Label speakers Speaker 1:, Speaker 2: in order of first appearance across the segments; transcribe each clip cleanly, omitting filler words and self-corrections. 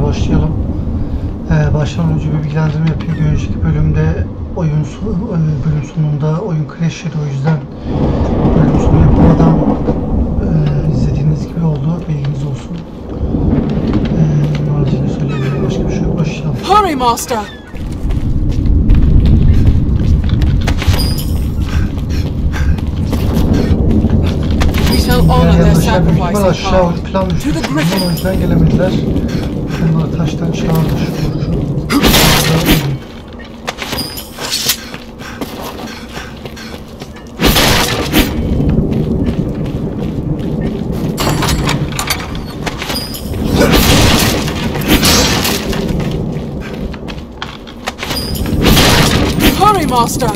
Speaker 1: başlayalım. Başlamadan önce bir bilgilendirme yapayım. Bir önceki bölümde bölüm sonunda oyun crash yedi, o yüzden bölüm sonu yapamadan izlediğiniz gibi oldu. Bilginiz olsun. Haricinde söyleyebilirim, başka bir şey yok. Başlayalım.
Speaker 2: Hurry, Master!
Speaker 1: Yaklaşık büyük ihtimal aşağı plan düşmüş. O yüzden gelemediler. Onları taştan çağırdı şu.
Speaker 2: Hurry, Master!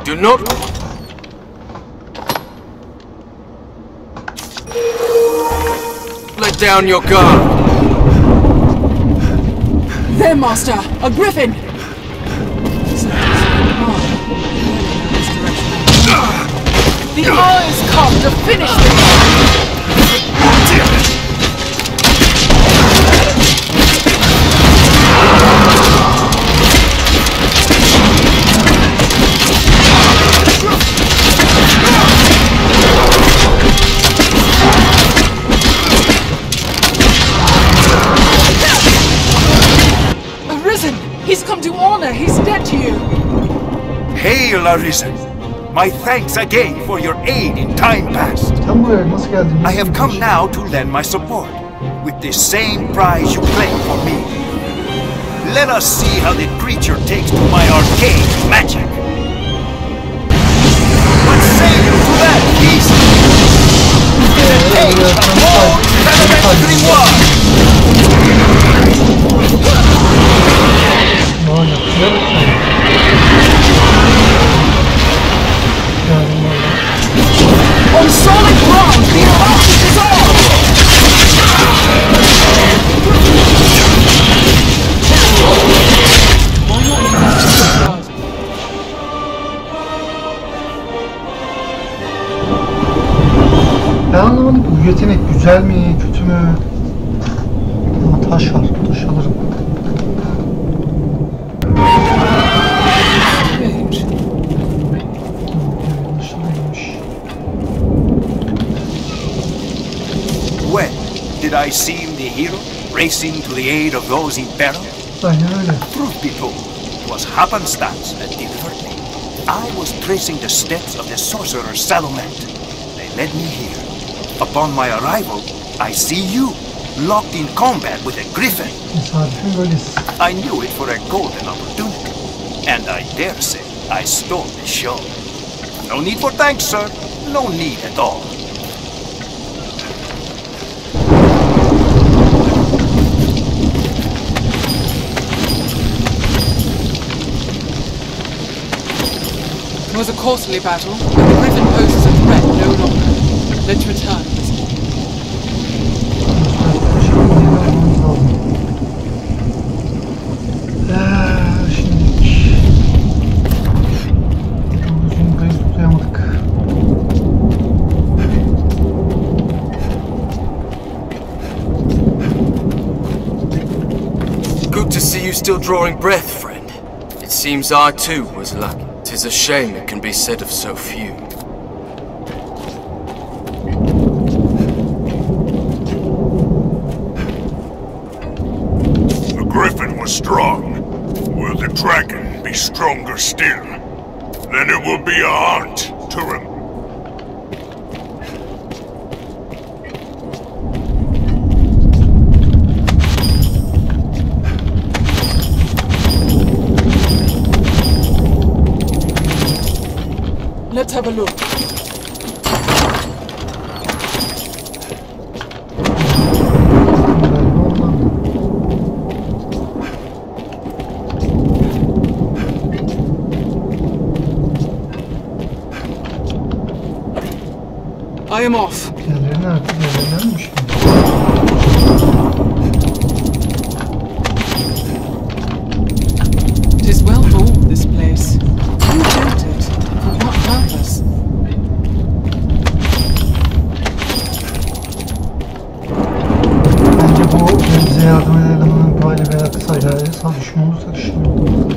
Speaker 3: Do not let down your guard.
Speaker 2: There, Master! A griffin! The hour has come to finish this! Arisen! He's come to honor his debt to you!
Speaker 4: Hail, Arisen! My thanks again for your aid in time past. I have come now to lend my support, with the same prize you claim for me. Let us see how the creature takes to my arcane magic. What say you to that, beast? It is a taste of all Elemental Grimoire!
Speaker 2: On solid ground, the advantage is ours!
Speaker 1: Ben anlamadım, bu yetenek güzel mi, kötü mü? Ama taş var, taş alırım.
Speaker 4: When did I seem the hero, racing to the aid of those in peril?
Speaker 1: Aynen öyle.
Speaker 4: Truth be told, it was happenstance that delivered me. I was tracing the steps of the sorcerer Salomette. They led me here. Upon my arrival, I see you, locked in combat with a griffin. I knew it for a golden opportunity, and I dare say I stole the show. No need for thanks, sir. No need at all.
Speaker 2: It was a costly battle, but the griffin poses a threat no longer. Let's return.
Speaker 3: Good to see you still drawing breath, friend. It seems I too was lucky. 'Tis a shame it can be said of so few.
Speaker 5: The griffin was strong. Will the dragon be stronger still? Then it will be a haunt to remember.
Speaker 2: Let's have a look. I am off.
Speaker 1: Diğerleri nerede? Diğerleri mi şimdi?
Speaker 2: It is well known, this place. Who built it? For what purpose?
Speaker 1: Bence bu bize yardım eden elemanın bir hali veya kısa yasal düşman olursa düşünüyorum.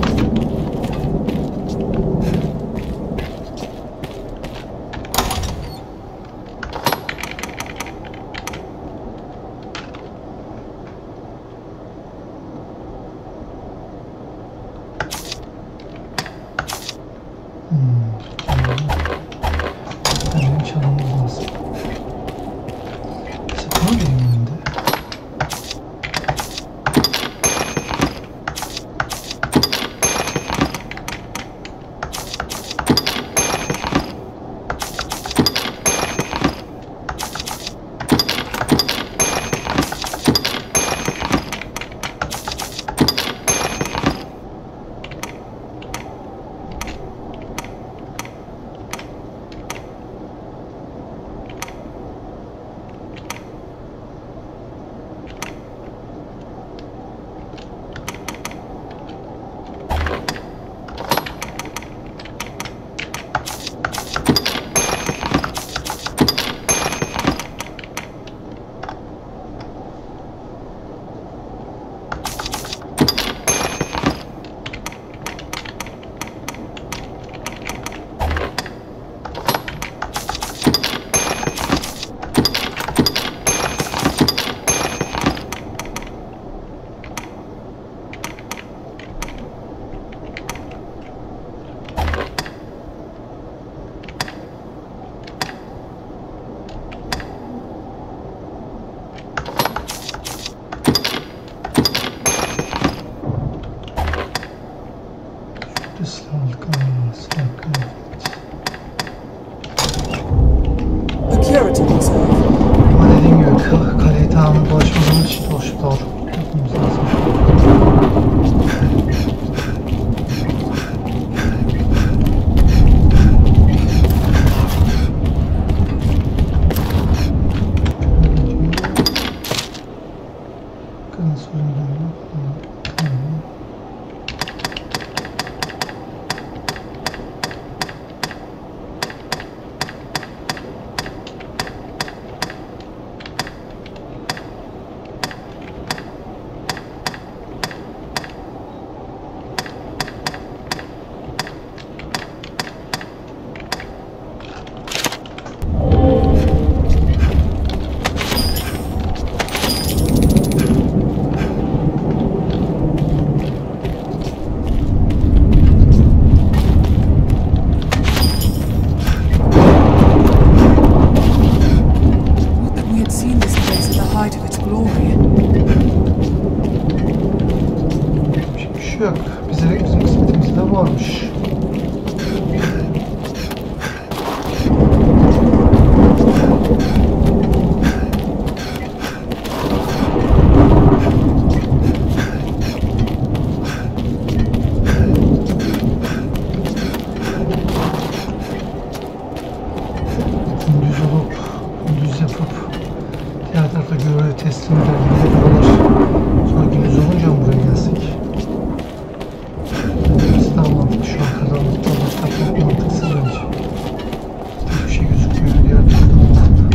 Speaker 2: Security reserve.
Speaker 1: Ama dediğim gibi kaleyi tamamen dolaşmadığımız için dolaşıp yapmamız lazım. Yok. Bizim kısmetimizde varmış. Gündüz yapıp diğer tarafta görevi teslim eder gibi kadar. Sonra gündüz olunca mı buraya gelsek? Daha mantıklı şu an karanlıkta olmak çok mantıksız bence. Hiçbir şey gözükmüyor diğer türlü mantıklı.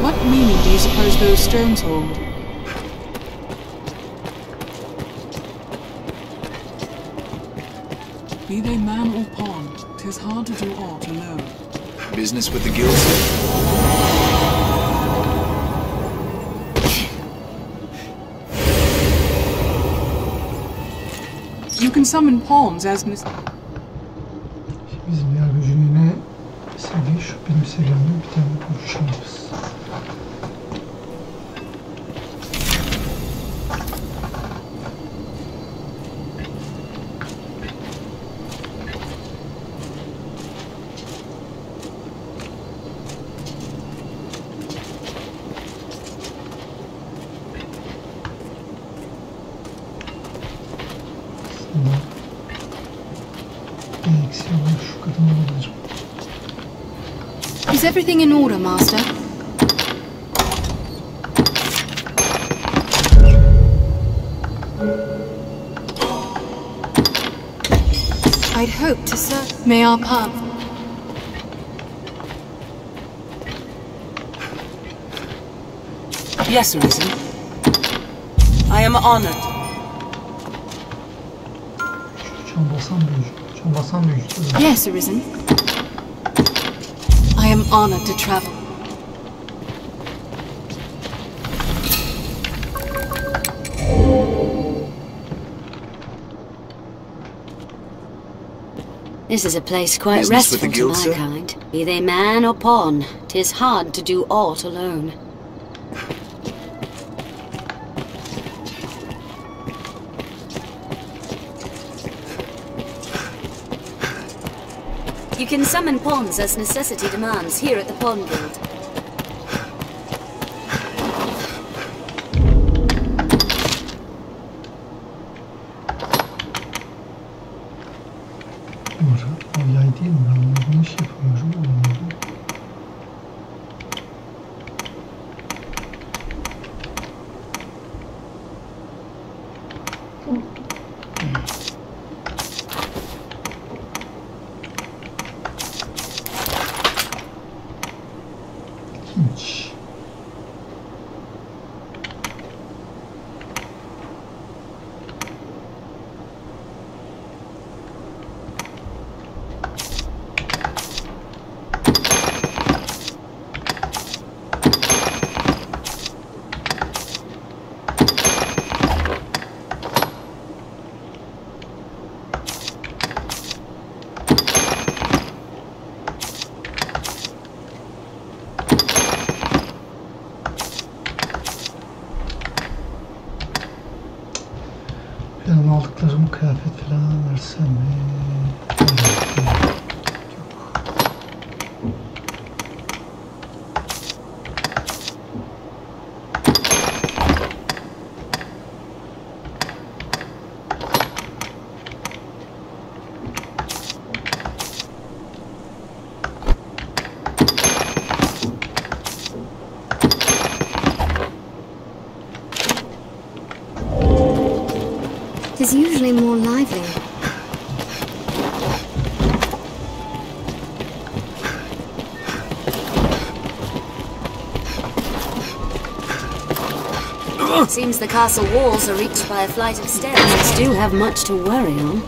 Speaker 2: What meaning do you suppose those stones hold? Be they man or pawn, 'tis hard to do aught alone.
Speaker 6: Business with the guilds?
Speaker 2: You can summon pawns as
Speaker 1: Bizim yer gücünü yine seviye şu benim seviyemde bir tane konuşacağız. aslında. Bir eksiği var, şu kadın olabilir.
Speaker 7: Is everything in order, Master? I'd hope to serve. May our path.
Speaker 8: Yes, Arisen. I am honored.
Speaker 1: Çan basan büyücü. Çan basan büyücü.
Speaker 7: Yes, Arisen. I am honored to travel.
Speaker 9: This is a place quite
Speaker 6: Business with the
Speaker 9: restful to
Speaker 6: guild,
Speaker 9: my
Speaker 6: sir?
Speaker 9: kind. Be they man or pawn, 'tis hard to do aught alone. You can summon pawns as necessity demands here at the Pawn Guild.
Speaker 1: O yay değil mi? Ben bunu iş yapıyorum. İlginç. Benim aldıklarım kıyafet falan versem mi?
Speaker 9: It is usually more lively. Seems the castle walls are reached by a flight of stairs. We do have much to worry on.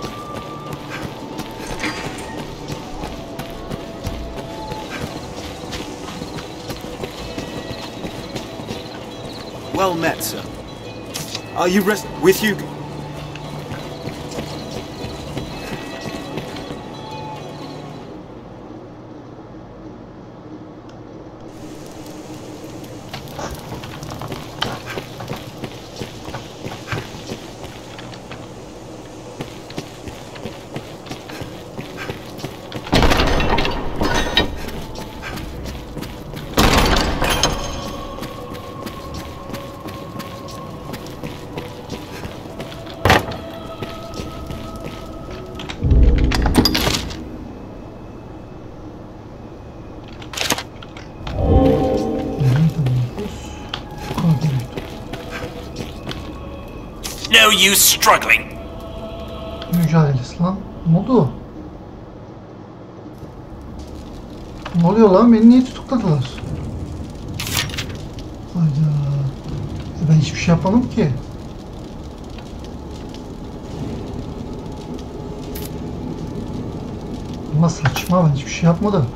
Speaker 4: Well met, sir. Are you with you? No use struggling.
Speaker 1: Mücadelesi lan. Ne oldu? Ne oluyor lan? Beni niye tutukladılar? Hayda. Ben hiçbir şey yapmadım ki. Ama saçma, ben hiçbir şey yapmadım.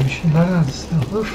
Speaker 1: Bir şeyler nerede silahlar?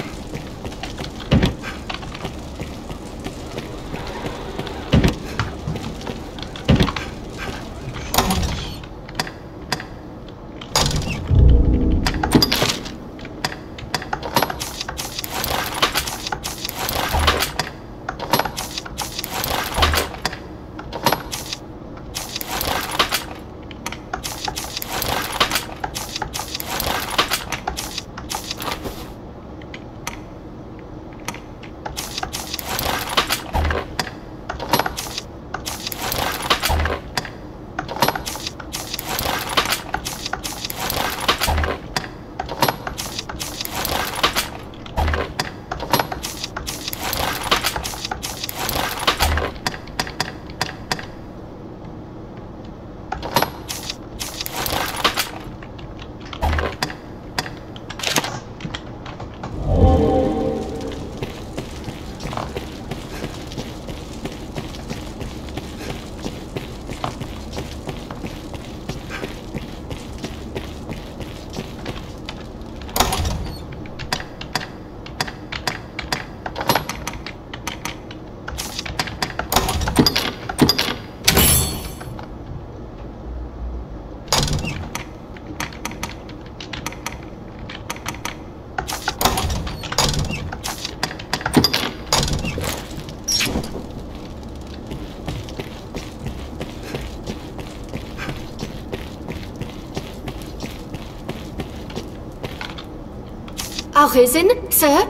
Speaker 9: Arisen, sir?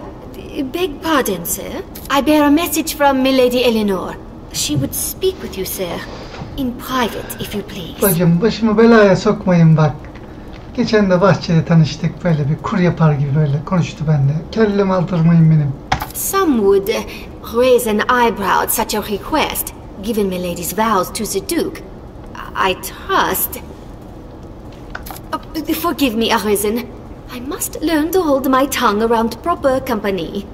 Speaker 9: Beg pardon, sir. I bear a message from Milady Eleanor. She would speak with you, sir. In private, if you please.
Speaker 1: Bacım, başımı belaya sokmayın bak. Geçen de bahçede tanıştık, böyle bir kur yapar gibi böyle konuştu benimle. Kellemi aldırmayın benim.
Speaker 9: Some would raise an eyebrow at such a request, given Milady's vows to the Duke. I trust... forgive me, Arisen. I must learn to hold my tongue around proper company.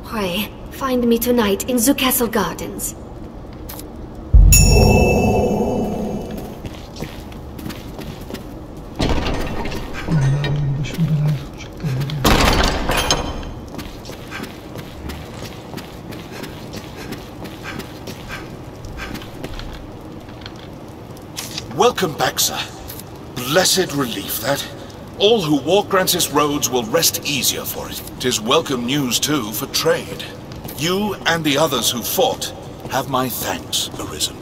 Speaker 9: Pray, find me tonight in the castle gardens.
Speaker 5: Welcome back, sir. Blessed relief, that. All who walk Grancis roads will rest easier for it. 'Tis welcome news, too, for trade. You and the others who fought have my thanks, Arisen.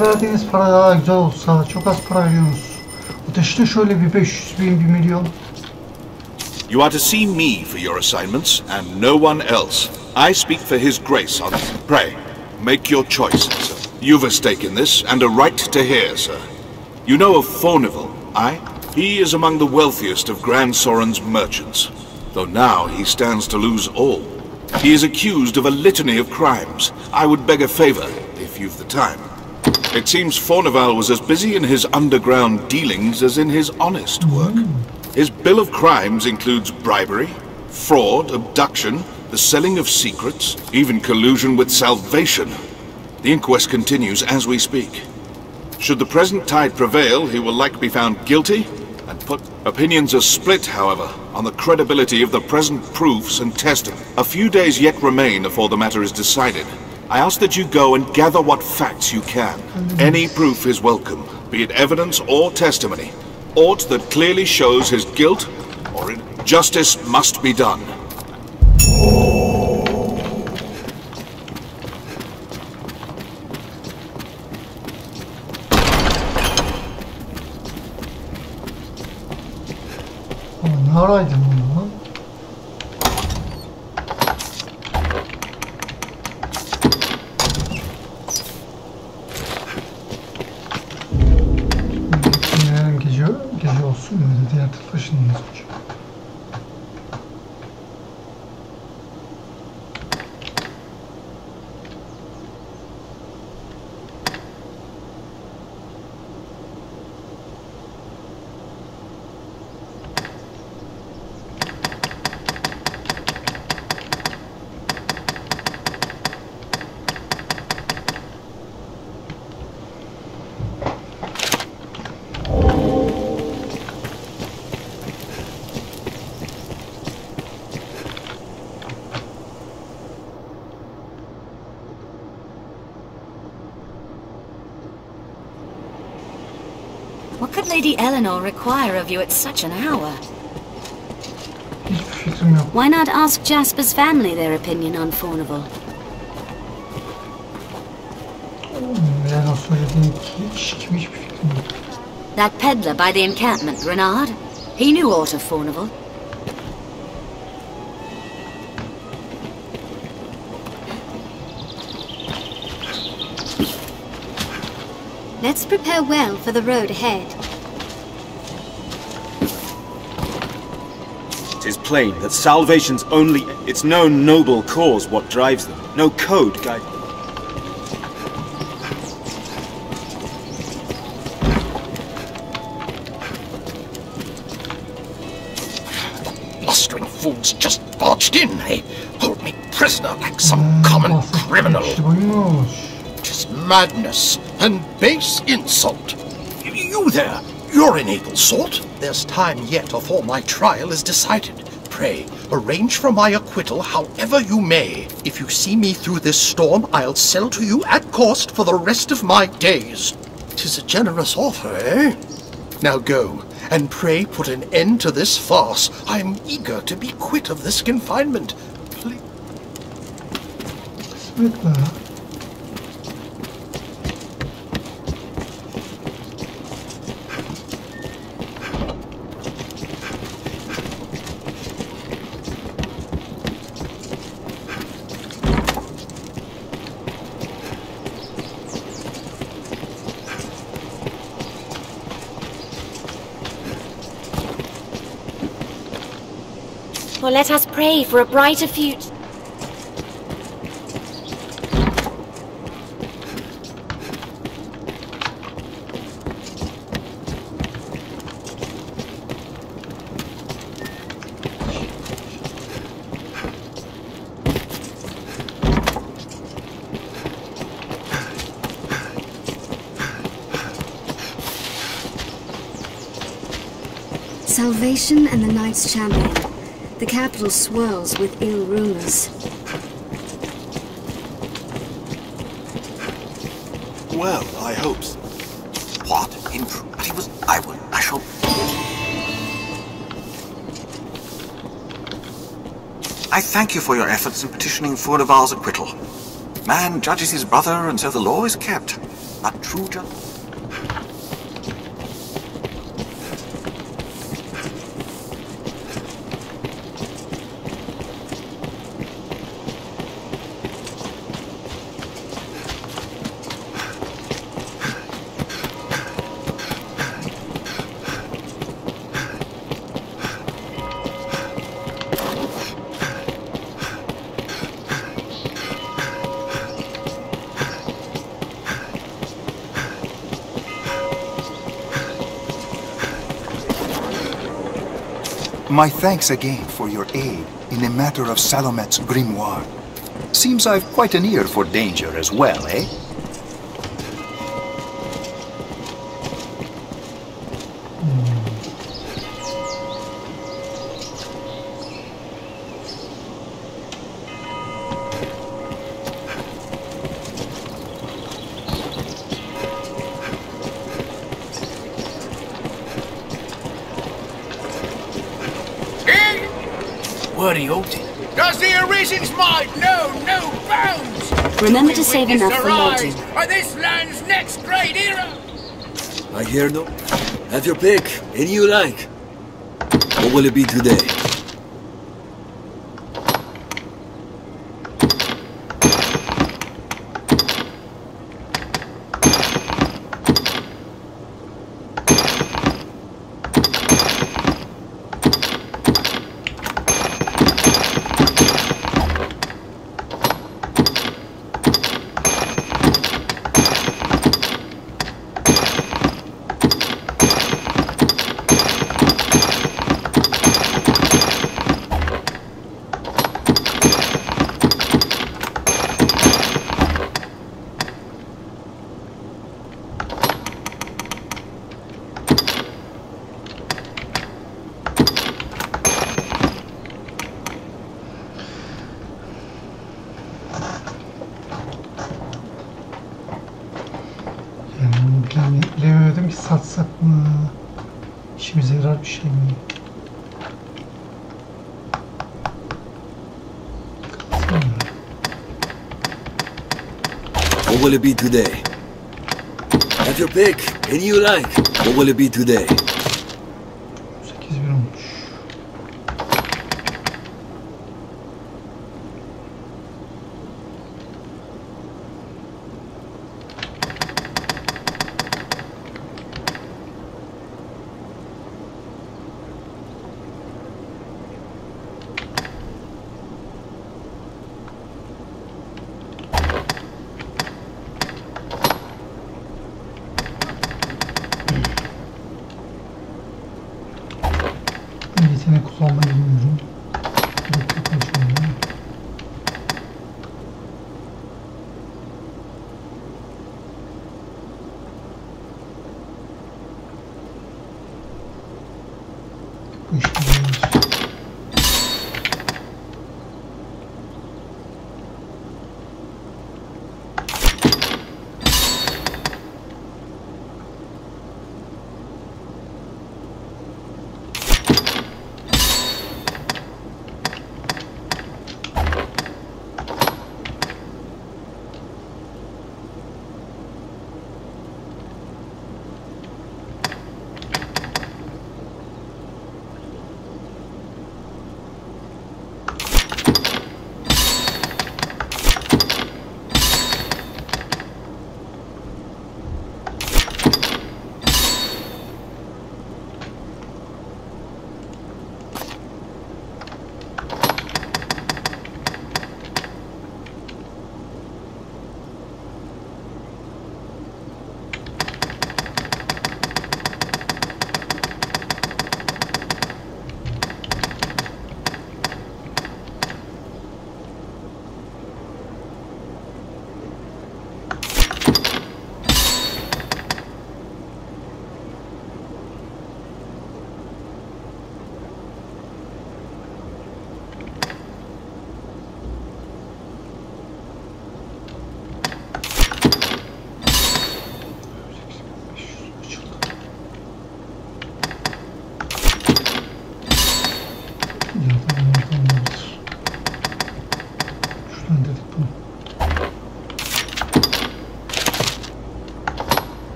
Speaker 1: Verdiğiniz para daha güzel olsa, çok az para veriyorsunuz. Ateşte şöyle bir 500 bin, 1 milyon.
Speaker 5: You are to see me for your assignments, and no one else. I speak for His Grace on this. Pray, make your choice, sir. You've a stake in this, and a right to hear, sir. You know of Fornival, aye? He is among the wealthiest of Grand Soren's merchants, though now he stands to lose all. He is accused of a litany of crimes. I would beg a favor, if you've the time. It seems Fornival was as busy in his underground dealings as in his honest work. His bill of crimes includes bribery, fraud, abduction, the selling of secrets, even collusion with salvation. The inquest continues as we speak. Should the present tide prevail, he will likely be found guilty and put... Opinions are split, however, on the credibility of the present proofs and testing. A few days yet remain before the matter is decided. I ask that you go and gather what facts you can. Any proof is welcome, be it evidence or testimony. Aught that clearly shows his guilt or justice must be done.
Speaker 1: Ne araydın bunu lan? Yarın gece olsun mu? Diğer tarafa ışınlanacak.
Speaker 9: What could Lady Eleanor require of you at such an hour?
Speaker 1: Hiçbir fikrim yok.
Speaker 9: Why not ask Jasper's family their opinion on Fornival?
Speaker 1: Yani o söylediğin kişi kim, hiçbir fikrim yok.
Speaker 9: That peddler by the encampment, Renard? He knew aught of Fornival.
Speaker 7: Let's prepare well for the road ahead.
Speaker 10: It is plain that salvation's only... It's no noble cause what drives them. No code guide them.
Speaker 11: Blustering fools just barged in. They hold me prisoner like some common criminal. Tis madness and base insult. You there, you're an able sort. There's time yet before my trial is decided. Pray, arrange for my acquittal however you may. If you see me through this storm, I'll sell to you at cost for the rest of my days. 'Tis a generous offer, eh? Now go, and pray put an end to this farce. I'm eager to be quit of this confinement. Please.
Speaker 9: For let us pray for a brighter future.
Speaker 12: Salvation and the Knights Champion. The capital swirls with ill rumors.
Speaker 4: Well, I hope so. What? I shall... I thank you for your efforts in petitioning Furnival's acquittal. Man judges his brother, and so the law is kept. But true justice... My thanks again for your aid in the matter of Salomet's grimoire. Seems I've quite an ear for danger as well, eh?
Speaker 11: What are you holding? Does the Arisen's might know no bounds?
Speaker 12: Remember to save enough for lodging.
Speaker 11: Are this land's next great hero?
Speaker 13: I hear no. Have your pick. Any you like. What will it be today?
Speaker 1: Bilemedim ki satsak mı? İşimize yarar bir şey mi?
Speaker 13: What will it be today? Have your pick. Any you like. What will it be today?
Speaker 1: 8.000 olmuş. Yetenek kullanmayı bilmiyorum. Bu işte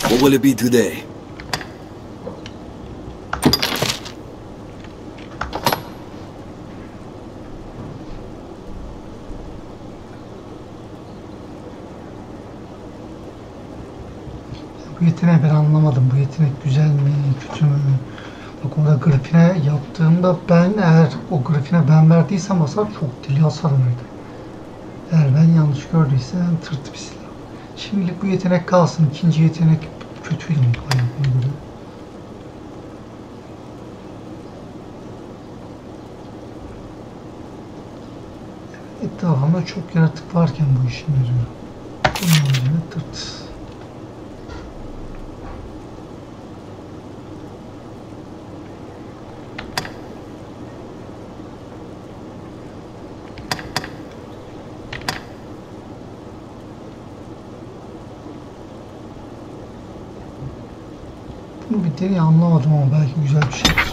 Speaker 13: What will it be today?
Speaker 1: Bu yeteneği ben anlamadım. Bu yetenek güzel mi, kötü mü? Bak orada grafine yaptığımda ben eğer o grafine ben verdiysem hasar çok deli hasar verdi. Eğer ben yanlış gördüysem tırt bir silah. Şimdilik bu yetenek kalsın. İkinci yetenek kötüydü mü? Etrafımda çok yaratık varken bu işin yarıyor. Bunun üzerine tırt. Bunu bir deney anlamadım ama belki güzel bir şeydir.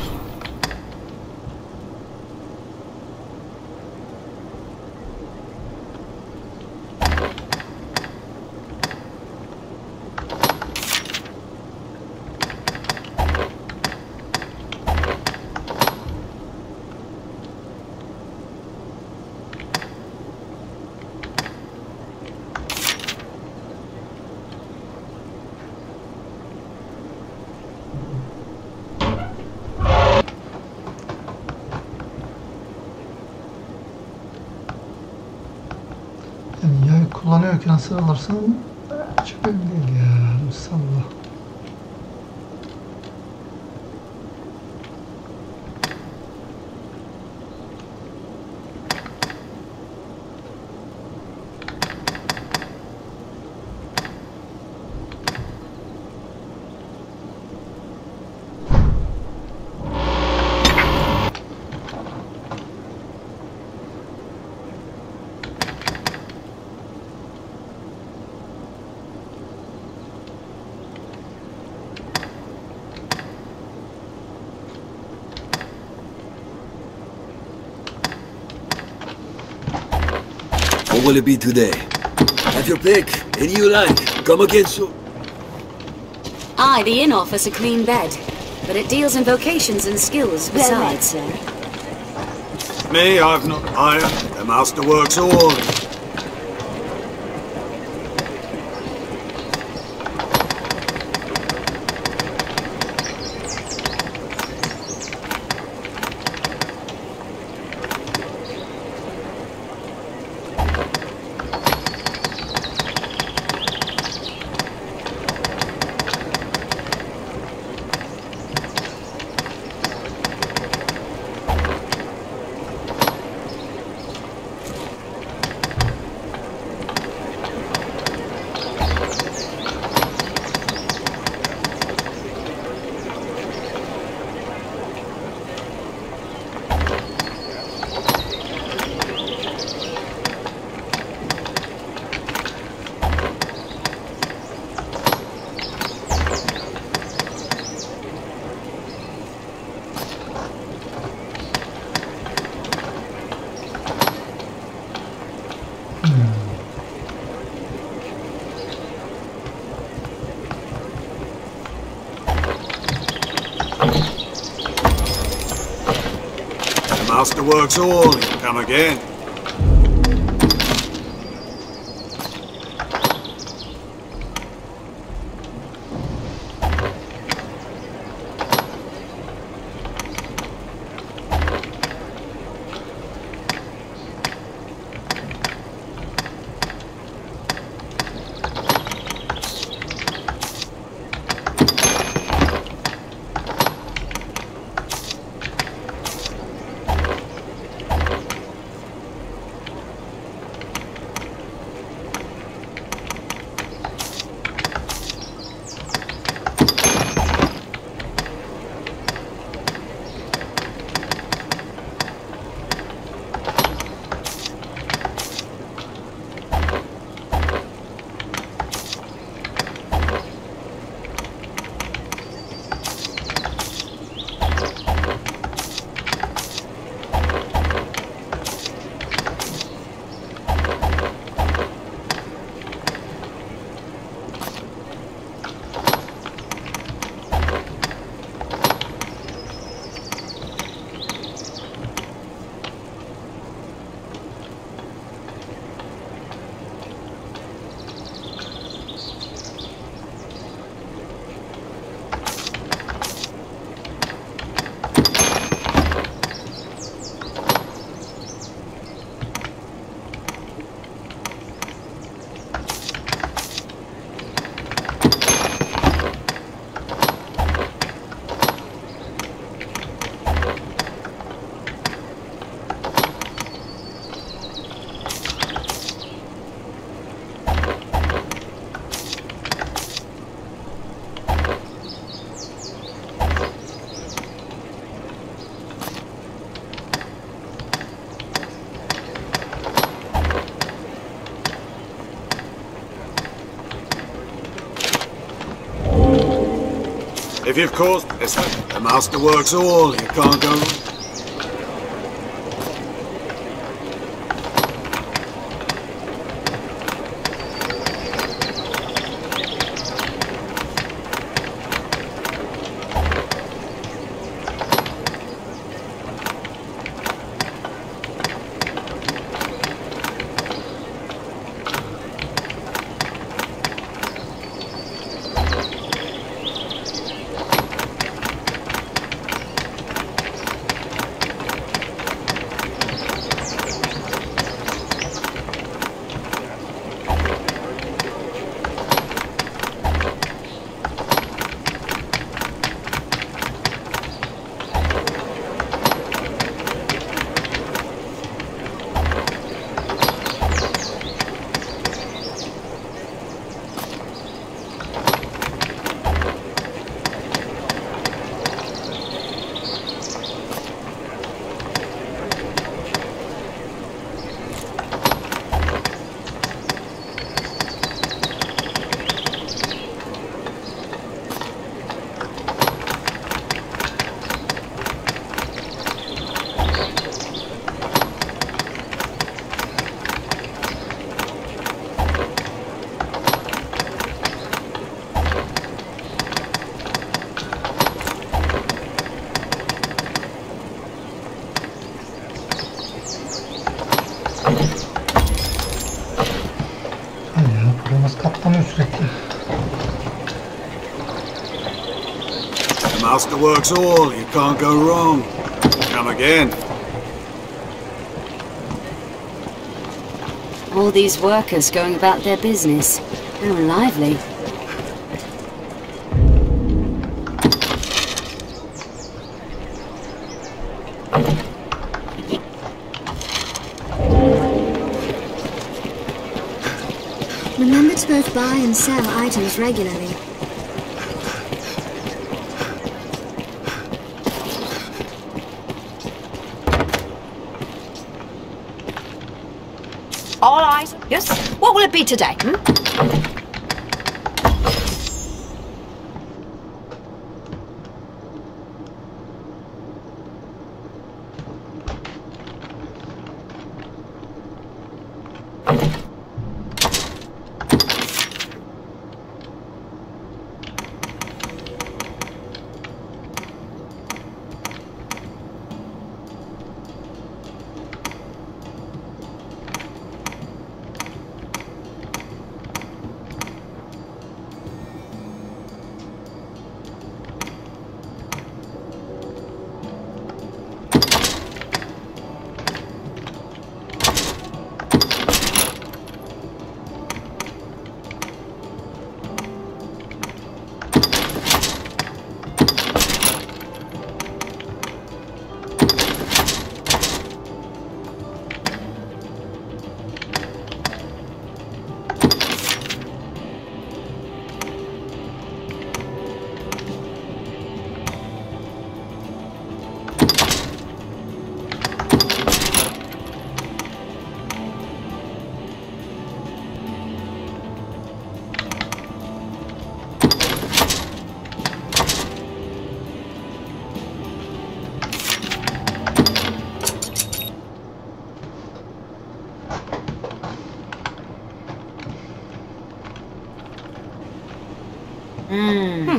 Speaker 1: Kullanıyorken hasar alırsam çok önemli değil ya. Musallah.
Speaker 13: What will it be today? Have your pick. Any you like. Come again soon.
Speaker 12: Aye, the inn offers a clean bed, but it deals in vocations and skills besides, sir.
Speaker 10: Me, I've not hired. The master works all. Master works all, he'll come again.
Speaker 14: If you've caused this, the master works all. You can't go. The master works all. You can't go wrong. Come again.
Speaker 12: All these workers going about their business. How lively.
Speaker 15: Remember to both buy and sell items regularly.
Speaker 16: All eyes. Yes. What will it be today?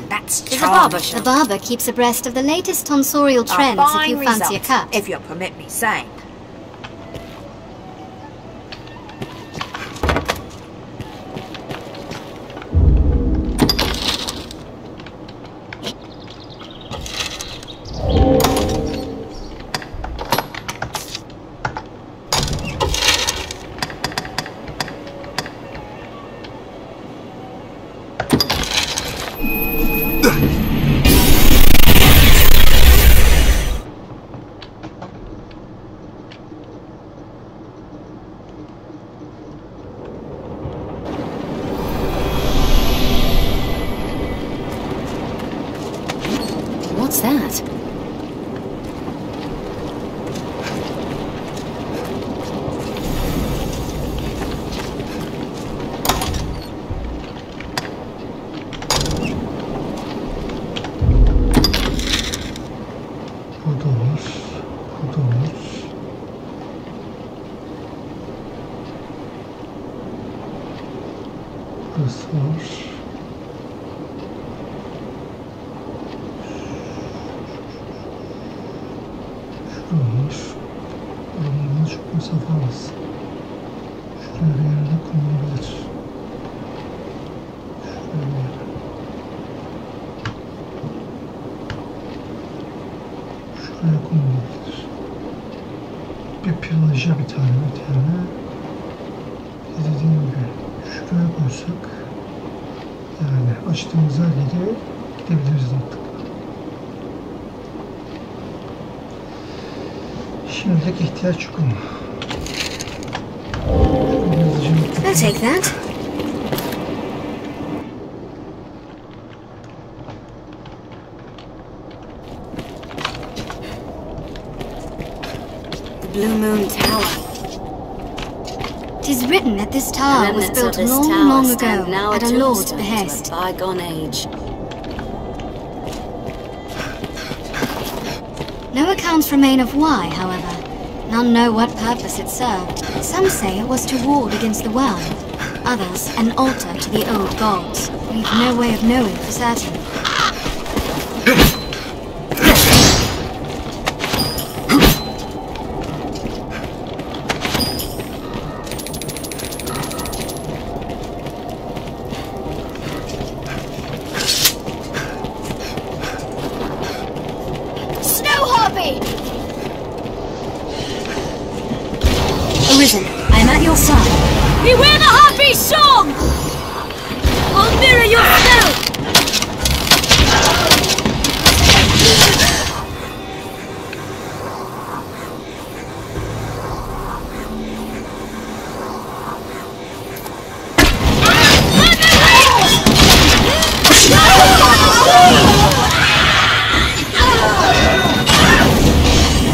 Speaker 16: That's
Speaker 15: the barber shop. The barber keeps abreast of the latest tonsorial trends if you fancy a cut.
Speaker 16: If you'll permit me saying.
Speaker 12: What's that?
Speaker 1: burası var. Buralarına çok mesafe az. Şuraya bir yerde konulabilir. Şuraya bir yere. Şuraya konulabilir. Bir plaja bir tane. Dediğim gibi şuraya koysak yani açtığımız her yere gidebiliriz artık. Şimdilik ihtiyaç yok ama.
Speaker 9: I'll take that.
Speaker 12: The Blue Moon Tower.
Speaker 15: 'Tis written that this tower was built long ago at a lord's behest.
Speaker 12: Bygone age.
Speaker 15: No accounts remain of why, however. None know what purpose it served. Some say it was to ward against the world. Others, an altar to the old gods. We've no way of knowing for certain.
Speaker 16: Arisen, I am at your side.
Speaker 12: Beware the harpy song! I'll mirror your spell!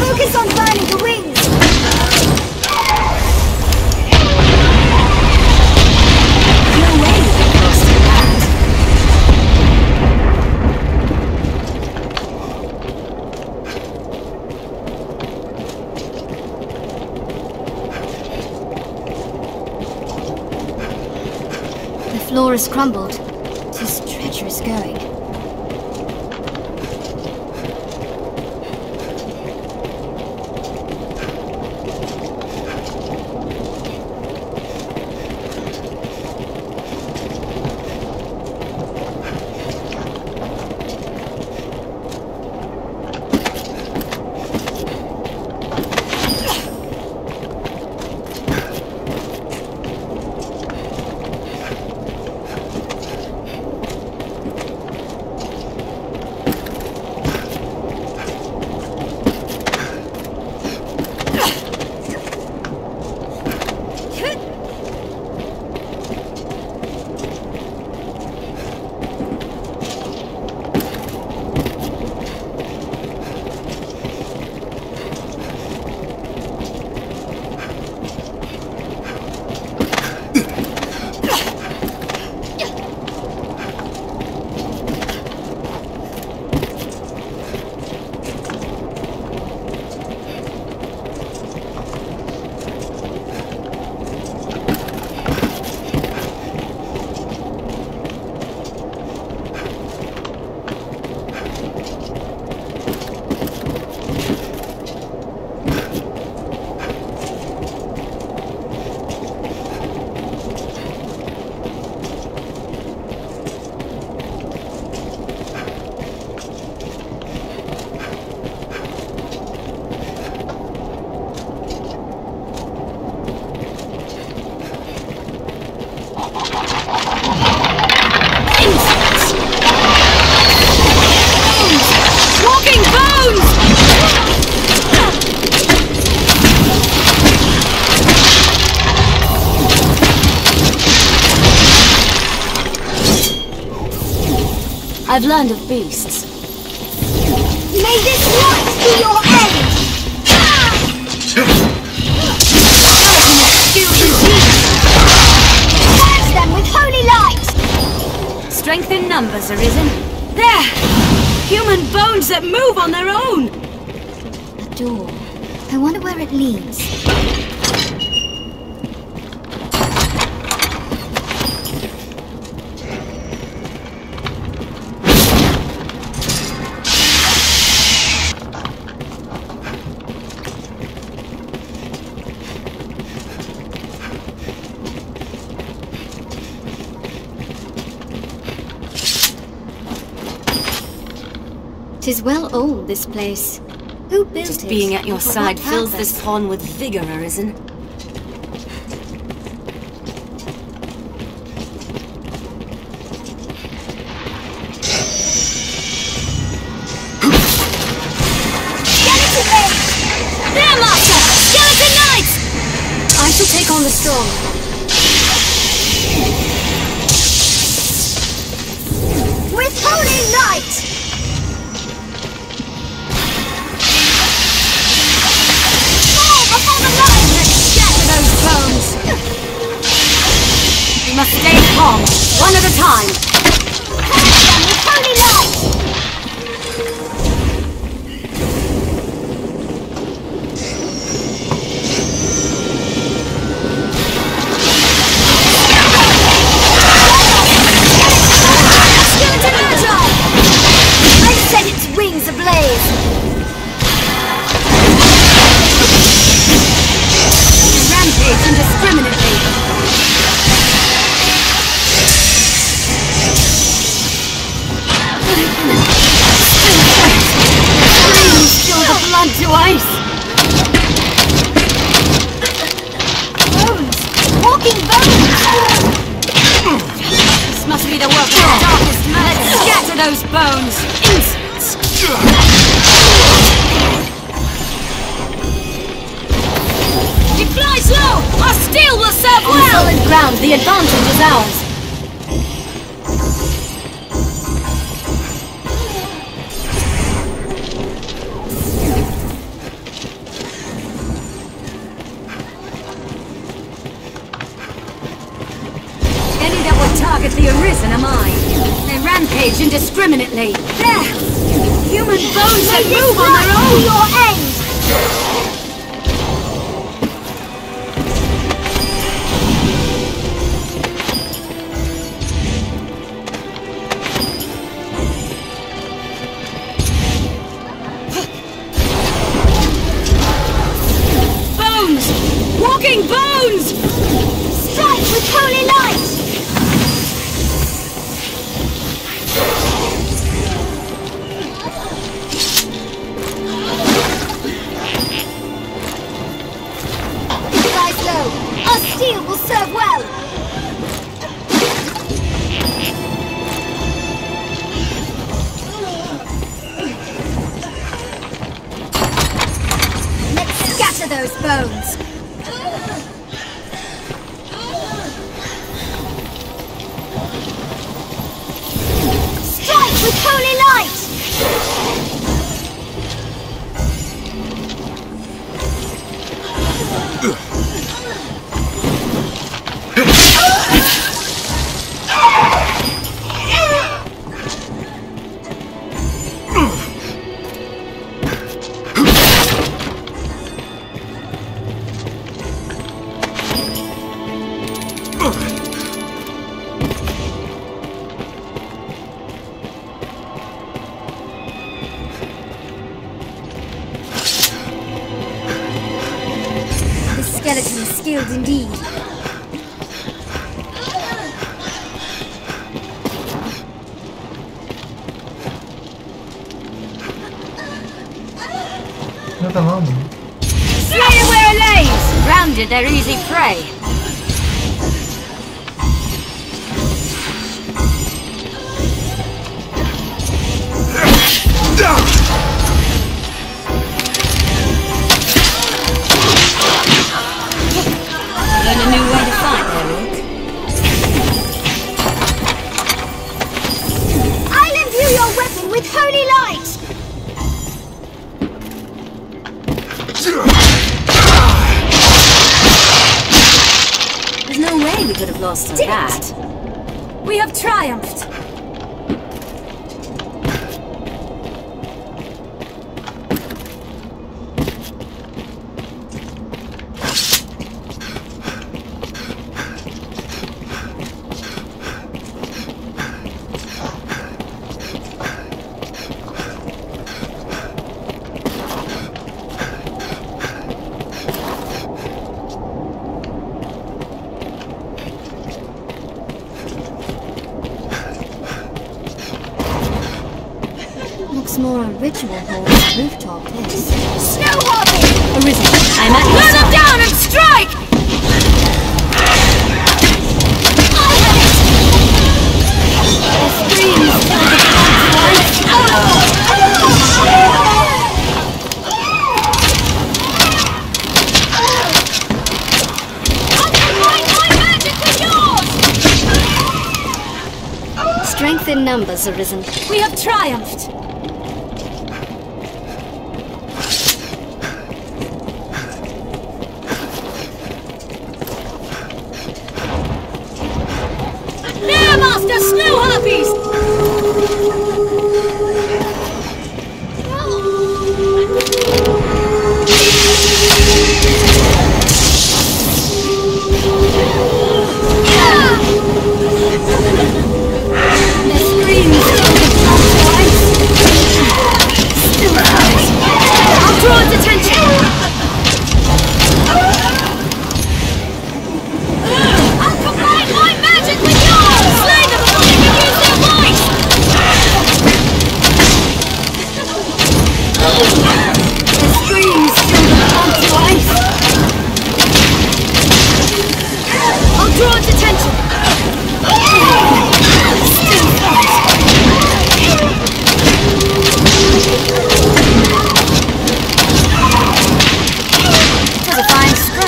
Speaker 16: Focus on burning the wings!
Speaker 15: The floor has crumbled. 'Tis treacherous going.
Speaker 12: I've learned of beasts.
Speaker 16: May this light be your end! Purge them with holy light!
Speaker 12: Strength in numbers, Arisen. There! Human bones that move on their own!
Speaker 15: A door. I wonder where it leads. 'Tis well old, this place. Who built
Speaker 12: Just
Speaker 15: it?
Speaker 12: being at your
Speaker 15: and for
Speaker 12: side
Speaker 15: what
Speaker 12: fills
Speaker 15: purpose?
Speaker 12: this pawn with vigor, Arisen.
Speaker 16: There, Master! Skeleton Knights!
Speaker 15: I shall take on the strong.
Speaker 16: With Holy Light! Fall before the light!
Speaker 12: Let's scatter those bones! We must stay calm, one at a time.
Speaker 16: Crush them with Holy Light! Skeleton Agile! I set its wings ablaze!
Speaker 12: Rampage indiscriminately. Flames chill the blood to ice.
Speaker 16: Bones! Walking bones!
Speaker 12: This must be the work of the darkest man. Let's scatter those bones. Insolence.
Speaker 16: It flies low! Our steel will serve
Speaker 12: On
Speaker 16: well!
Speaker 12: solid ground, the advantage is ours. Any that would target the Arisen am I. They rampage indiscriminately. There! Human bones that
Speaker 16: May this
Speaker 12: move on their
Speaker 16: light
Speaker 12: own!
Speaker 16: be your end!
Speaker 12: Bones! Walking bones!
Speaker 16: Strike with Holy Light! It flies low! Our steel will serve well! Let's scatter those bones! Strike with Holy Light! The skeleton is skilled indeed.
Speaker 1: Ne tamam mı?
Speaker 12: Slay where it lays! Rounded their easy prey. Learn a new way to fight there, Rook.
Speaker 16: I'll imbue your weapon with Holy Light!
Speaker 12: There's no way we could have lost to that. We have triumphed.
Speaker 15: looks more a ritual hall than a rooftop, this.
Speaker 12: Snow hopping!
Speaker 15: Arisen, I'm at your
Speaker 12: Burn them
Speaker 15: side.
Speaker 12: down and strike!
Speaker 15: Strength in numbers, Arisen.
Speaker 12: We have triumphed! There, Master! Snow harpies! I'll draw its attention! I'll combine my magic with yours! Slay them before they can use their voice!
Speaker 15: The screams still onto ice.
Speaker 12: I'll draw its attention!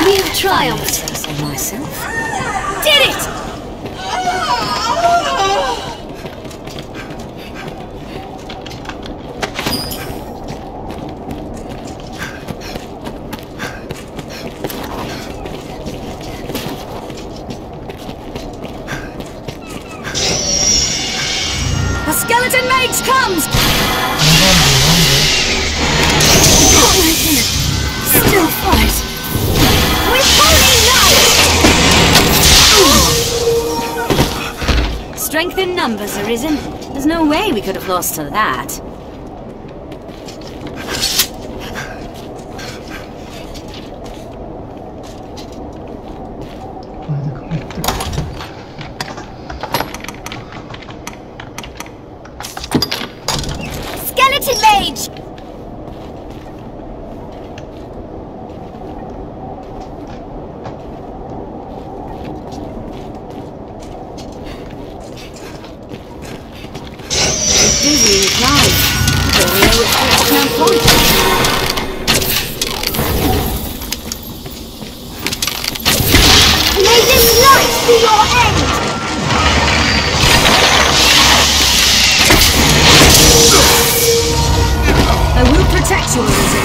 Speaker 15: We've triumphed.
Speaker 12: Say myself. Did it! The skeleton mage comes!
Speaker 15: Still fight.
Speaker 12: With holy light!
Speaker 15: Strength in numbers, Arisen. There's no way we could have lost to that.
Speaker 12: Skeleton mage!
Speaker 15: Dizzying climb. Don't know which direction I'm pointing.
Speaker 12: May this light be your end!
Speaker 15: I will protect you, Arisen.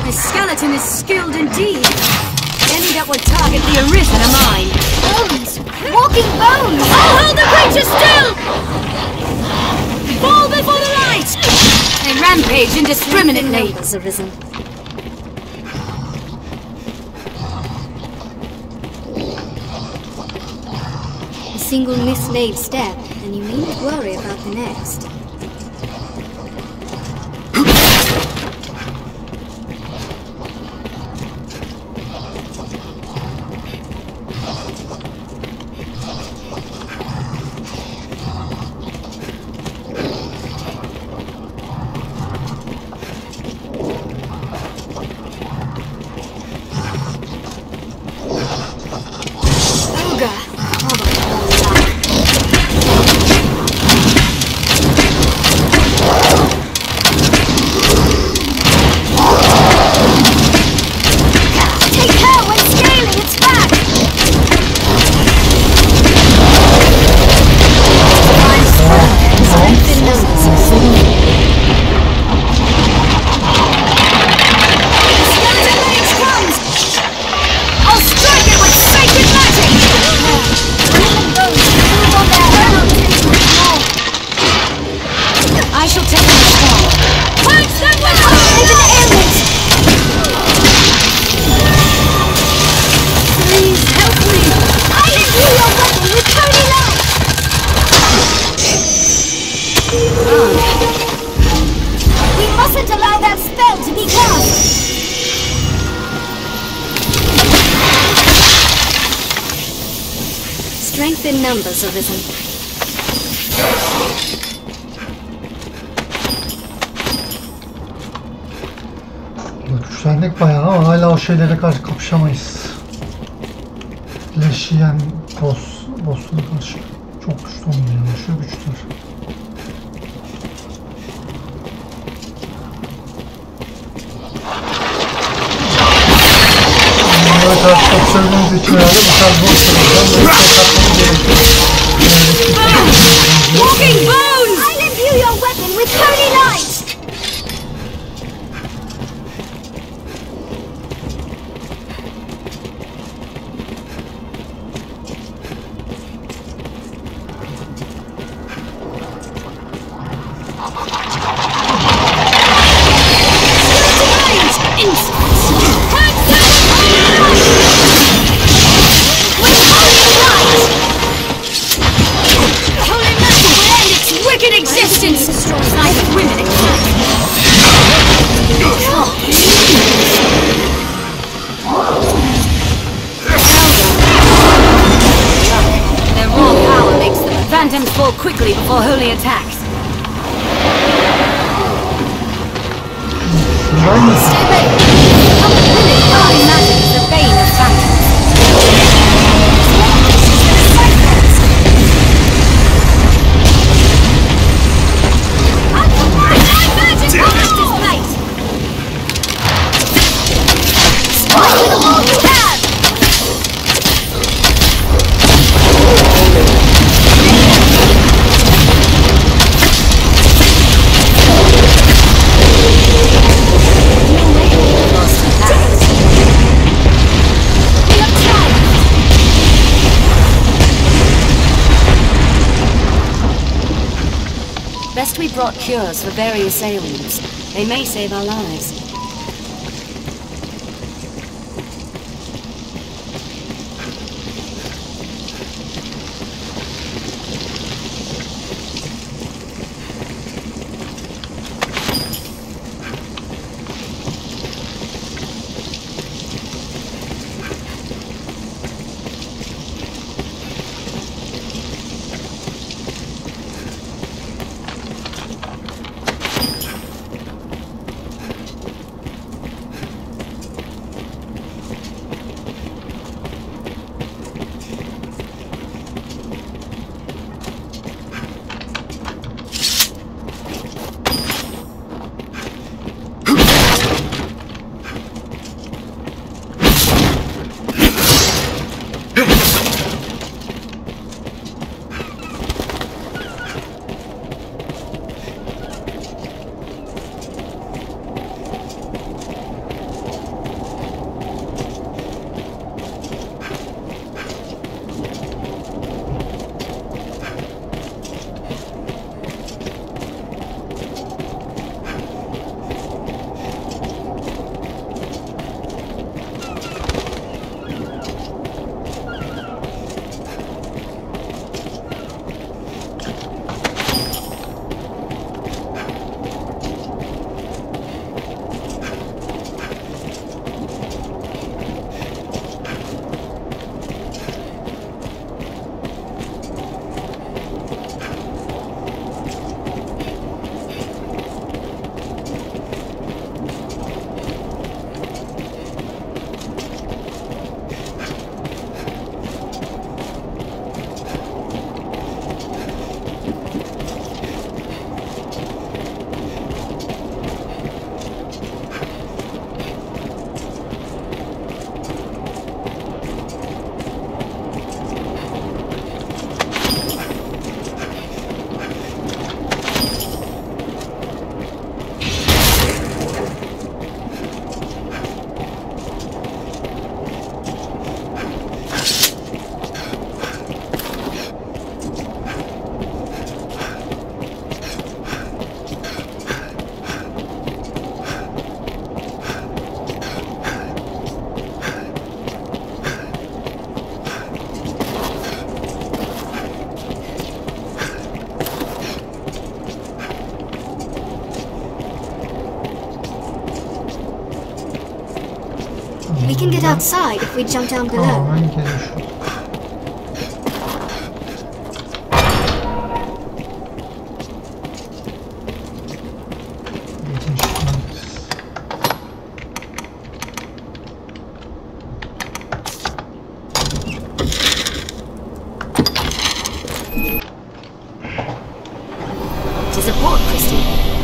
Speaker 12: The skeleton is skilled indeed. Any that would target the Arisen are mine.
Speaker 16: Bones! Walking bones!
Speaker 12: I'll hold the creature still! Fall before the light! They rampage indiscriminately.
Speaker 15: Numbers, Arisen. A single mislaid step, and you needn't worry about the next.
Speaker 16: mustn't allow that spell to be cast!
Speaker 15: Strength in numbers, Arisen.
Speaker 1: Güçlendik bayağı ama hala o şeylere karşı kapışamayız. Leş yiyen boss'una karşı çok güçlü olmuyor. Aşırı güçlüler. Bunlara karşı kapışabilmemiz için herhalde bu tarz boss'lardan
Speaker 16: Walking bones! I'll imbue your weapon with holy light!
Speaker 12: Fall quickly before holy attacks.
Speaker 16: Stay ready!
Speaker 12: Holy magic is the bane of phantoms. Best we brought cures for various ailments. They may save our lives.
Speaker 15: We can get outside if we jump down below.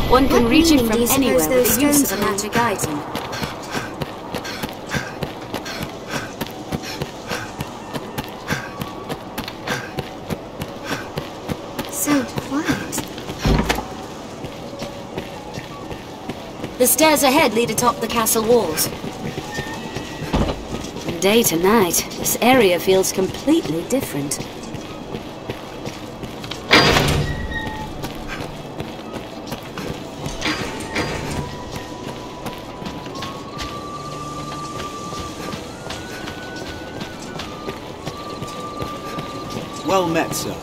Speaker 12: One can reach it from anywhere with the use of a magic item.
Speaker 15: So quiet.
Speaker 12: The stairs ahead lead atop the castle walls. From day to night, this area feels completely different.
Speaker 10: Well met, sir.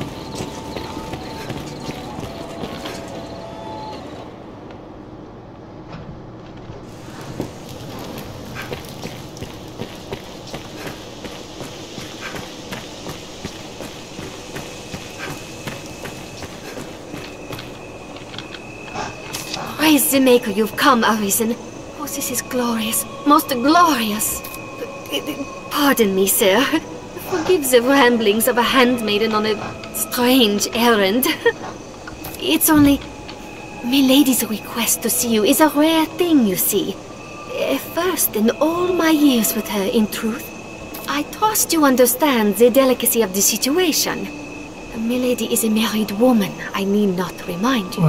Speaker 9: Praise the Maker, you've come, Arisen. Oh, this is glorious, most glorious. Pardon me, sir. Forgive the ramblings of a handmaiden on a strange errand. It's only... Milady's request to see you is a rare thing, you see. First in all my years with her, in truth. I trust you understand the delicacy of the situation. Milady is a married woman, I need not remind you.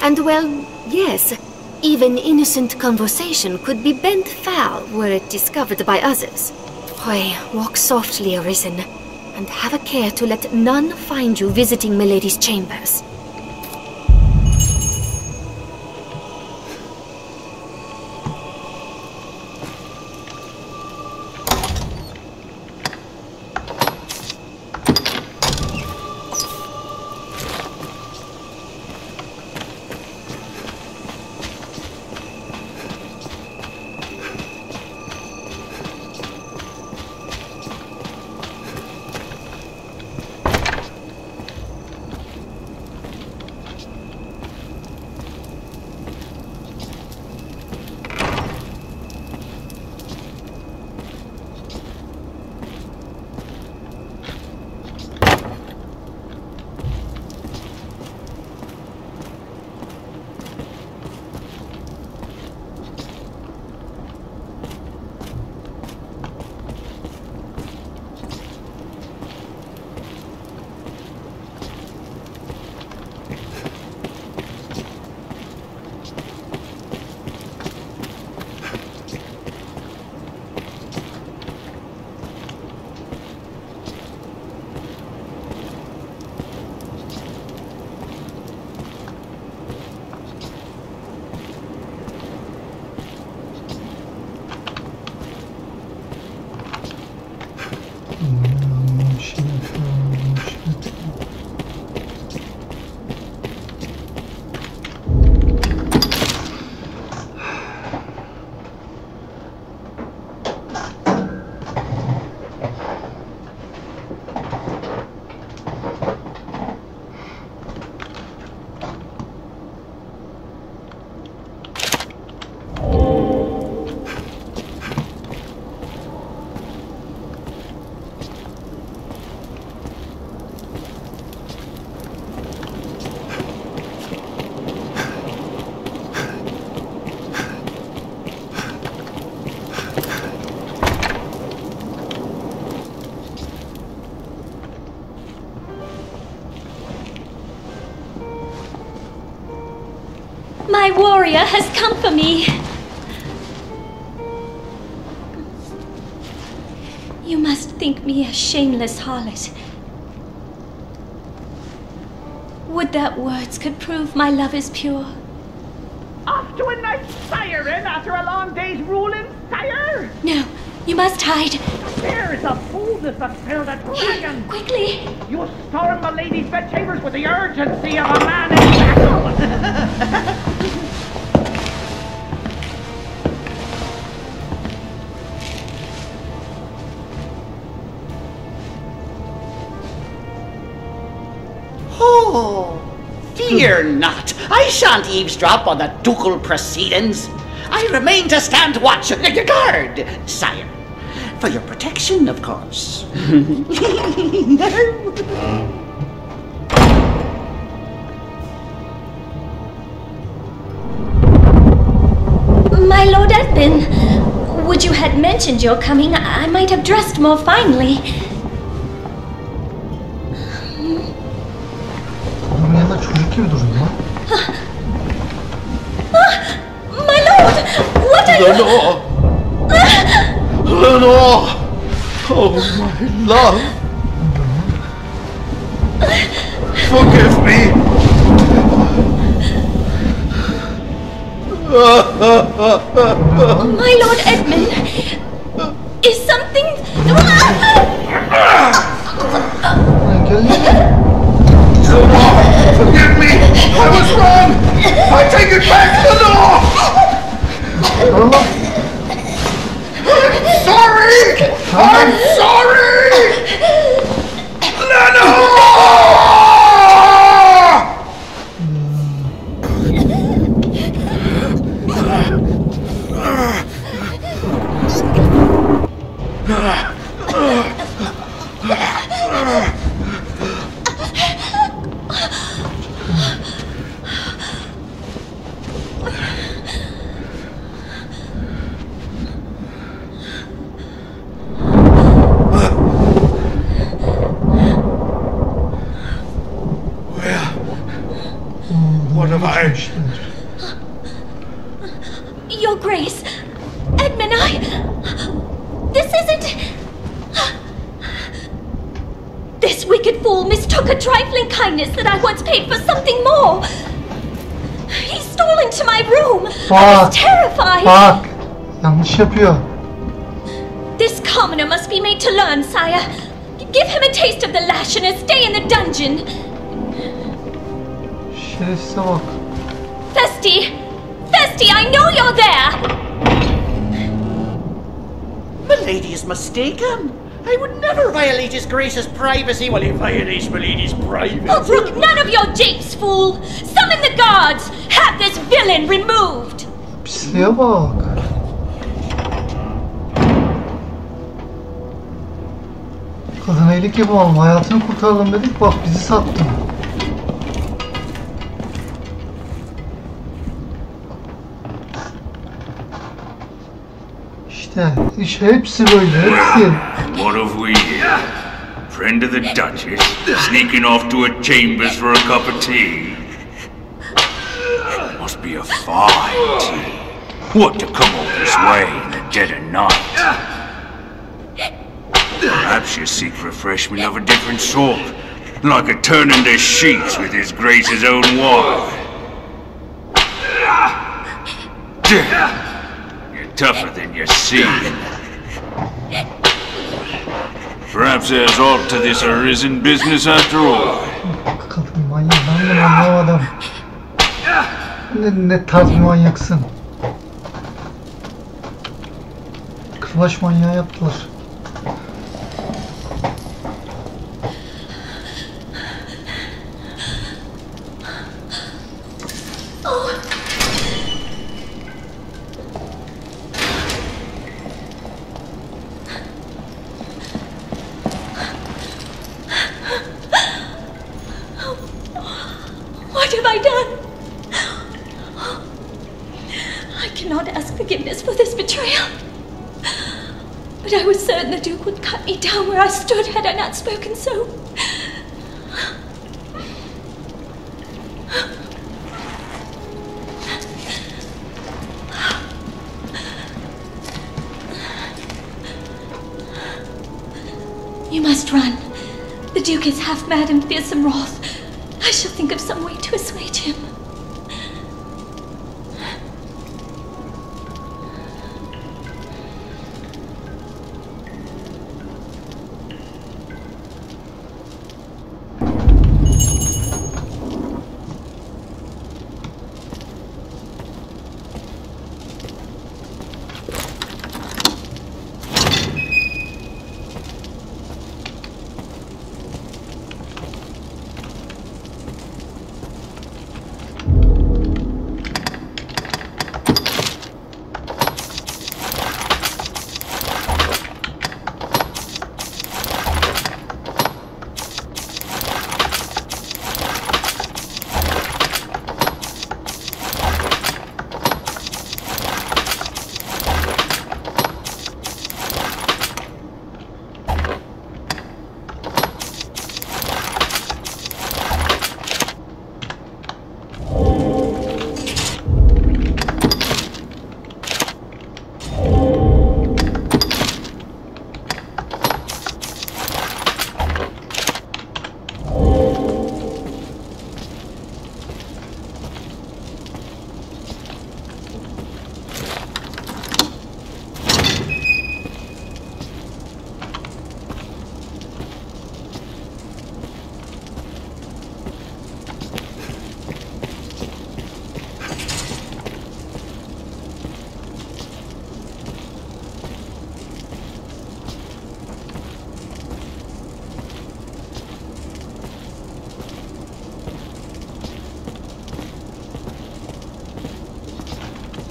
Speaker 9: And well, yes, even innocent conversation could be bent foul were it discovered by others. Pray, walk softly, Arisen, and have a care to let none find you visiting Milady's chambers.
Speaker 17: My warrior has come for me. You must think me a shameless harlot. Would that words could prove my love is pure.
Speaker 18: Off to a nice siren after a long day's ruling, sire?
Speaker 17: No, you must hide.
Speaker 18: There is a boldness that spilled a dragon.
Speaker 17: Here, quickly!
Speaker 18: You storm the lady's bedchambers with the urgency of a man in battle. Fear not. I shan't eavesdrop on the ducal proceedings. I remain to stand watch, guard, sire. For your protection, of course.
Speaker 17: My Lord Edmund, would you had mentioned your coming, I might have dressed more finely.
Speaker 1: Adamın yanında çocuk gibi duruyor lan.
Speaker 17: My Lord, what are you...
Speaker 11: Lenore! Lenore! Oh, my love! Forgive me!
Speaker 17: My Lord Edmund, is something...
Speaker 11: Forgive me! I was wrong! I take it back, Lenore! I'm sorry! I'm sorry! Lenore! What have I...
Speaker 17: Your Grace, Edmund, this isn't... This wicked fool mistook a trifling kindness that I once paid for something more. He stole into my room. I was terrified.
Speaker 1: Bak, yanlış yapıyor.
Speaker 17: This commoner must be made to learn, sire. Give him a taste of the lash and a stay in the dungeon.
Speaker 1: Şerefsize bak.
Speaker 17: Festy! Festy, I know you're there!
Speaker 18: Milady is mistaken. I would never violate His Grace's privacy while he violates Milady's privacy.
Speaker 17: Oh, brook none of your japes, fool! Summon the guards! Have this villain removed!
Speaker 1: Pisliğe bak. Kadına iyilik yapalım, hayatını kurtaralım dedik, bak bizi sattı. İşte hepsi böyle, hepsi.
Speaker 19: What have we here? Friend of the Duchess, sneaking off to her chambers for a cup of tea. Must be a fine tea. What to come all this way in the dead of night? Perhaps you seek refreshment of a different sort, like a turning the sheets with His Grace's own wife. You're tougher than you seem. Perhaps there's aught to this Arisen business after all.
Speaker 1: Kadın manyak, ben bunu anlamadım. Ne tarz bir manyaksın. Kırbaç manyağı yaptılar.
Speaker 17: What have I done? I cannot ask forgiveness for this betrayal. But I was certain the Duke would cut me down where I stood had I not spoken so. You must run. The Duke is half mad and fearsome wrath. I shall think of some way to assuage him.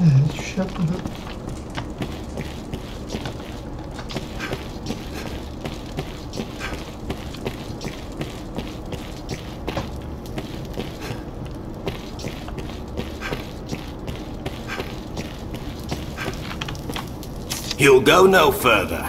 Speaker 1: Hiçbir şey yapmadım.
Speaker 20: You'll go no further.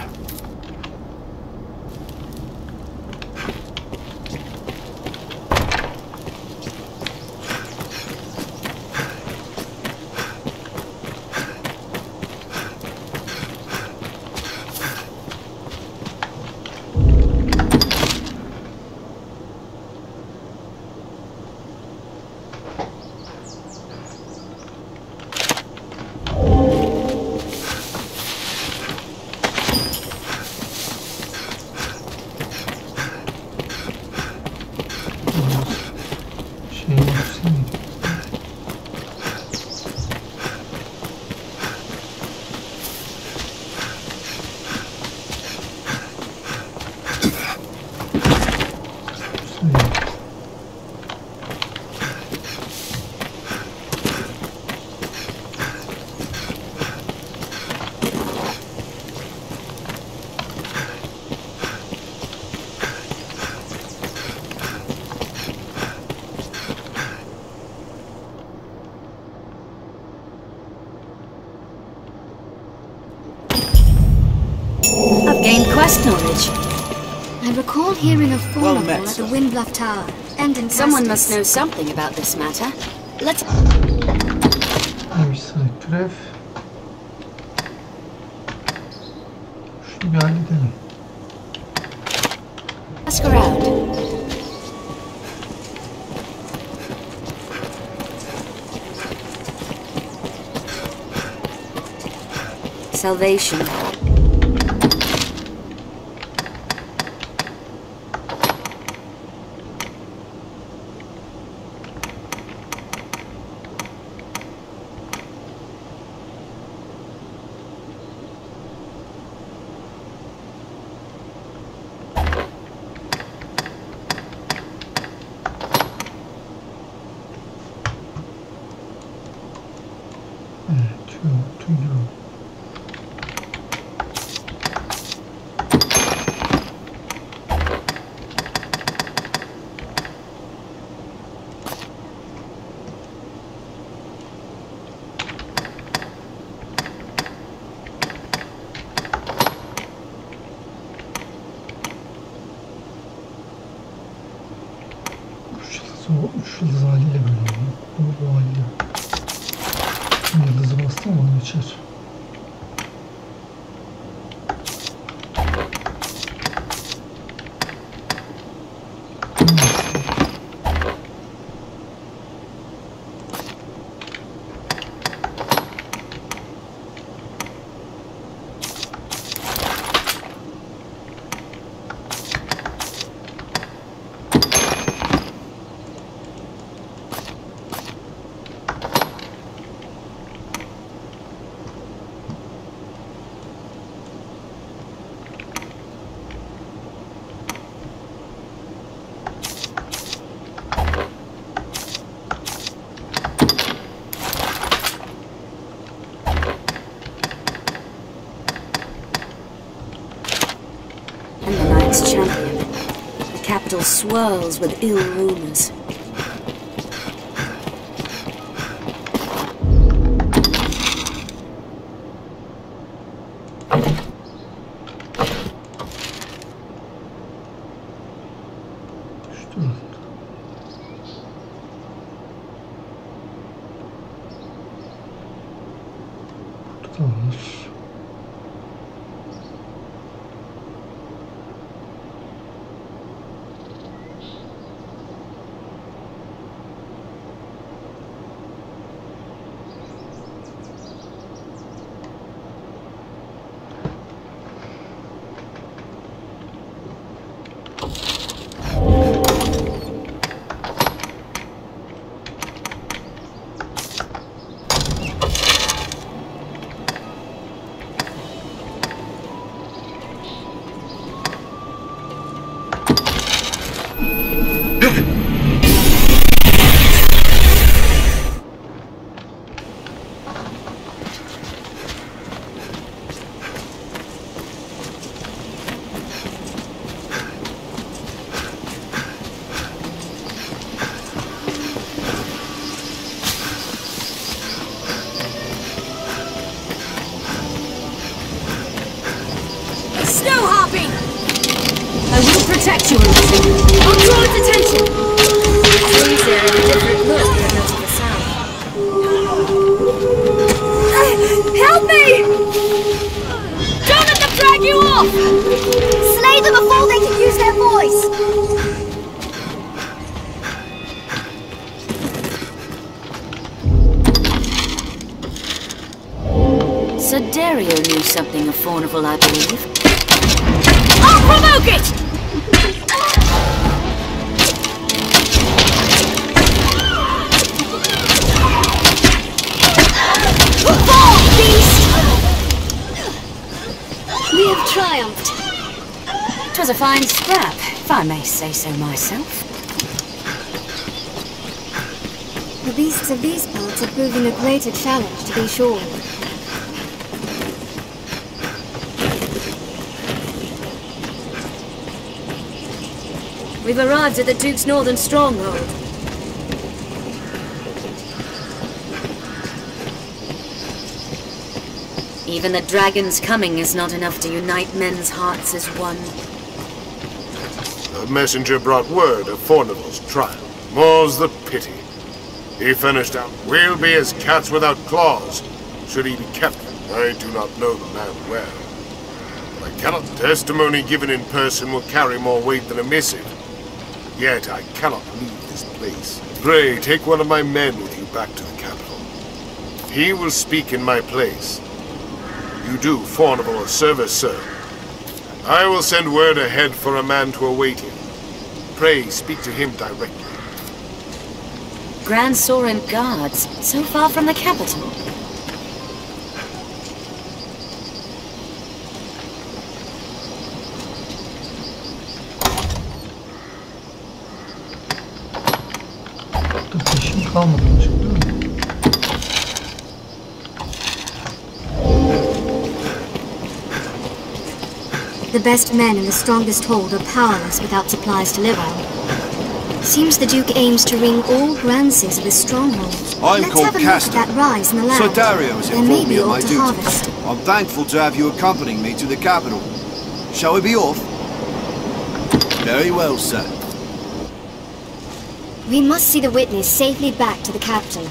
Speaker 12: Quest knowledge. I recall hearing of Fallible at the Windbluff Tower, and in someone must know something about this matter. Let's.
Speaker 1: Bir sıra türev. Şunu bir halledelim.
Speaker 12: Ask around. Salvation.
Speaker 1: Üç yıldız haliyle böyle oluyor. Bu haliyle. Yıldızı bastım mı onu geçer.
Speaker 12: Champion. The capital swirls with ill rumors. protect you, Arisen.
Speaker 9: I'll draw its attention. Seems they're in a different look than those of the south. Help me! Don't let them drag you off!
Speaker 16: Slay them before they can use their voice!
Speaker 12: Sir Dario knew something of Faunival, I believe.
Speaker 9: I'll provoke it! Fall, beast!
Speaker 12: We have triumphed. It was a fine scrap, if I may say so myself.
Speaker 15: The beasts of these parts are proving a greater challenge, to be sure.
Speaker 9: We've arrived at the Duke's northern stronghold.
Speaker 12: Even the dragon's coming is not enough to unite men's hearts as one.
Speaker 21: A messenger brought word of Faunival's trial. More's the pity. He finished out. We'll be as cats without claws, should he be kept. I do not know the man well. But I cannot. Testimony given in person will carry more weight than a missive. Yet I cannot leave this place. Pray, take one of my men with you back to the capital. He will speak in my place. You do Faunival a service, sir. I will send word ahead for a man to await him. Pray, speak to him directly.
Speaker 12: Grand Sorin guards, so far from the capital.
Speaker 1: Kalmadı açık değil mi?
Speaker 15: The best men and the strongest hold are powerless without supplies to live on. Seems the Duke aims to wring all grances of his stronghold.
Speaker 14: I'm called Castor.
Speaker 15: That rise in the land.
Speaker 14: Sir Dario has
Speaker 15: There
Speaker 14: informed
Speaker 15: may
Speaker 14: me
Speaker 15: be
Speaker 14: of my
Speaker 15: aught to
Speaker 14: duty.
Speaker 15: harvest.
Speaker 14: I'm thankful to have you accompanying me to the capital. Shall we be off? Very well, sir.
Speaker 15: We must see the witness safely back to the capital.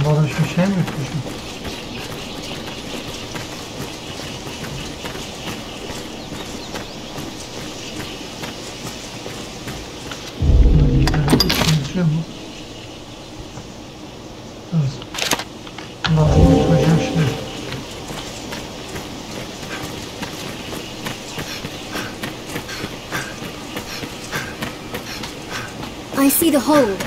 Speaker 1: Bu adam şimdi şey mi yapıyor? Yazıyor mu? Evet. Lazım götüreceğim şimdi.
Speaker 15: I see the hold.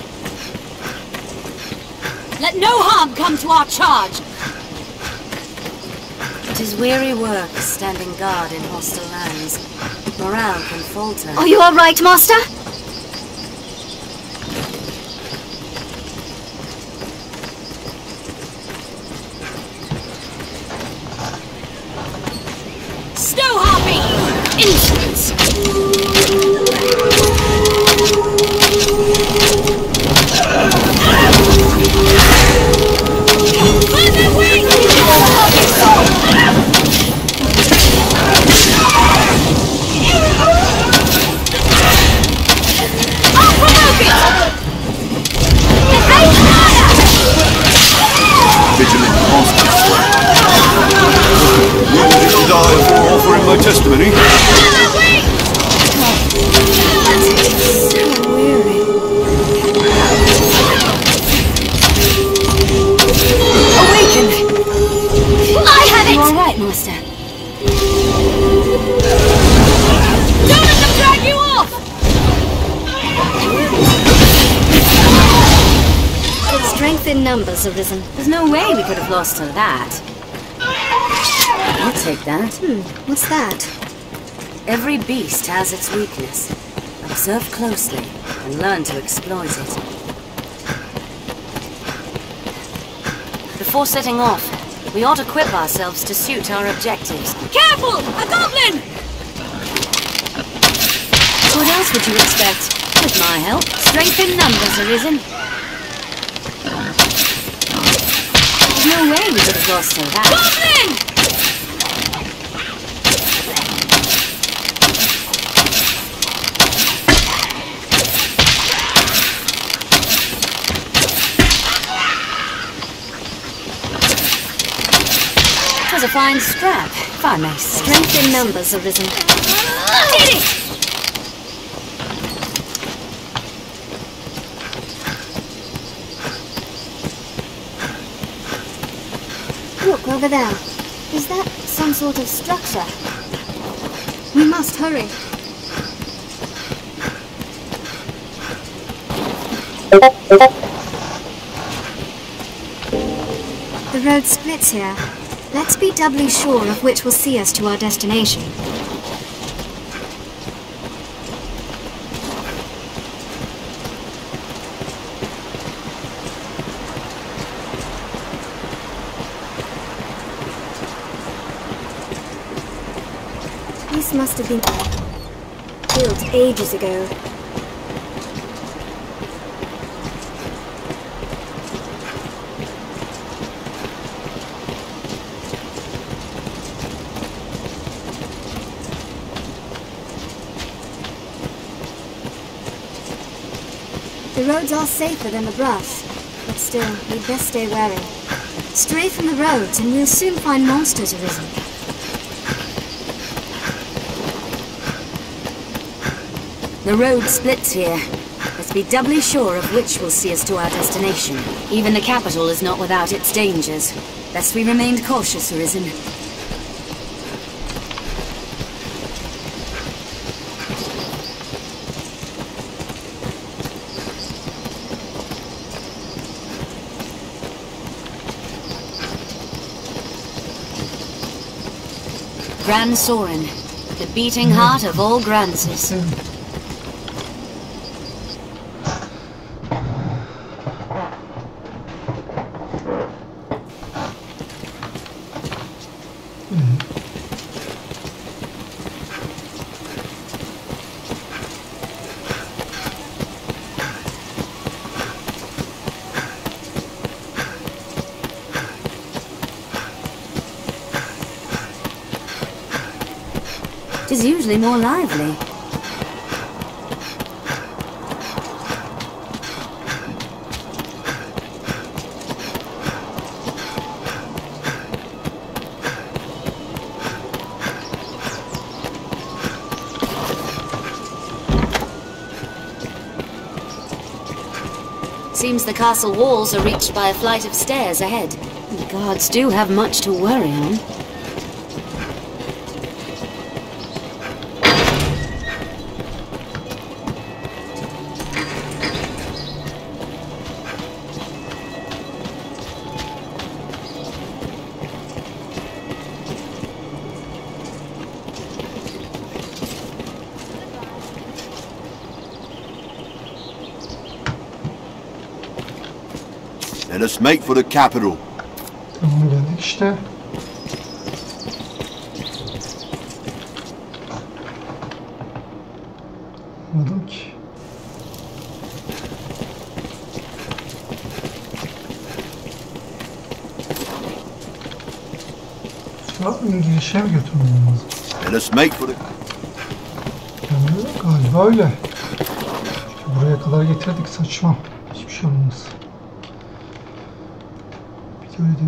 Speaker 12: Let no harm come to our charge! It is weary work standing guard in hostile lands. Morale can falter.
Speaker 9: Are you all right, Master?
Speaker 12: Snow harpy! Insolence!
Speaker 9: On their way! I'll provoke it! Hey, fire!
Speaker 14: Vigilant monsters. Willing to die before offering my testimony?
Speaker 12: Awaken!
Speaker 9: I have it!
Speaker 12: You all right, Master?
Speaker 9: Don't let them drag you off!
Speaker 15: Strength in numbers, Arisen.
Speaker 12: There's no way we could have lost to that. I'll take that.
Speaker 15: What's that?
Speaker 12: Every beast has its weakness. Observe closely and learn to exploit it. Before setting off, we ought to equip ourselves to suit our objectives.
Speaker 9: Careful! A goblin!
Speaker 12: What else would you expect? With my help, strength in numbers, Arisen. There's no way we could have lost to that.
Speaker 9: Goblin!
Speaker 12: a fine scrap, if I may say.
Speaker 15: Strength in numbers, Arisen.
Speaker 12: Get it!
Speaker 15: Look, over there. Is that some sort of structure? We must hurry. The road splits here. Let's be doubly sure of which will see us to our destination. This must have been built ages ago. The roads are safer than the brush, but still, we'd best stay wary. Stray from the roads and we'll soon find monsters arisen.
Speaker 12: The road splits here. Let's be doubly sure of which will see us to our destination. Even the capital is not without its dangers. Best we remained cautious, Arisen. Grand Soren, the beating heart of all Granses. It is usually more lively. Seems the castle walls are reached by a flight of stairs ahead. The guards do have much to worry on.
Speaker 14: Let us make for the capital.
Speaker 1: Tamam, geldik işte. Anladım ki. Şu an girişe mi götürmem lazım?
Speaker 14: Let us make for the...
Speaker 1: Yani galiba öyle. İşte buraya kadar getirdik, saçma. Hiçbir şey olmaz.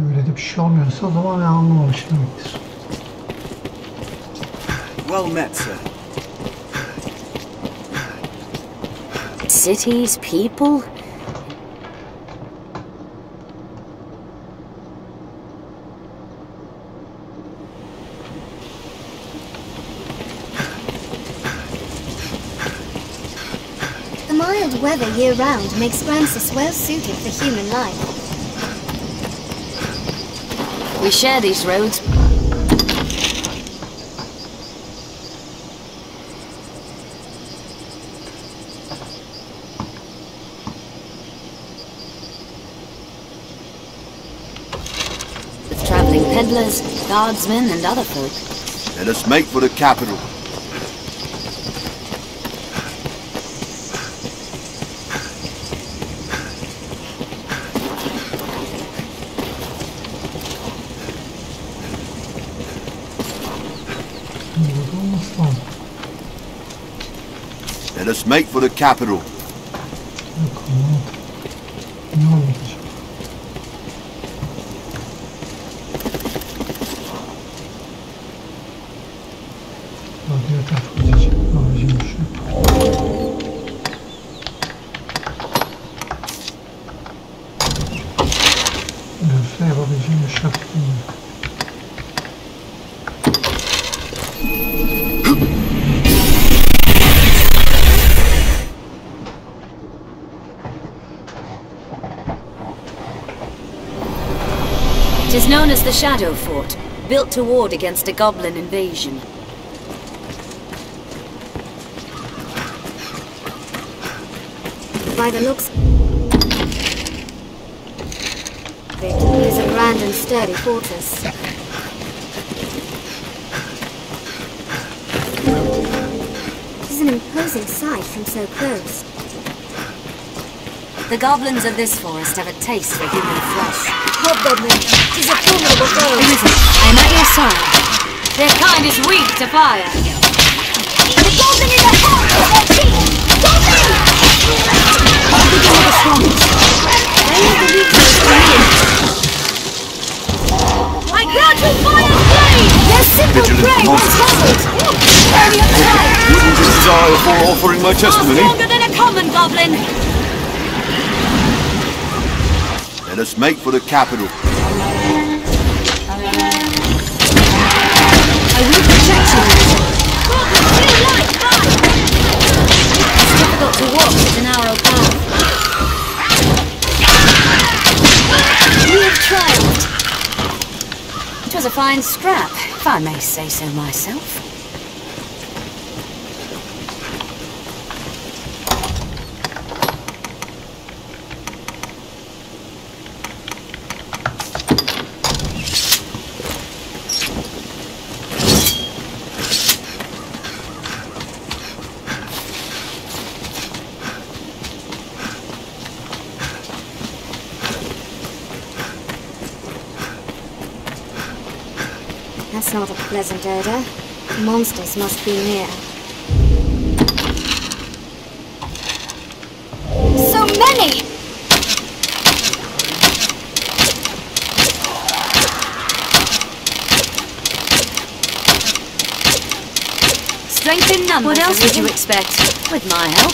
Speaker 1: Öyle de bir şey olmuyorsa o zaman ben anlamamışım demektir.
Speaker 10: Well met, sir.
Speaker 12: Cities, people.
Speaker 15: The mild weather year-round makes Francis well suited for human life.
Speaker 12: We share these roads. With traveling peddlers, guardsmen, and other folk.
Speaker 14: Let us make for the capital. Let us make for the capital.
Speaker 1: Başka yapabileceğim bir şey yok.
Speaker 12: It is known as the Shadow Fort, built to ward against a goblin invasion.
Speaker 15: By the looks it is a grand and sturdy fortress. It is an imposing sight from so close.
Speaker 12: The goblins of this forest have a taste for human flesh.
Speaker 15: Hobgoblin, it is a formidable foe.
Speaker 12: Arisen, I am at your side. Their kind is weak to fire.
Speaker 16: The goblin in the heart of their teeth! Goblin!
Speaker 12: I'll begin with the strongest. Then let the weakness come in.
Speaker 16: I grant you fire flame! Their simple prey is covered! Carry up the light!
Speaker 10: Wouldn't you die before offering my testimony?
Speaker 12: Stronger than a common goblin!
Speaker 14: Let us make for the capital.
Speaker 12: I will protect you. It's difficult to walk such a narrow path. We have triumphed. It was a fine scrap, if I may say so myself.
Speaker 15: That's not a pleasant odor. Monsters must be near.
Speaker 16: So many!
Speaker 12: Strength in numbers. What else would you expect? With my help.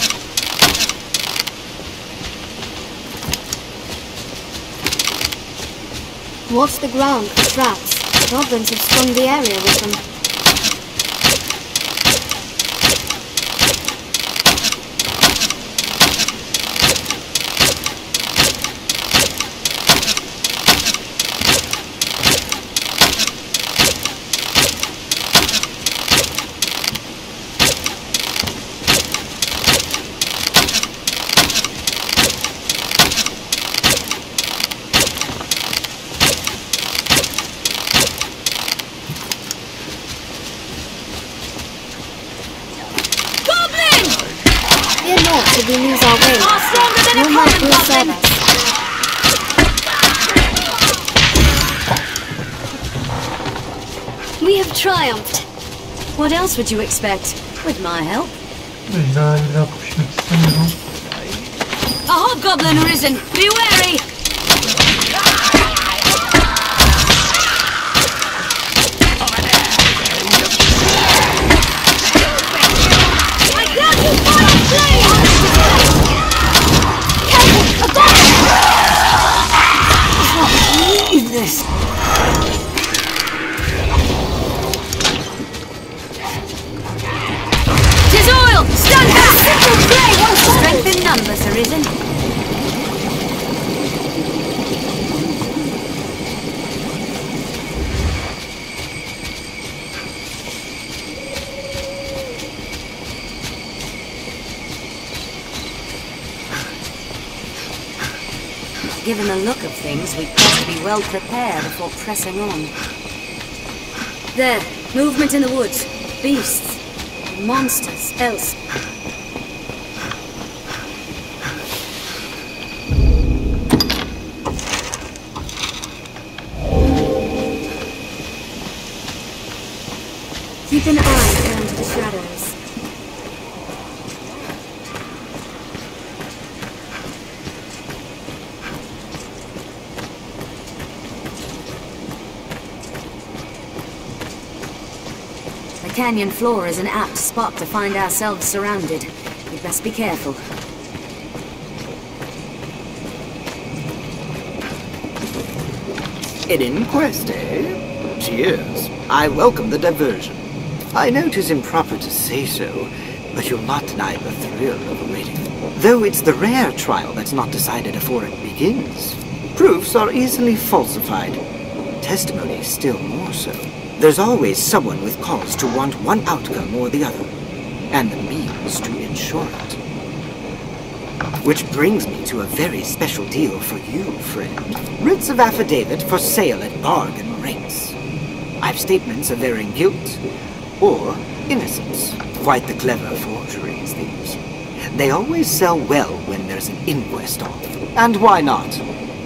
Speaker 15: Watch the ground for traps. Goblins have strung the area with them. Should we lose our way? No might will serve us.
Speaker 12: We have triumphed. What else would you expect? With my help. A hobgoblin arisen. Be wary. This. Tis oil! Stand back! Simple play! Strength in numbers, Arisen. Given the look of things, we'd better be well prepared before pressing on. There, movement in the woods. Beasts. Monsters. Else.
Speaker 15: Keep an eye down to the shadows.
Speaker 12: The canyon floor is an apt spot to find ourselves surrounded. We'd best be careful.
Speaker 3: An inquest, eh? Cheers. I welcome the diversion. I know 'tis improper to say so, but you'll not deny the thrill of awaiting. Though it's the rare trial that's not decided before it begins. Proofs are easily falsified. Testimony still more so. There's always someone with cause to want one outcome or the other, and the means to ensure it. Which brings me to a very special deal for you, friend. Writs of affidavit for sale at bargain rates. I've statements of varying guilt or innocence. Quite the clever forgeries, these. They always sell well when there's an inquest on. And why not?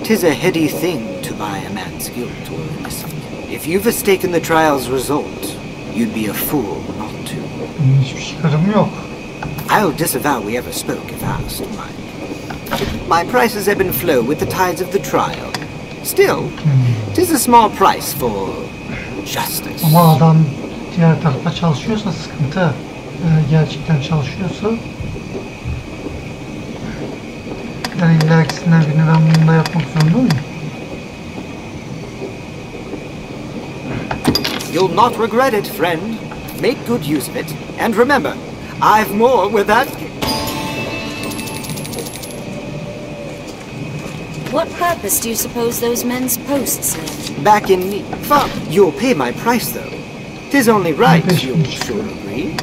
Speaker 3: 'Tis a heady thing to buy a man's guilt or innocence. If you've mistaken the trial's result, you'd be a fool not to. I'll disavow we ever spoke if asked, mind. My prices ebb and flow with the tides of the trial. Still, 'tis a small price for justice.
Speaker 1: Ama adam diğer tarafta çalışıyorsa sıkıntı. Gerçekten çalışıyorsa yani illa ikisinden birini ben bununla yapmak zorunda mıyım?
Speaker 3: You'll not regret it, friend. Make good use of it. And remember, I've more where that...
Speaker 12: What purpose do you suppose those men's posts serve?
Speaker 3: Back in me. Fuck. You'll pay my price, though. 'Tis only right, you'll sure agree.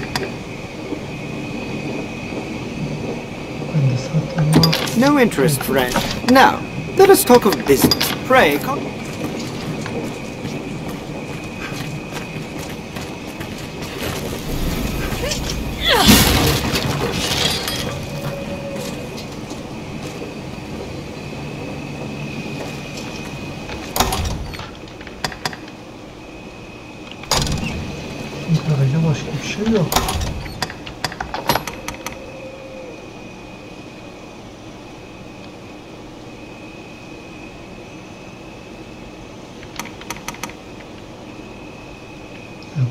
Speaker 3: No interest, friend. Now, let us talk of business. Pray, come.
Speaker 1: Yukarıda başka bir şey yok.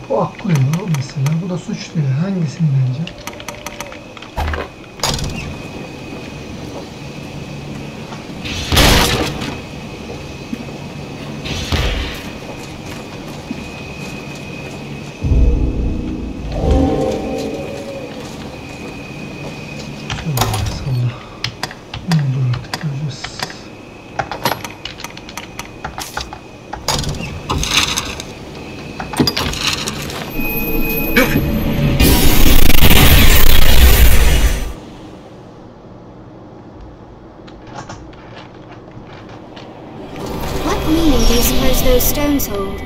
Speaker 1: Bu aklı mesela, bu da suçlu. Hangisini bence?
Speaker 15: Those stones hold.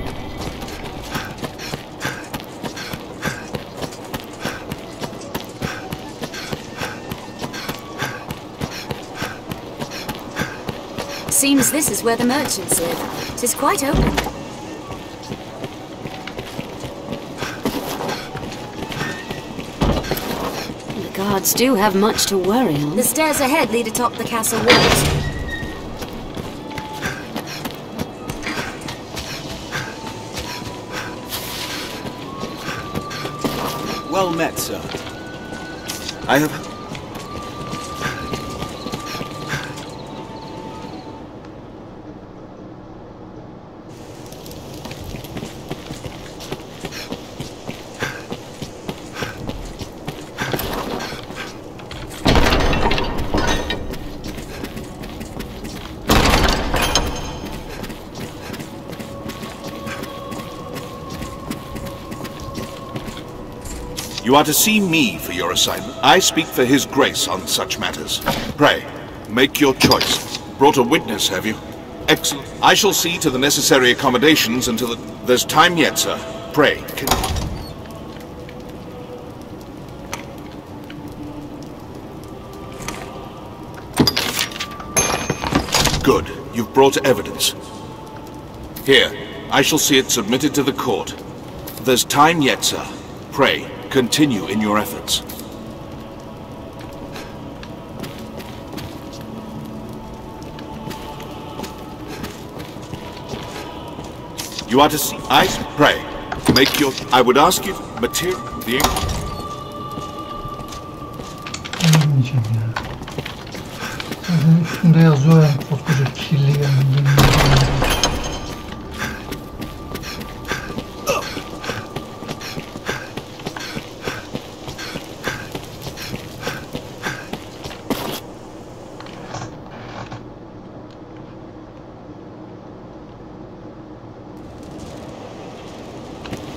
Speaker 12: Seems this is where the merchants live. 'Tis quite open. The guards do have much to worry on. The stairs ahead lead atop the castle walls.
Speaker 10: Well met, sir. I have...
Speaker 5: You are to see me for your assignment. I speak for His Grace on such matters. Pray, make your choice. Brought a witness, have you? Excellent. I shall see to the necessary accommodations until the... There's time yet, sir. Pray, Good. You've brought evidence. Here, I shall see it submitted to the court. There's time yet, sir. Pray, continue in your efforts. You are to see. I pray. Make your... I would ask you... Material... The...
Speaker 1: Üstünde yazıyor yani koskoca kirli yani.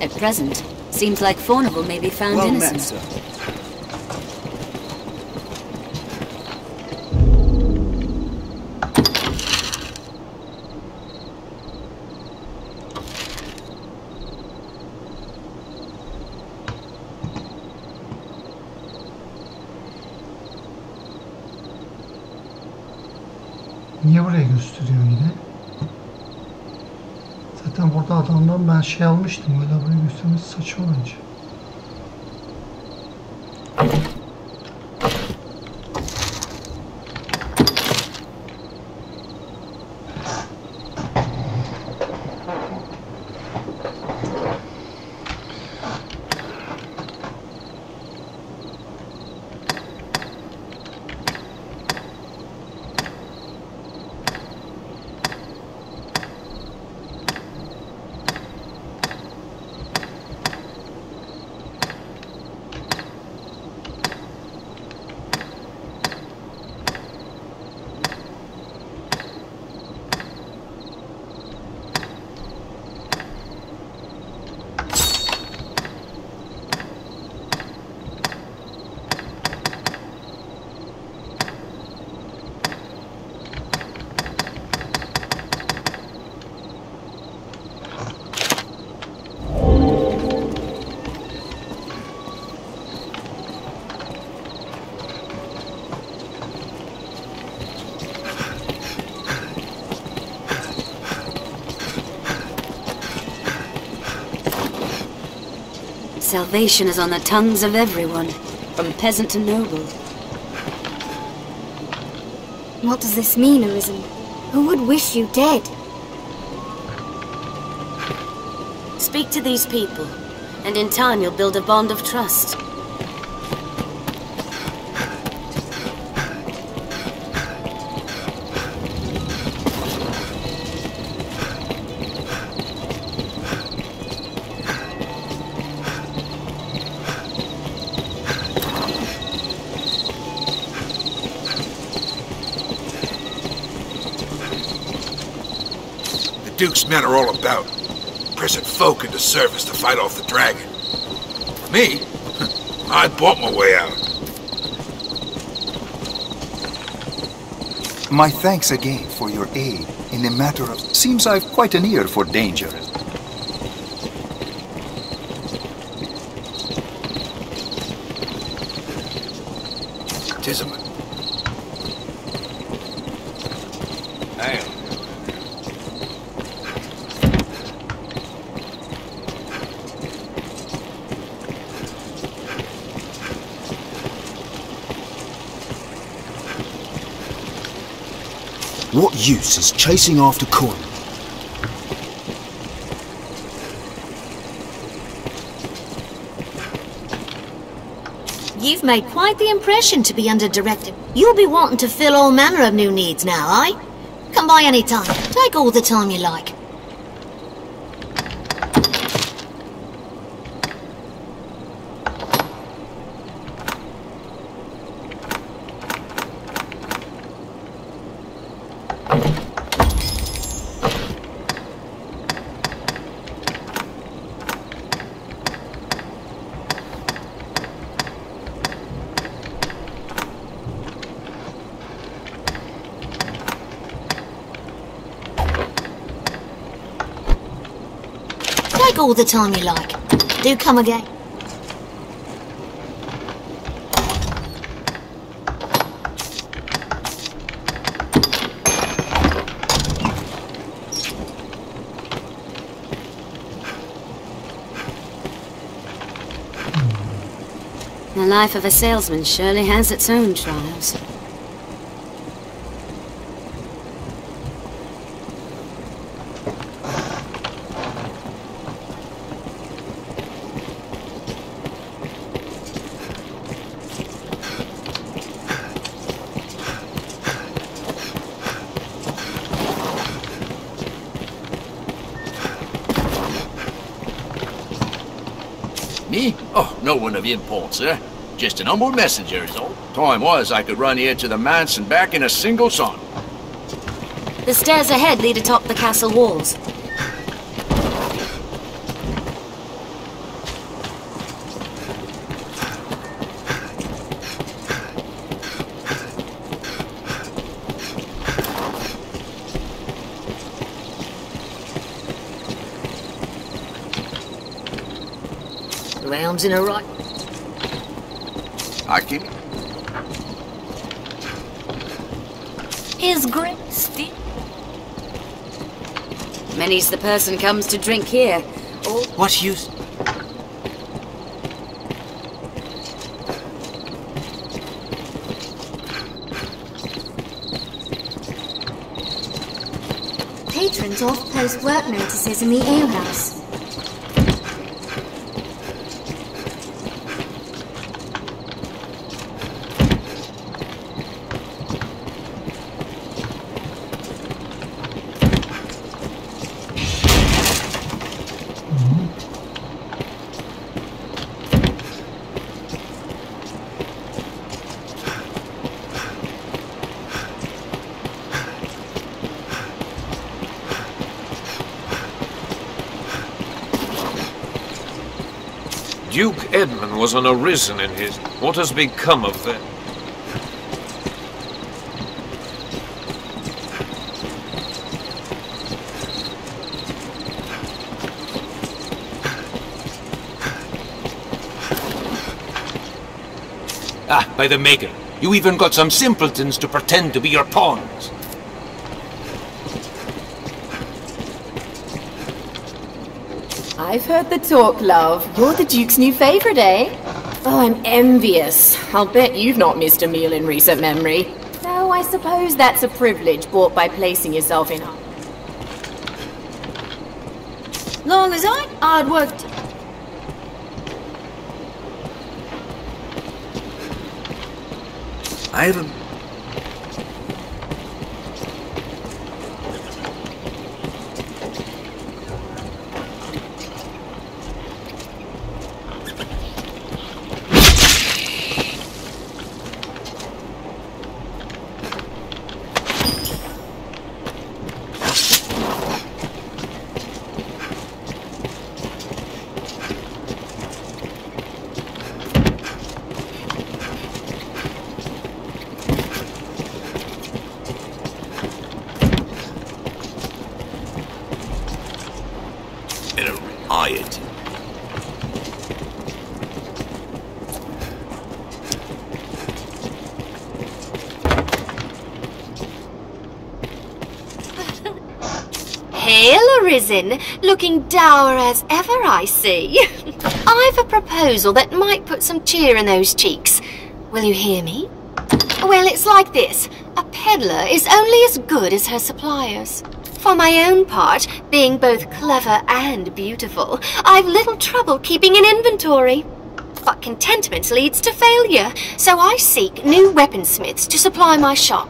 Speaker 12: At present, seems like Fornival may be found innocent.
Speaker 1: Niye buraya gösteriyor yine? Zaten burada adamdan ben şey almıştım. Öyle buraya göstermesi saçma bence.
Speaker 12: Salvation is on the tongues of everyone, from peasant to noble.
Speaker 15: What does this mean, Arisen? Who would wish you dead?
Speaker 12: Speak to these people, and in time you'll build a bond of trust.
Speaker 5: Duke's men are all about. Pressing folk into service to fight off the dragon. Me? I bought my way out.
Speaker 4: My thanks again for your aid in the matter of... Seems I've quite an ear for danger.
Speaker 5: Tisman. Hey.
Speaker 10: What use is chasing after coin?
Speaker 2: You've made quite the impression to be under directive. You'll be wanting to fill all manner of new needs now, eh? Come by any time. Take all the time you like. Take all the time you like. Do come again.
Speaker 12: The life of a salesman surely has its own trials.
Speaker 11: Me? Oh, no one of import, sir. Just an humble messenger is all. Time was I could run here to the manse and back in a single son.
Speaker 12: The stairs ahead lead atop the castle walls.
Speaker 2: Rounds in a right.
Speaker 14: Hakim?
Speaker 2: His Grace.
Speaker 12: Many's the person comes to drink here. Or
Speaker 18: What use?
Speaker 15: Patrons off post work notices in the alehouse.
Speaker 8: Duke Edmund was an Arisen in his... What has become of them?
Speaker 20: Ah, by the Maker, you even got some simpletons to pretend to be your pawns.
Speaker 22: I've heard the talk, love. You're the Duke's new favourite, eh? Oh, I'm envious. I'll bet you've not missed a meal in recent memory. Though I suppose that's a privilege bought by placing yourself in...
Speaker 2: Long as I'd worked.
Speaker 13: I haven't...
Speaker 9: Hail, Arisen, looking dour as ever, I see. I've a proposal that might put some cheer in those cheeks. Will you hear me? Well, it's like this. A peddler is only as good as her suppliers. For my own part, being both clever and beautiful, I've little trouble keeping an inventory. But contentment leads to failure, so I seek new weaponsmiths to supply my shop.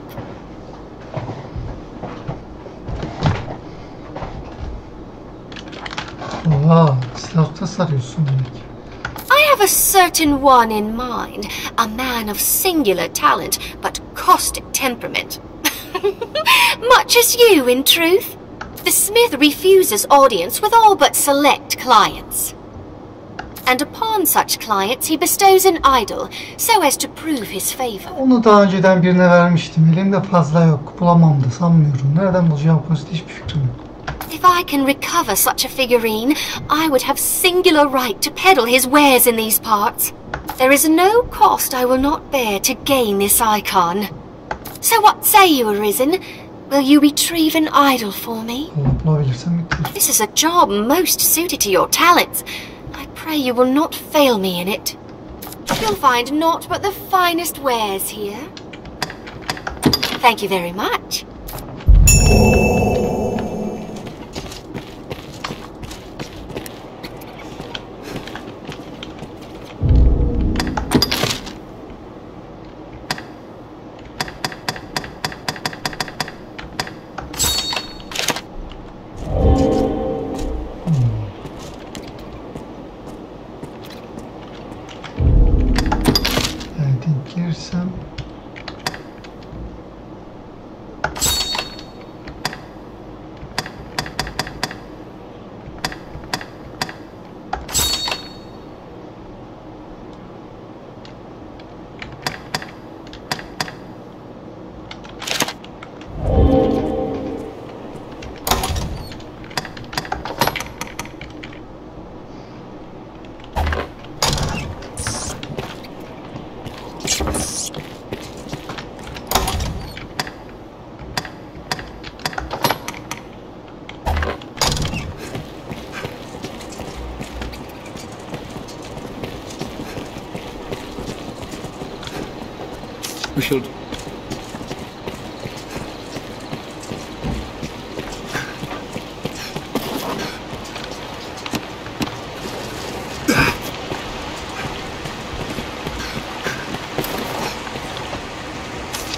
Speaker 1: Oha, silahta sarıyorsun demek.
Speaker 9: I have a certain one in mind, a man of singular talent, but caustic temperament. Much as you, in truth. The smith refuses audience with all but select clients. And upon such clients he bestows an idol, so as to prove his favor.
Speaker 1: Onu daha önceden birine vermiştim. Elimde fazla yok. Bulamam da sanmıyorum. Nereden bulacağım konusunda hiçbir fikrim yok.
Speaker 9: If I can recover such a figurine, I would have singular right to peddle his wares in these parts. There is no cost I will not bear to gain this icon. So what say you, Arisen? Will you retrieve an idol for me? This is a job most suited to your talents. I pray you will not fail me in it. You'll find naught but the finest wares here. Thank you very much.
Speaker 13: We shall...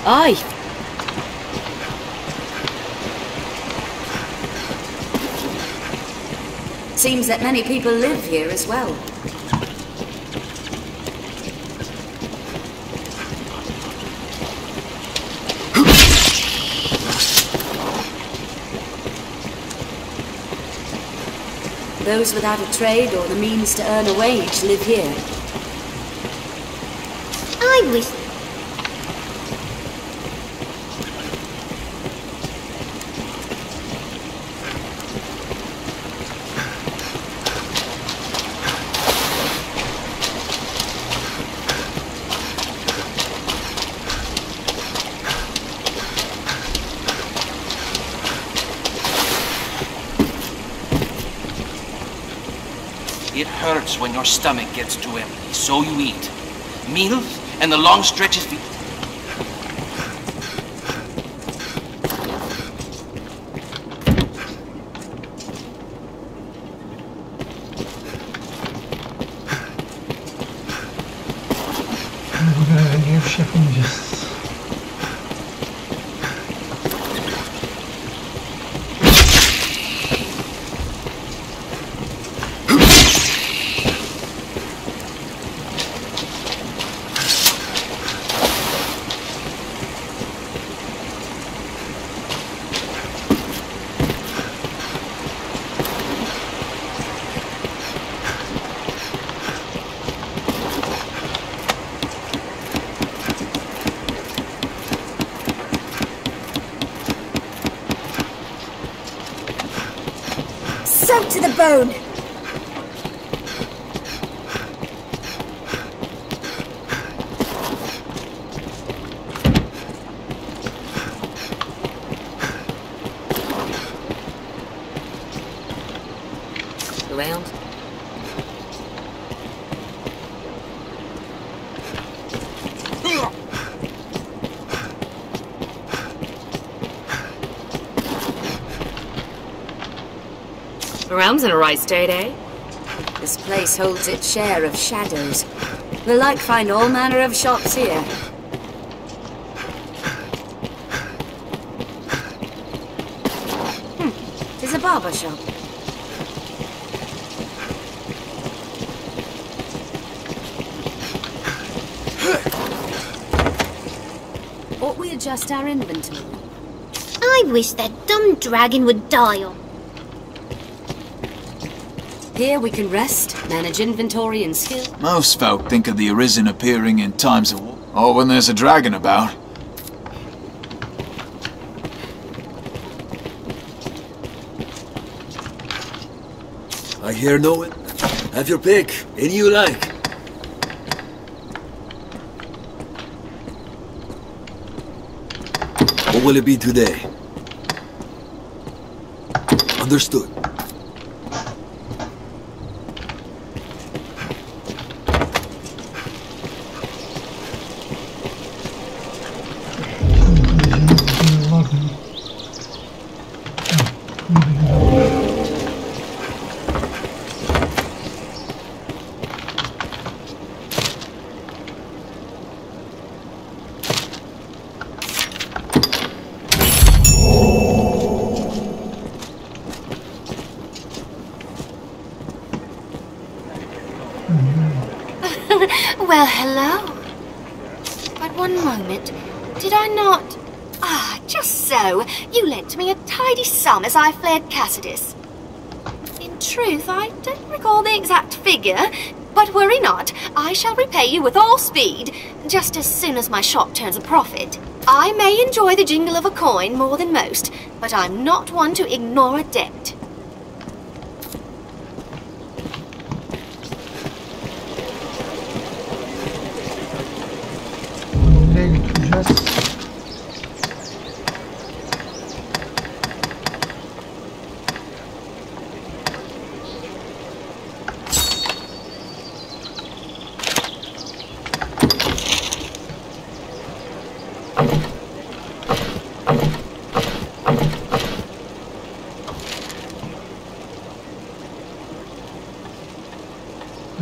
Speaker 12: Aye. Seems that many people live here as well. Those without a trade or the means to earn a wage live here.
Speaker 15: I wish...
Speaker 20: It hurts when your stomach gets too empty, so you eat. Meals and the long stretches be...
Speaker 1: Buraya giriş yapamayacağız.
Speaker 15: Soaked to the bone.
Speaker 20: Around?
Speaker 22: Around's in a right state, eh?
Speaker 12: This place holds its share of shadows. We'll like find all manner of shops here. Tis a barber shop. Ought we adjust our inventory?
Speaker 15: I wish that dumb dragon would die on.
Speaker 12: Here we can rest, manage inventory and skill.
Speaker 6: Most folk think of the Arisen appearing in times of war, or when there's a dragon about.
Speaker 13: I hear no one. Have your pick, any you like. What will it be today? Understood.
Speaker 15: Well, hello. But one moment, did I not... Ah, just so. You lent me a tidy sum as I fled Cassidus. In truth, I don't recall the exact figure, but worry not. I shall repay you with all speed, just as soon as my shop turns a profit. I may enjoy the jingle of a coin more than most, but I'm not one to ignore a debt.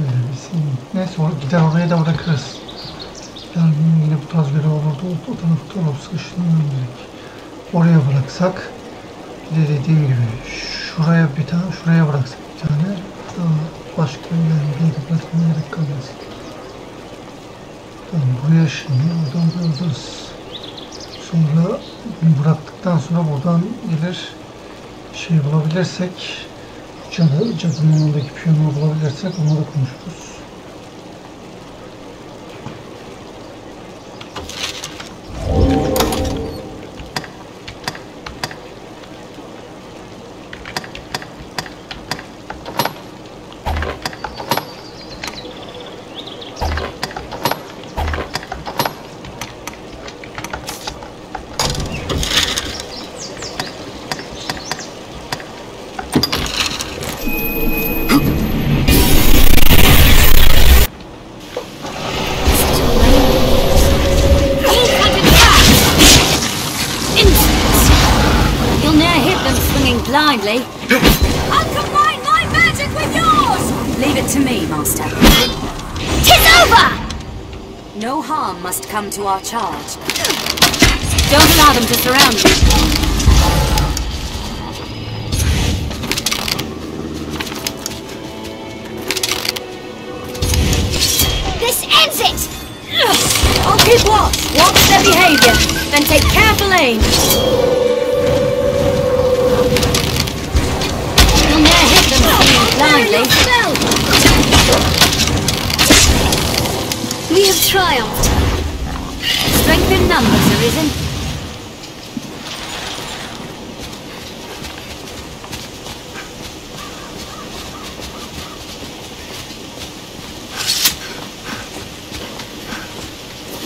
Speaker 1: Böyle bilsin. Neyse gider oraya da bırakırız. Yani yine bu tarz görev olurdu. O tarafta olursa ışınlanmam gerek. Oraya bıraksak. Bir de dediğim gibi şuraya bir tane, şuraya bıraksak bir tane. Daha başka yani bir yere bırakmaya gerek kalmaz. Tamam, buraya şimdi oradan bırakırız. Sonra bıraktıktan sonra buradan gelir şey bulabilirsek, cadının yanındaki piyano bulabilirsek onunla da konuşuruz.
Speaker 12: Blindly. I'll combine my magic with yours! Leave it to me, Master.
Speaker 16: 'Tis over!
Speaker 12: No harm must come to our charge. Don't allow them to surround you.
Speaker 16: This ends it!
Speaker 12: I'll keep watch their behavior, and take careful aim.
Speaker 16: Blindly. We have triumphed.
Speaker 12: Strength in numbers, Arisen.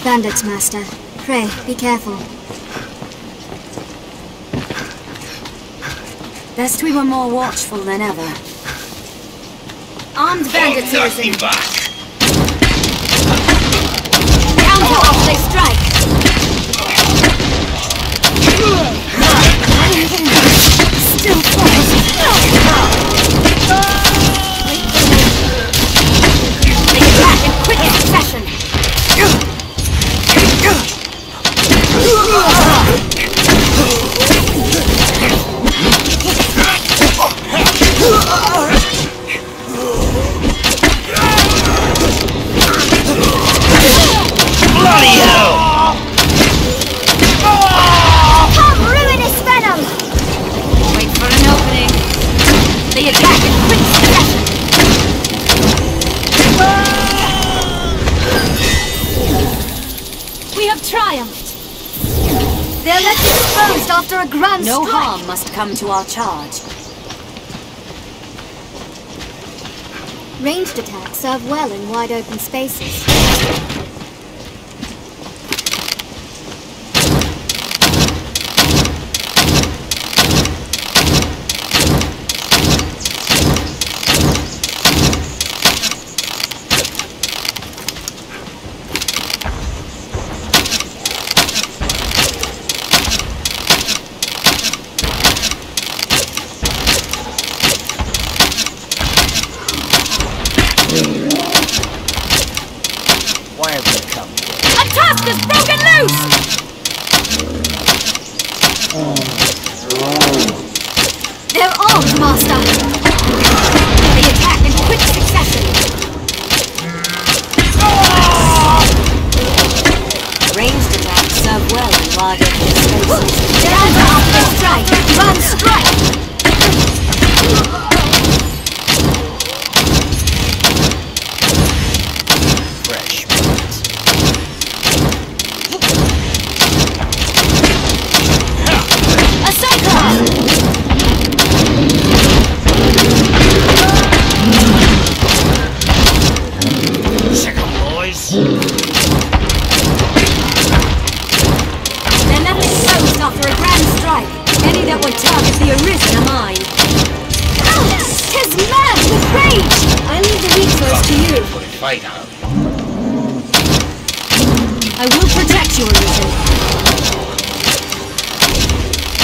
Speaker 15: Bandits, Master. Pray, be careful.
Speaker 12: Best we were more watchful than ever. Armed bandits, Arisen.
Speaker 16: Counter off, they strike.
Speaker 12: Still falls.
Speaker 16: They attack in quick succession.
Speaker 20: Bloody hell!
Speaker 16: Come, ruinous venom!
Speaker 12: Wait for an opening.
Speaker 16: They attack in quick succession. We have triumphed. They're left exposed after a grand
Speaker 12: No
Speaker 16: strike.
Speaker 12: harm must come to our charge.
Speaker 15: Ranged attacks serve well in wide open spaces.
Speaker 20: Why have they come?
Speaker 16: A tusk is broken loose! They're armed, Master. They attack in quick succession.
Speaker 12: Ranged attacks serve well in wide open spaces.
Speaker 16: Stand up, they strike. Run, strike.
Speaker 20: Fresh.
Speaker 16: A cyclone!
Speaker 20: Sick 'em, boys.
Speaker 12: They're left exposed after a grand strike. Any that would target the Arisen are mine.
Speaker 16: Tis mad with rage!
Speaker 15: I leave the weak first to you.
Speaker 20: Put a fight on.
Speaker 12: I will protect you, Arisen.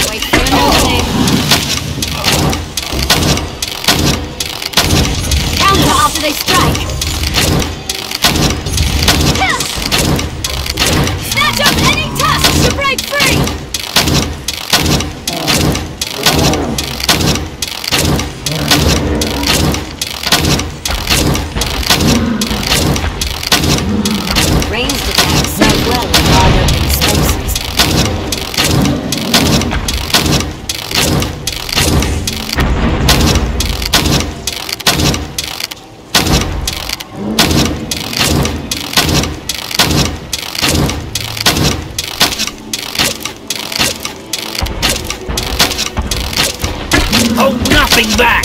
Speaker 12: Wait for an opening.
Speaker 16: Counter after they strike.
Speaker 18: nothing back!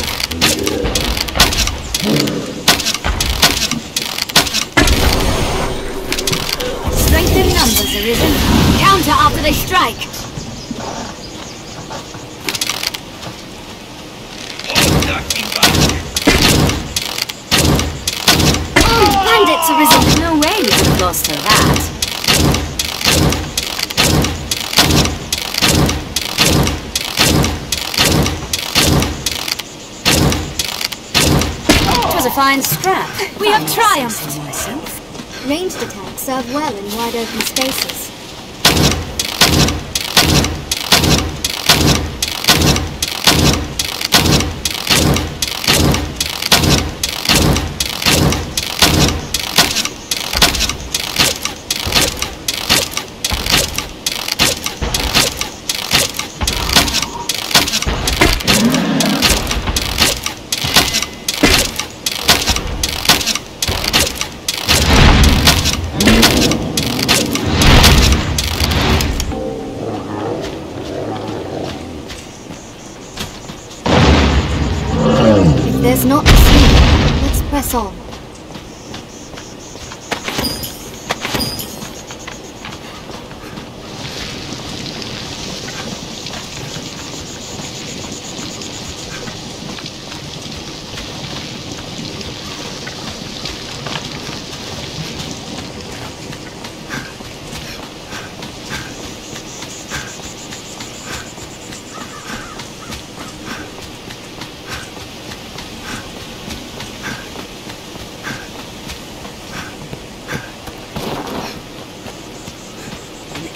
Speaker 12: Strength in numbers, Arisen. Counter after they strike. Bandits, Arisen. No way you could have lost to that. It was a fine scrap. We have triumphed.
Speaker 15: Ranged attacks serve well in wide open spaces. There's not the sea. Let's press on.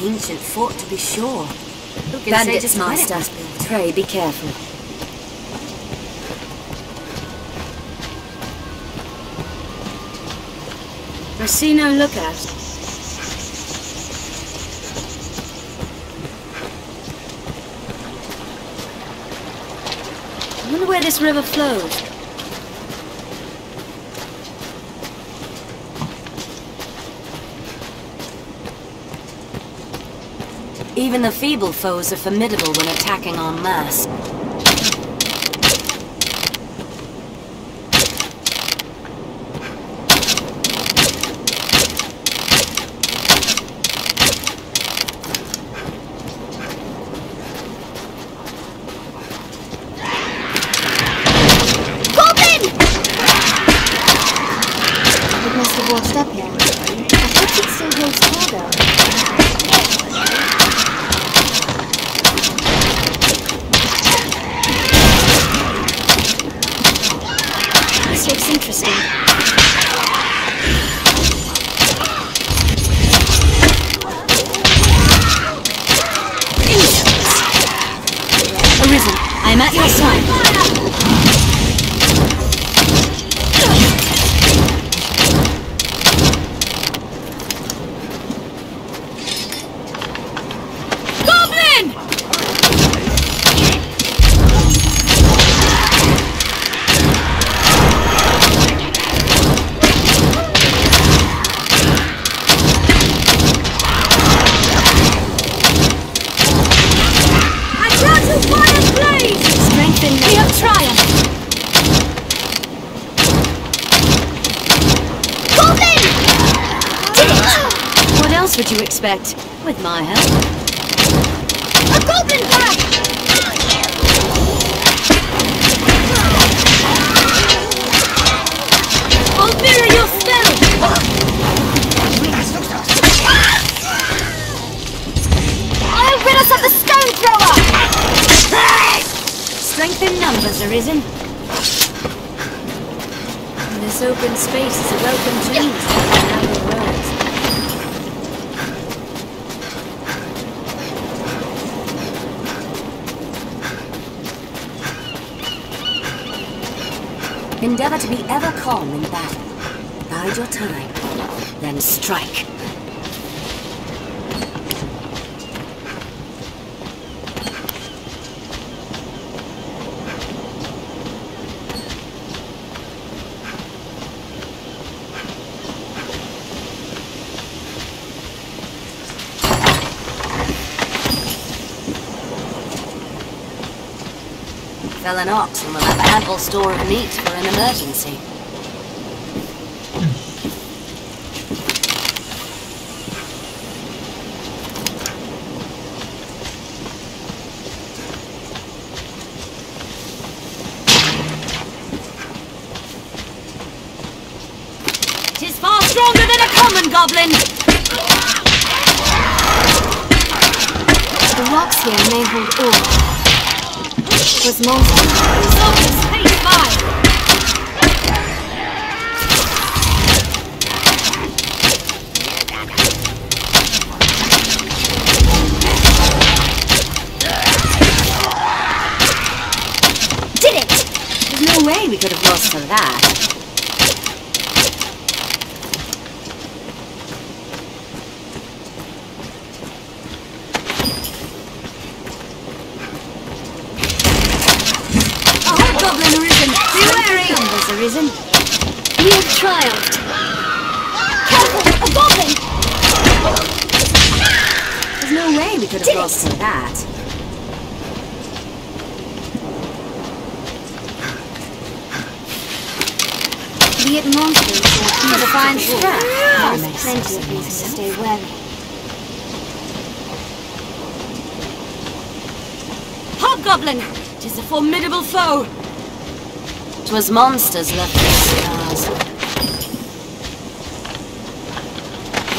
Speaker 12: Ancient fort, to be sure. Who can say just master? Pray, be careful. I see no lookout. I wonder where this river flows. Even the feeble foes are formidable when attacking en masse.
Speaker 15: Goblin! It must have washed up here. I think it still holds cargo. Looks interesting.
Speaker 12: Arisen, I'm at your side.
Speaker 16: Goblin!
Speaker 12: We have triumphed!
Speaker 15: Goblin!
Speaker 12: What else would you expect? With my help?
Speaker 15: A goblin pack!
Speaker 16: I'll mirror your spell!
Speaker 15: I'll rid us of the stone thrower!
Speaker 12: Strength in numbers, Arisen. This open space is a welcome change to the narrow roads. Endeavor to be ever calm in battle. Bide your time, then strike. fell an ox and we'll have an ample store of meat for an emergency.
Speaker 16: Tis far stronger than a common goblin!
Speaker 15: The rocks here may hold ore. Was monsters.
Speaker 16: Soldiers, face by!
Speaker 12: Did it! There's no way we could have lost to that.
Speaker 15: Arisen. We have triumphed.
Speaker 16: Careful! A goblin!
Speaker 12: There's no way we could have lost to that.
Speaker 15: Be it monsters or
Speaker 12: to find scrap.
Speaker 15: There's plenty of reason to stay wary.
Speaker 16: Hobgoblin! 'Tis a formidable foe!
Speaker 12: 'Twas monsters left these scars.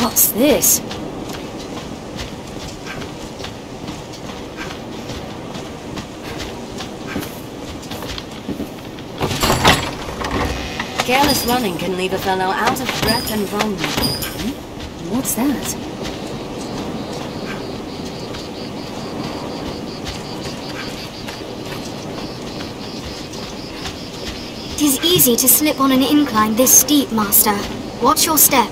Speaker 12: What's this? Careless running can leave a fellow out of breath and vulnerable. What's that?
Speaker 15: It is easy to slip on an incline this steep, Master. Watch your step.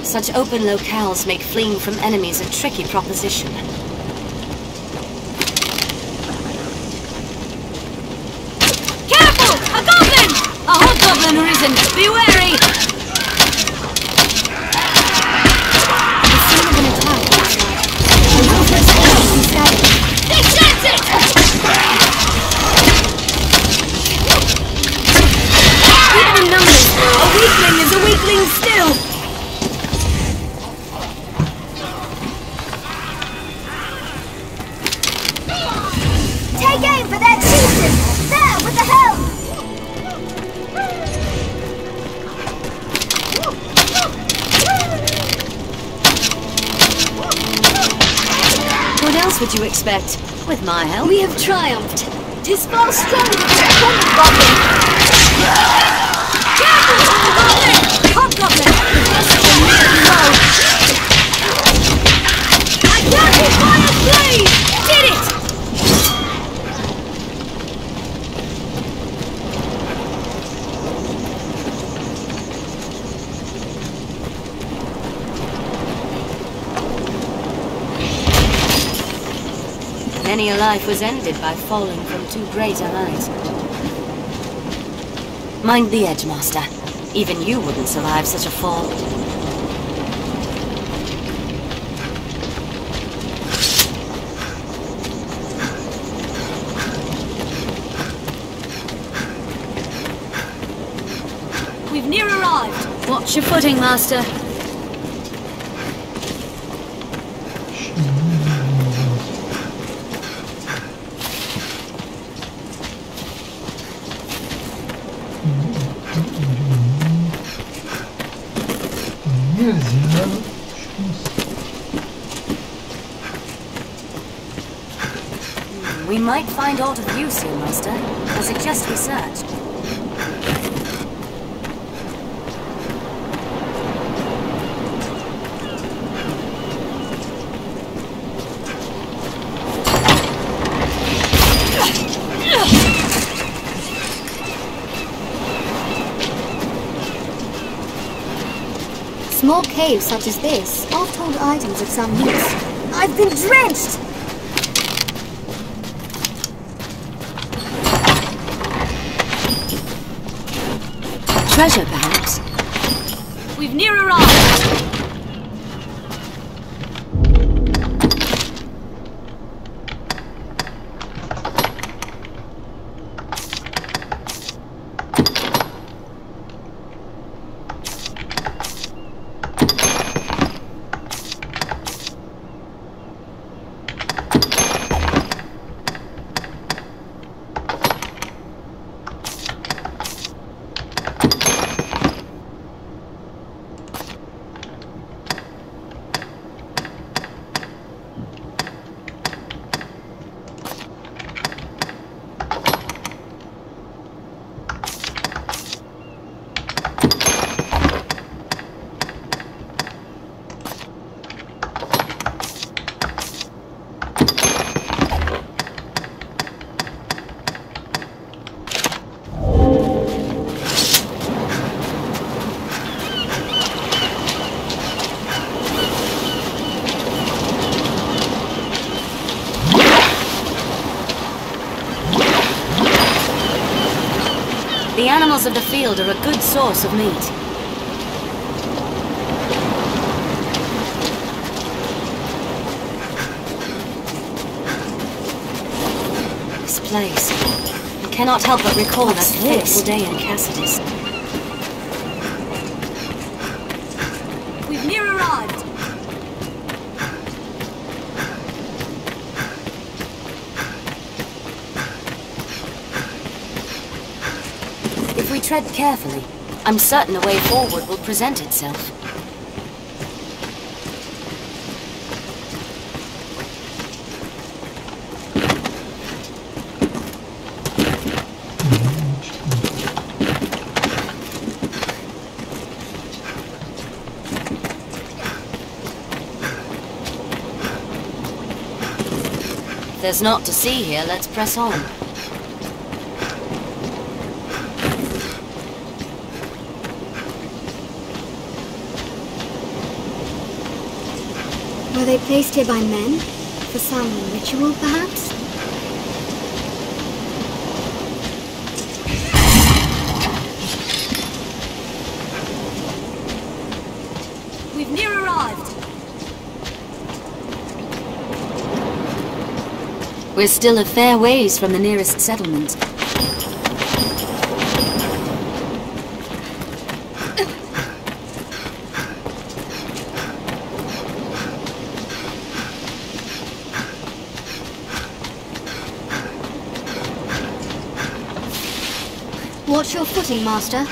Speaker 12: Such open locales make fleeing from enemies a tricky proposition.
Speaker 16: Careful! A goblin! A hobgoblin arisen! Be wary!
Speaker 15: The scene of an attack looks like. The ruthless enemies be scattered.
Speaker 16: That's it!
Speaker 15: Even in numbers,
Speaker 16: a weakling is a weakling still!
Speaker 15: take aim for that chieftain! There, with the helm!
Speaker 12: What else would you expect? With my help?
Speaker 15: We have triumphed. 'Tis far stronger than the common goblin.
Speaker 16: Careful! Goblin! Hobgoblin! I can't be fired, please! Did it!
Speaker 12: Many a life was ended by falling from too great a height. Mind the edge, Master. Even you wouldn't survive such a fall.
Speaker 16: We've near arrived.
Speaker 12: Watch your footing, Master. We might find aught of use here, Master. I suggest we search.
Speaker 15: Small caves such as this oft hold items of some use. I've been drenched!
Speaker 12: Treasure, perhaps?
Speaker 16: We've near arrived.
Speaker 12: animals of the field are a good source of meat. This place. I cannot help but recall that fateful day in Cassidy's. We've near arrived. If we tread carefully, I'm certain a way forward will present itself. If there's naught to see here, let's press on.
Speaker 15: Were they placed here by men? For some ritual, perhaps?
Speaker 12: We've near arrived. We're still a fair ways from the nearest settlement.
Speaker 15: Watch your footing, Master.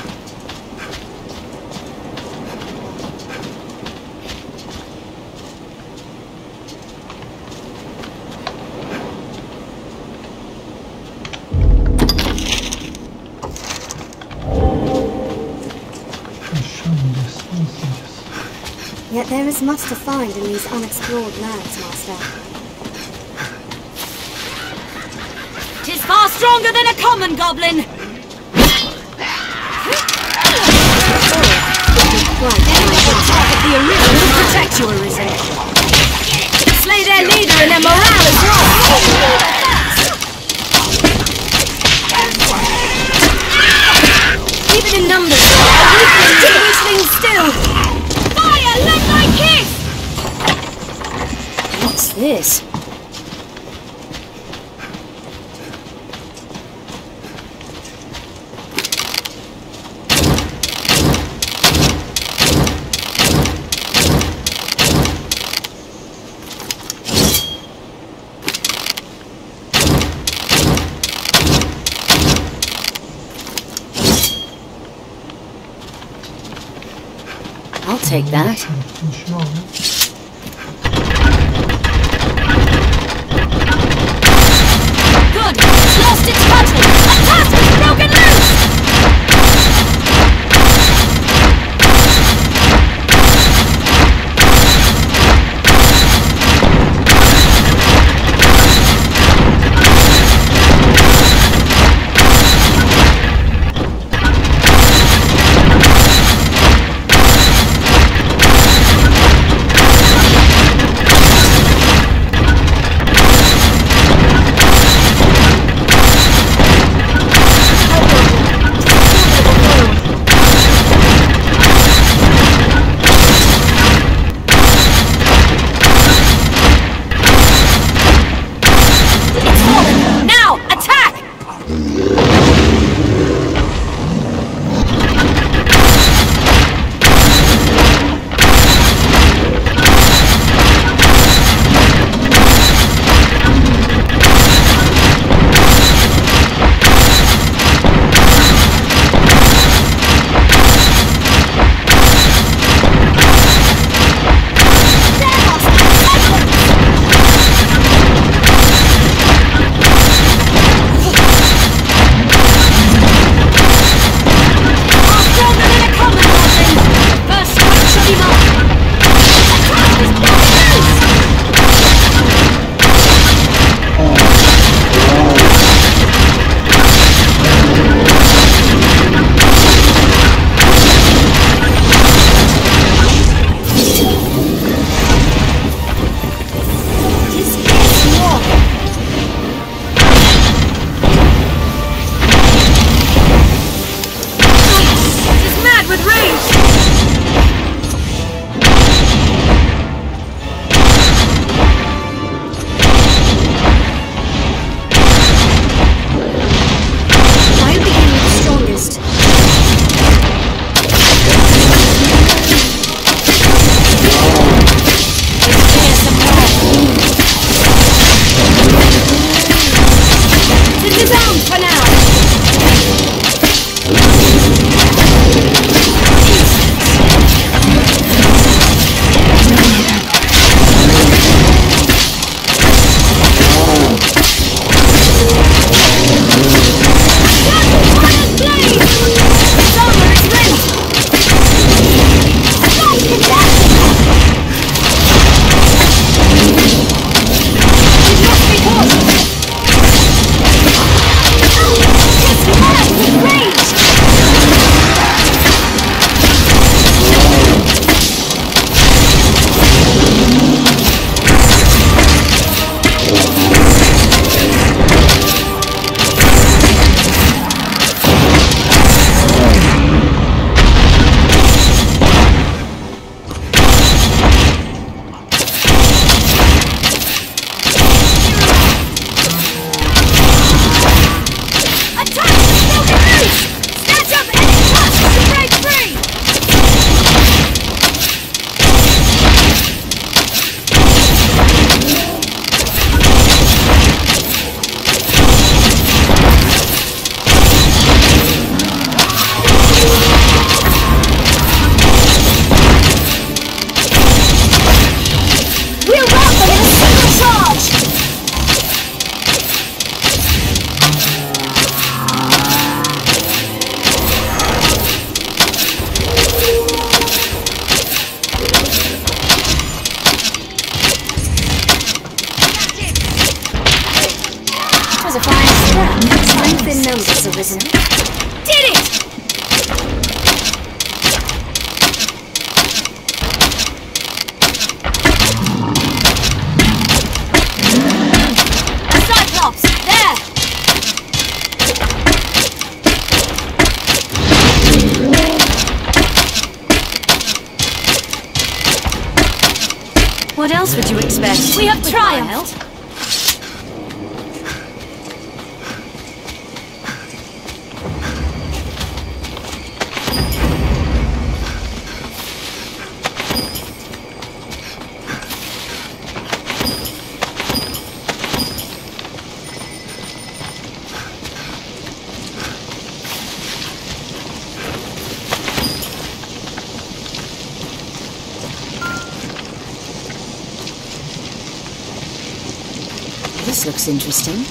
Speaker 15: Yet there is much to find in these unexplored lands, Master.
Speaker 12: 'Tis far stronger than a common goblin! The Arisen will protect you, Arisen. Slay their leader and their morale is wrong. Even in numbers, weakling still. Fire, let my kiss! What's this? I'll take that. Good! It's lost its cudgel! A tusk has broken loose! was a fine scrap. Strength in numbers, Arisen.
Speaker 16: Did it! Cyclops, there!
Speaker 12: What else would you expect?
Speaker 16: We have triumphed!
Speaker 12: This looks interesting.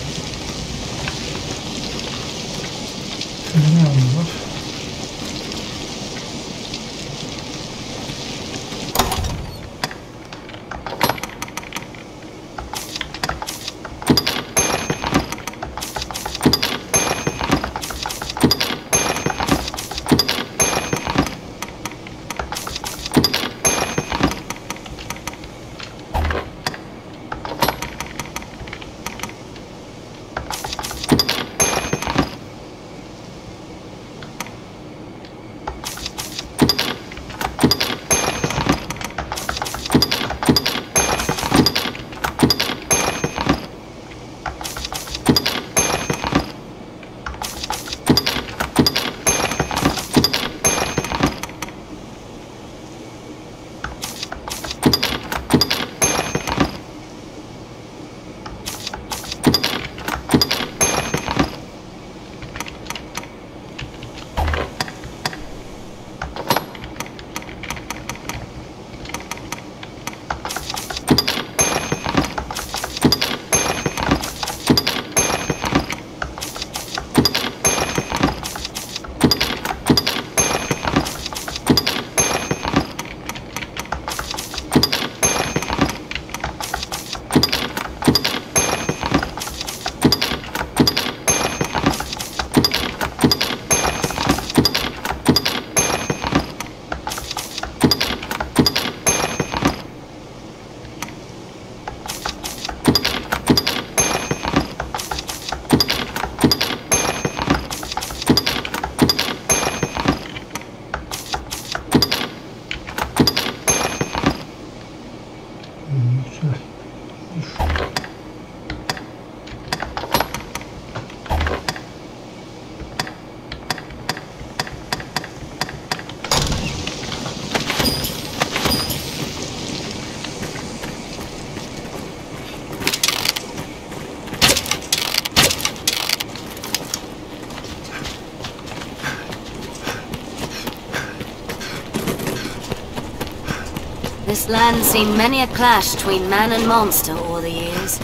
Speaker 12: This land's seen many a clash between man and monster o'er the years.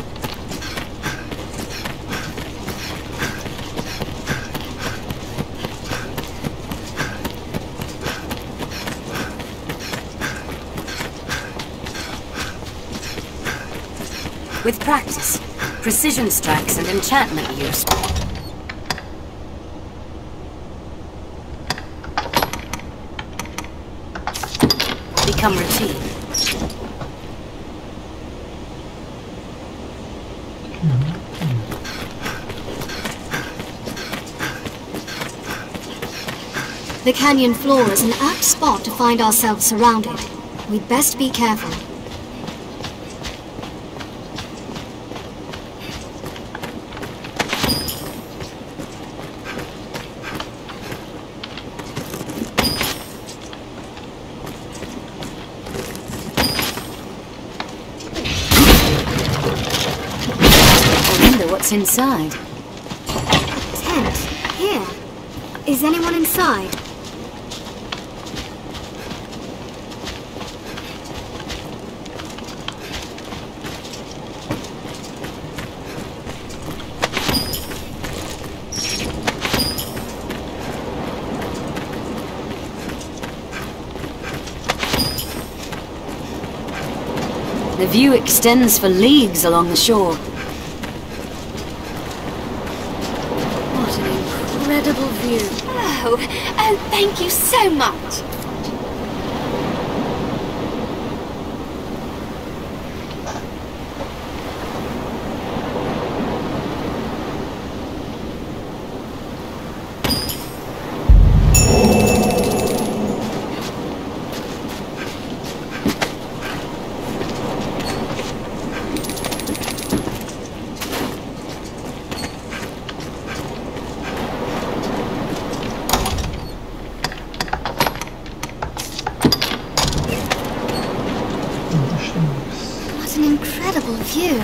Speaker 12: With practice, precision strikes and enchantment use, become routine.
Speaker 15: The canyon floor is an apt spot to find ourselves surrounded. We'd best be careful.
Speaker 12: What's inside?
Speaker 15: Tent. Here. Is anyone inside?
Speaker 12: The view extends for leagues along the shore. incredible view.
Speaker 15: Oh, thank you so much. What an incredible view.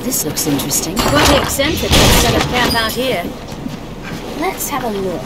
Speaker 12: This looks interesting.
Speaker 16: Quite eccentric to set up camp out here.
Speaker 12: Let's have a look.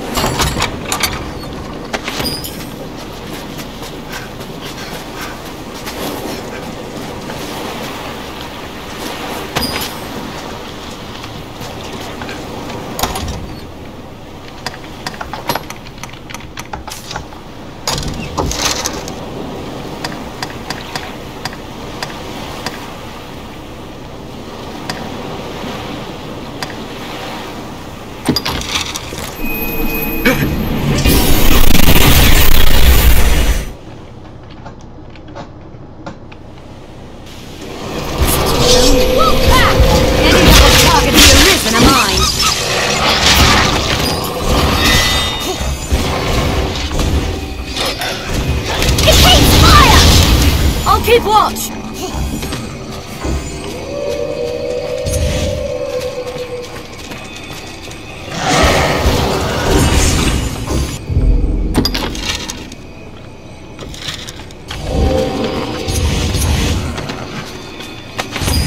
Speaker 16: Keep watch!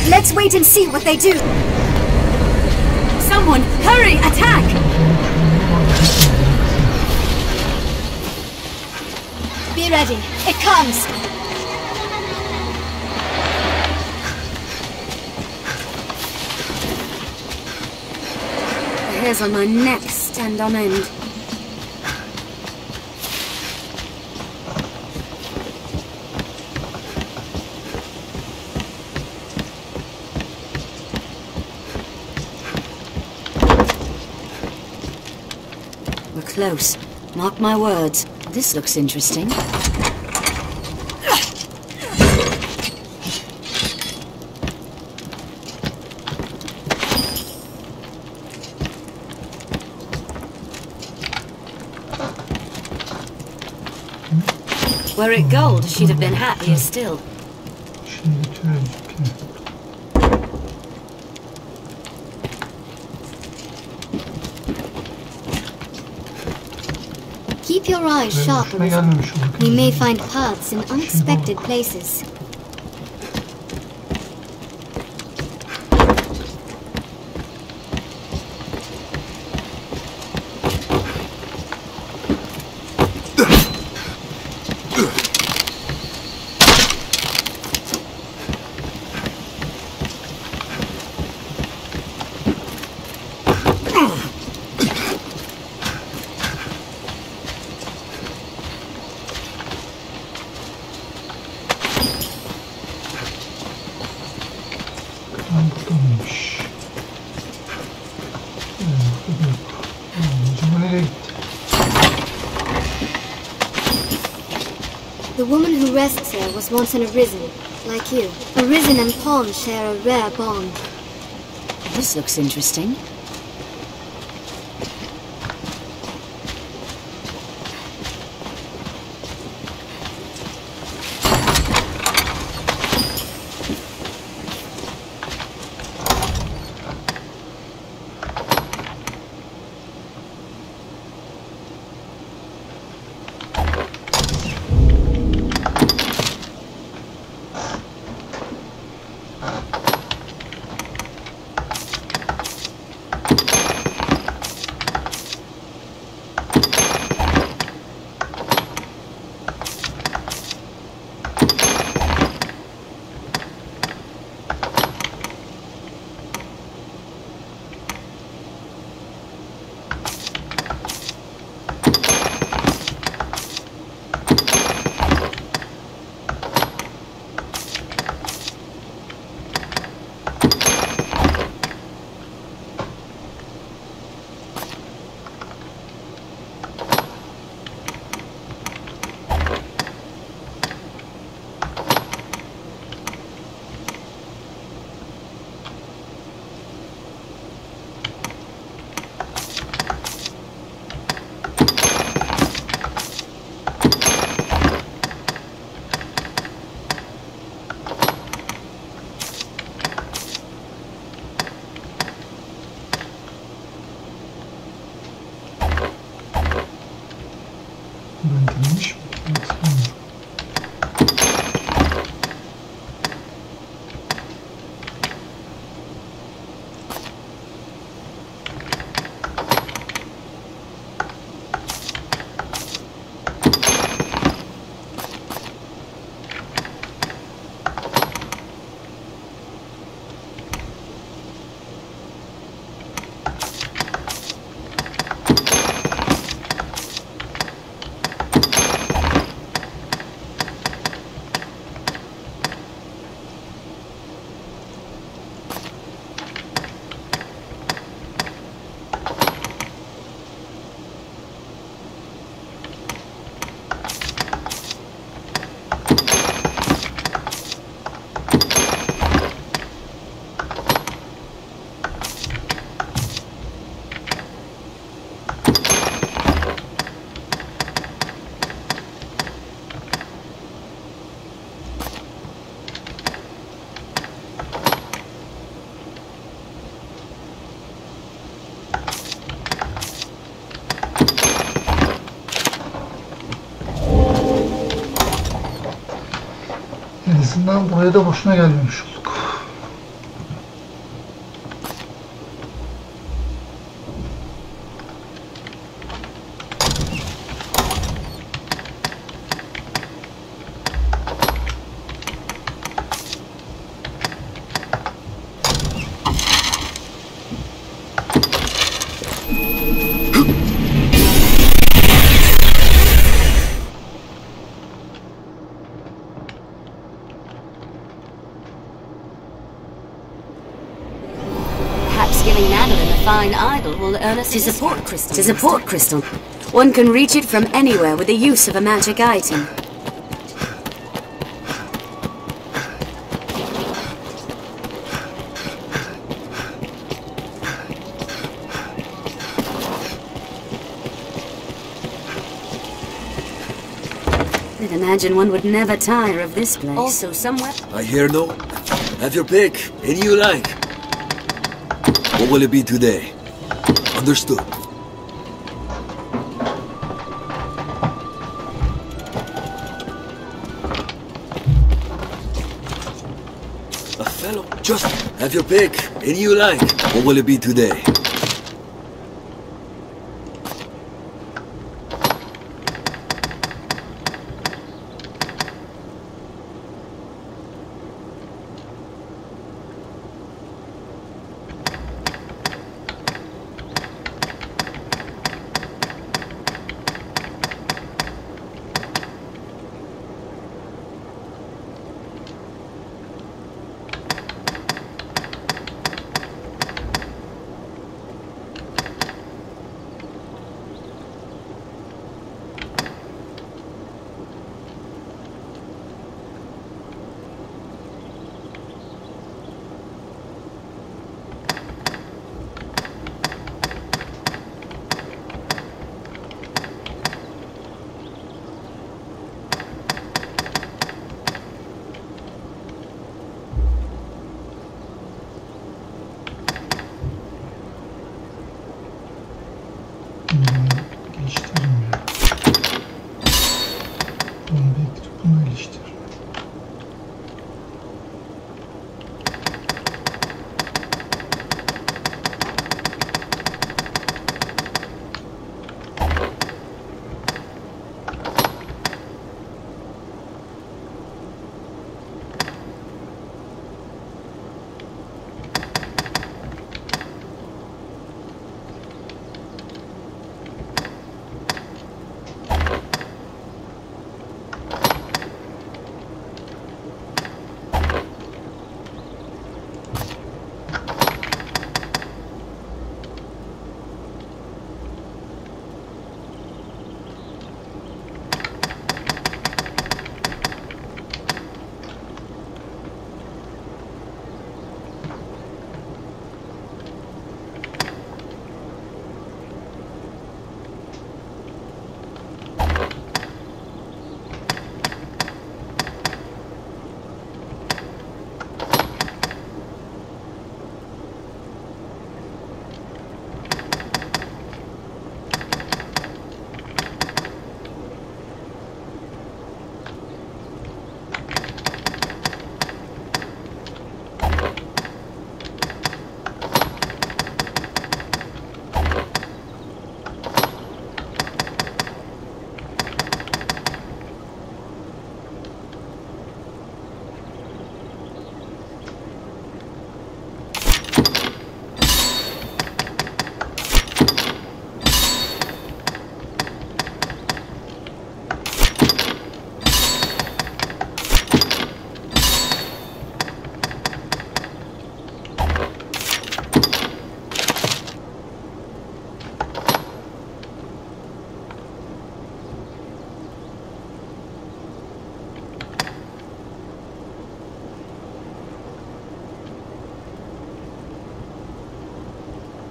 Speaker 15: Let's wait and see what they do.
Speaker 16: Someone, hurry, attack!
Speaker 15: Be ready. It comes.
Speaker 12: The hairs on my neck stand on end. We're close. Mark my words. This looks interesting.
Speaker 16: Were it gold, she'd have been happier still.
Speaker 15: Keep your eyes sharp, Arisen. We may find paths in unexpected places. The woman who rests here was once an Arisen, like you. Arisen and Pawn share a rare bond.
Speaker 12: This looks interesting.
Speaker 1: Ben demiş mi? Hatırlamıyorum. En azından buraya da boşuna gelmemiş olduk.
Speaker 12: Fine idol will earn us a support crystal. It's a support crystal. One can reach it from anywhere with the use of a magic item. I'd imagine one would never tire of this place. Also, somewhere.
Speaker 13: I hear no. Have your pick. Any you like. What will it be today? Understood. A fellow, just have your pick. Any you like. What will it be today?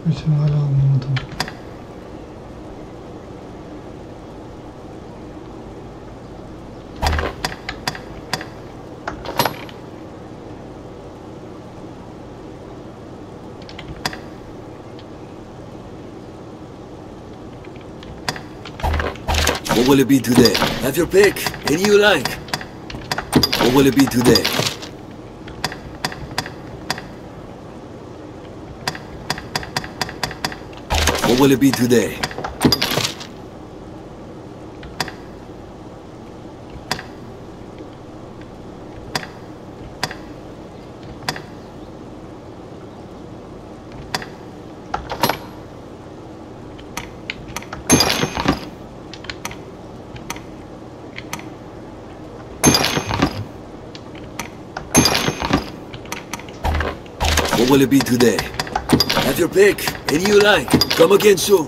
Speaker 1: Bütün hala anlamadım.
Speaker 13: What will it be today? Have your pick. Any you like. What will it be today? What will it be today? What will it be today? Have your pick. Any you like. Come again soon.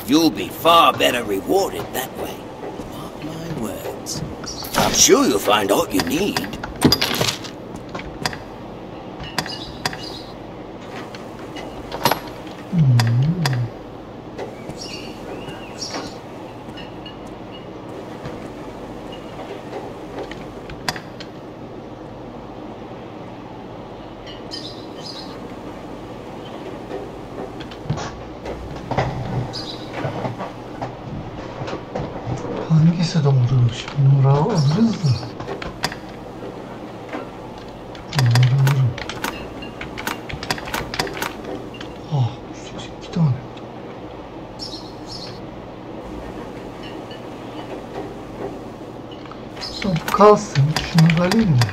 Speaker 7: You'll be far better rewarded that way. Mark my words. I'm sure you'll find all you need.
Speaker 1: Hangisi doğru? Şimdi Nur'a alırız da. Bunları alırım. Ah, 2 tane. Sonra kalsın. Şunu alayım da.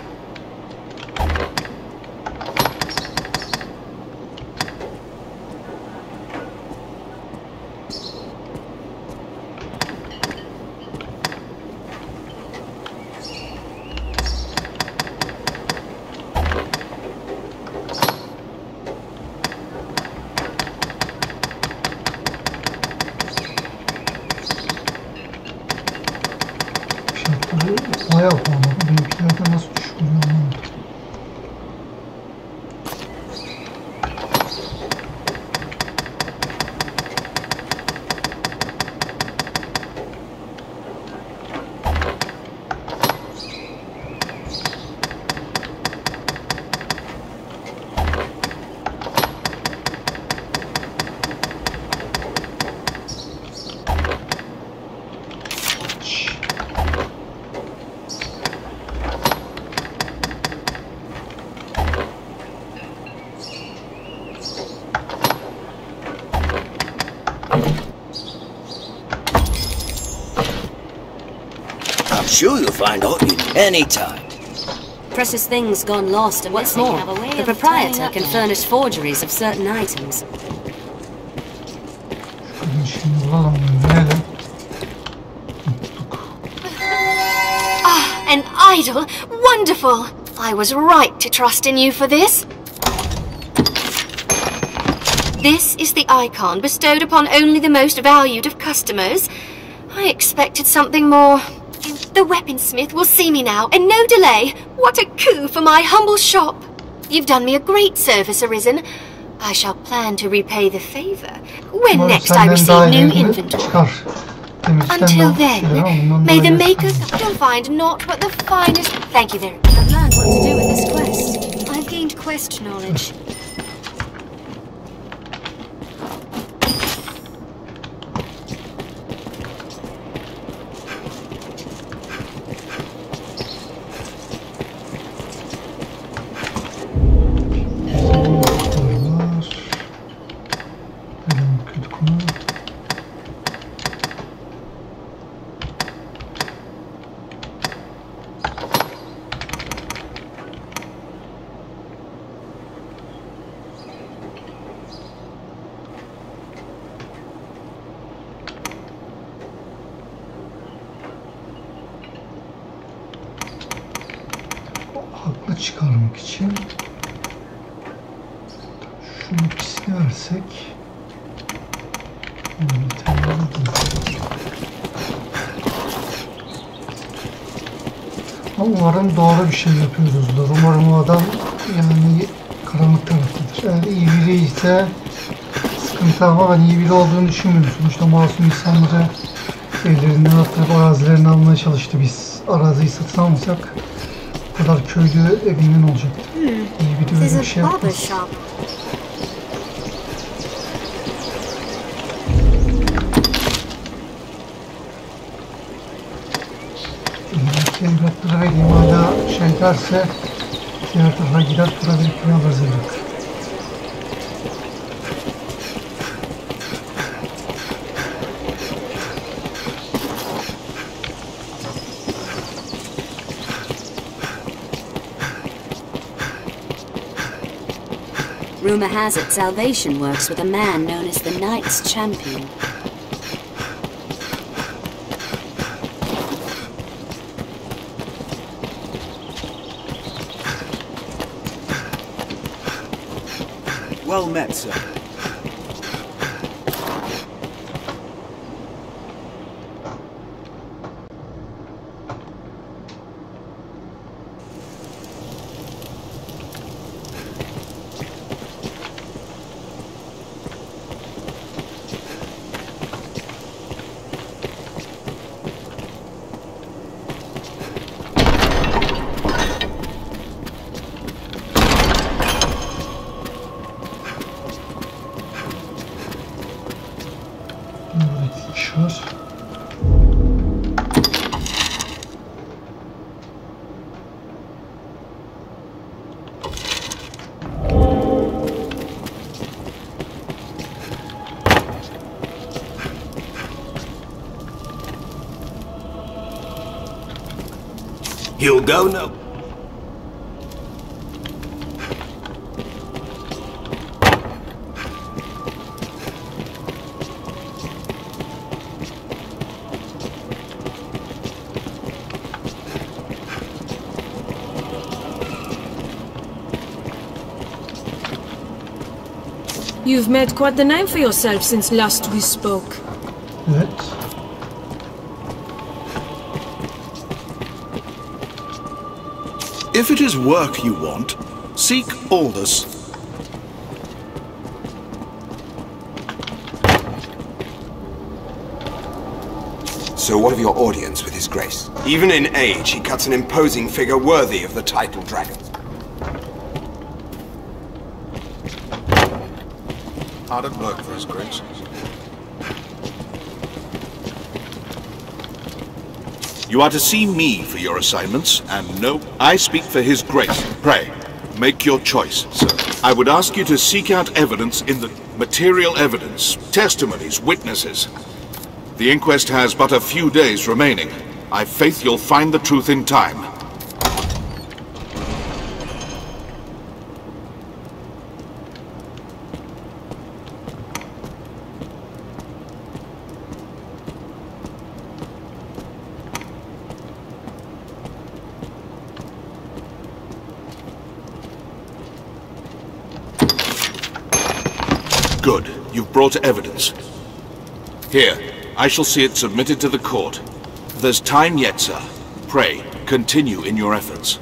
Speaker 1: Bayağı pahalı. Benimkilerde nasıl düşük oluyor anlamadım.
Speaker 7: I'm sure you'll find all you need anytime.
Speaker 12: Precious things gone lost, and what's more, the proprietor can furnish forgeries of certain items.
Speaker 1: Şimdi bulalım. Verelim.
Speaker 9: Ah, an idol! Wonderful! I was right to trust in you for this. This is the icon bestowed upon only the most valued of customers. I expected something more. The weaponsmith will see me now, and no delay. What a coup for my humble shop. You've done me a great service, Arisen. I shall plan to repay the favor when next I receive new inventory. Until then, may the makers you'll find naught but the finest. Thank you very much.
Speaker 12: I've learned what to do with this quest.
Speaker 15: I've gained quest knowledge.
Speaker 1: çıkarmak için şunu ikisini versek umarım doğru bir şey yapıyoruzdur. Umarım o adam yani karanlık taraftadır. Eğer iyi biri ise sıkıntı, ama ben iyi biri olduğunu düşünmüyorum. Sonuçta masum insanları evlerinden atıp arazilerini almaya çalıştı. Biz araziyi satın almasak bu kadar köylü evinden olacaktı. İyi biri böyle bir şey yapmaz. Evlatlara vereyim, hala şey derse diğer tarafa gider, para verip alırız evlat.
Speaker 12: Rumor has it salvation works with a man known as the Knight's Champion.
Speaker 10: Well met, sir.
Speaker 7: You'll go now.
Speaker 16: You've made quite the name for yourself since last we spoke.
Speaker 1: Evet.
Speaker 5: If it is work you want, seek Aldous.
Speaker 17: So what of your audience with His Grace? Even in age, he cuts an imposing figure worthy of the title dragon.
Speaker 5: Hard at work for His Grace. You are to see me for your assignments, and no, I speak for His Grace. Pray, make your choice, sir. I would ask you to seek out evidence in the material evidence, testimonies, witnesses. The inquest has but a few days remaining. I've faith you'll find the truth in time. Good. You've brought evidence. Here, I shall see it submitted to the court. There's time yet, sir. Pray, continue in your efforts.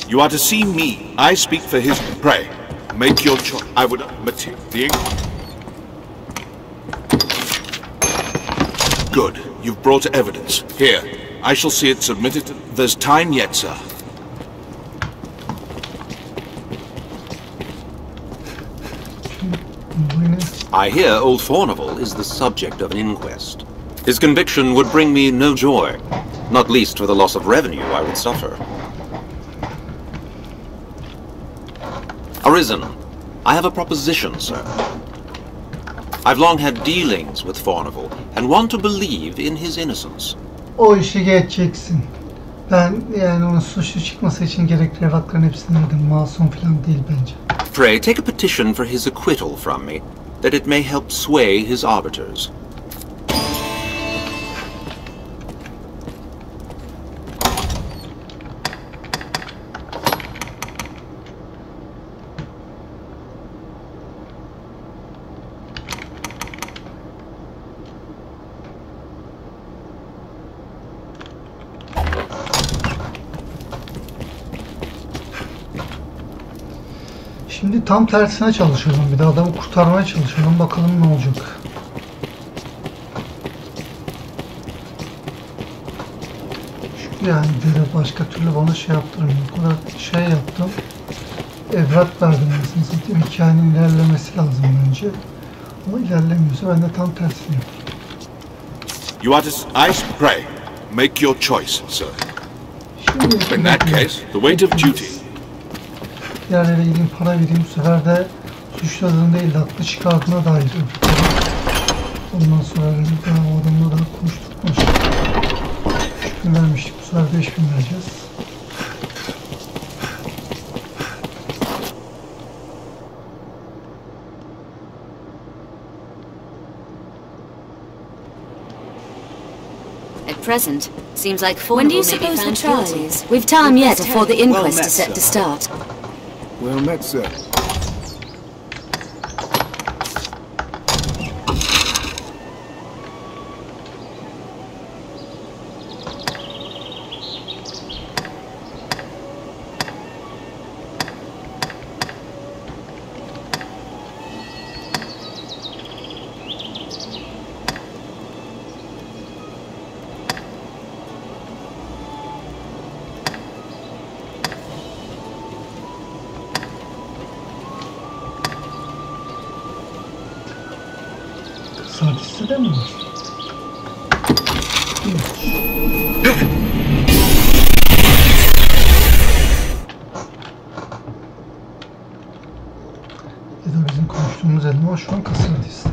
Speaker 5: You are to see me. I speak for His... Pray, make your choice. I would... Good. You've brought evidence. Here, I shall see it submitted to... There's time yet, sir.
Speaker 19: I hear old Fornival is the subject of an inquest. His conviction would bring me no joy, not least for the loss of revenue I would suffer. Arisen, I have a proposition, sir. I've long had dealings with Fornival, and want to believe in his innocence.
Speaker 1: O işi geçeceksin. Ben yani onun suçlu çıkması için gerekli evrakların hepsini verdim. Masum falan değil bence.
Speaker 19: Pray take a petition for his acquittal from me, that it may help sway his arbiters.
Speaker 1: Şimdi tam tersine çalışalım. Bir de adamı kurtarmaya çalışalım. Bakalım ne olacak. Çünkü yani başka türlü bana şey yaptırmıyor. O kadar şey yaptım. Evrak verdim aslında satayım. Hikayenin ilerlemesi lazım önce. Ama ilerlemiyorsa ben de tam tersini yapayım.
Speaker 5: You are to... I pray. Make your choice, sir. In that case, the weight of duty.
Speaker 1: Yerlere gideyim, para vereyim. Bu sefer de suçladığın değil, haklı çıkardığına dair. Ondan sonra o adamla daha konuşturmuş. 3000 vermiştik. Bu sefer 5000 vereceğiz.
Speaker 12: At present, seems like when do you suppose the trial is? We've time yet before the inquest is set to start.
Speaker 3: Well met, sir.
Speaker 1: Sadiste de mi var? Ya da bizim konuştuğumuz elma şu an kasadiste.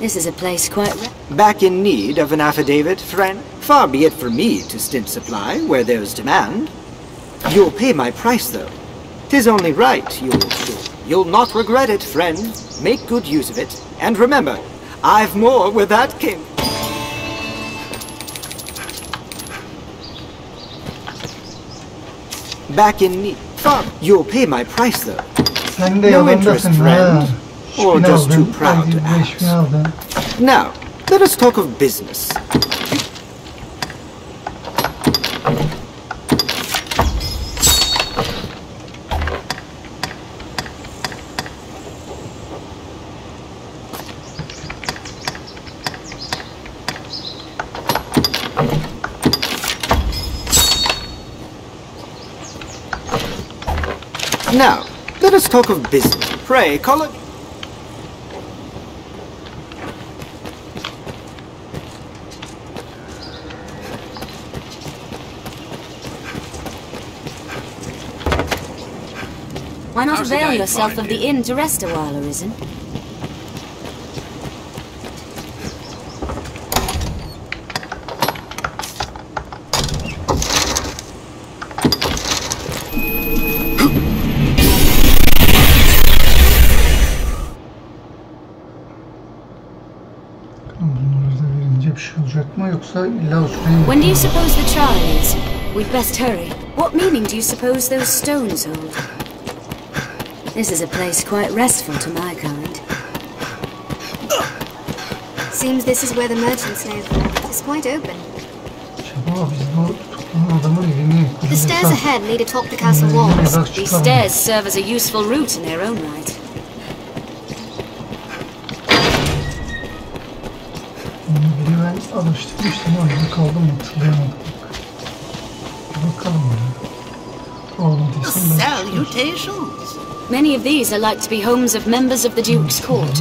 Speaker 12: This is a place quite...
Speaker 21: Back in need of an affidavit, friend? Far be it from me to stint supply where there's demand. You'll pay my price, though. 'Tis only right you'll not regret it, friend. Make good use of it. And remember, I've more where that came. Back in need. Far, you'll pay my price, though. No interest, friend. Or just too proud to ask. Now, let us talk of business. Now, let us talk of business. Pray, call it...
Speaker 12: Why not avail yourself of the inn to rest a while, Arisen?
Speaker 1: When
Speaker 12: do you suppose the trial is? We'd best hurry. What meaning do you suppose those stones hold? This is a place quite restful to my kind.
Speaker 15: Seems this is where the merchants live. It's quite open. The stairs ahead lead atop the castle walls.
Speaker 12: These stairs serve as a useful route in their own right.
Speaker 18: Salutations!
Speaker 12: Many of these are like to be homes of members of the Duke's court.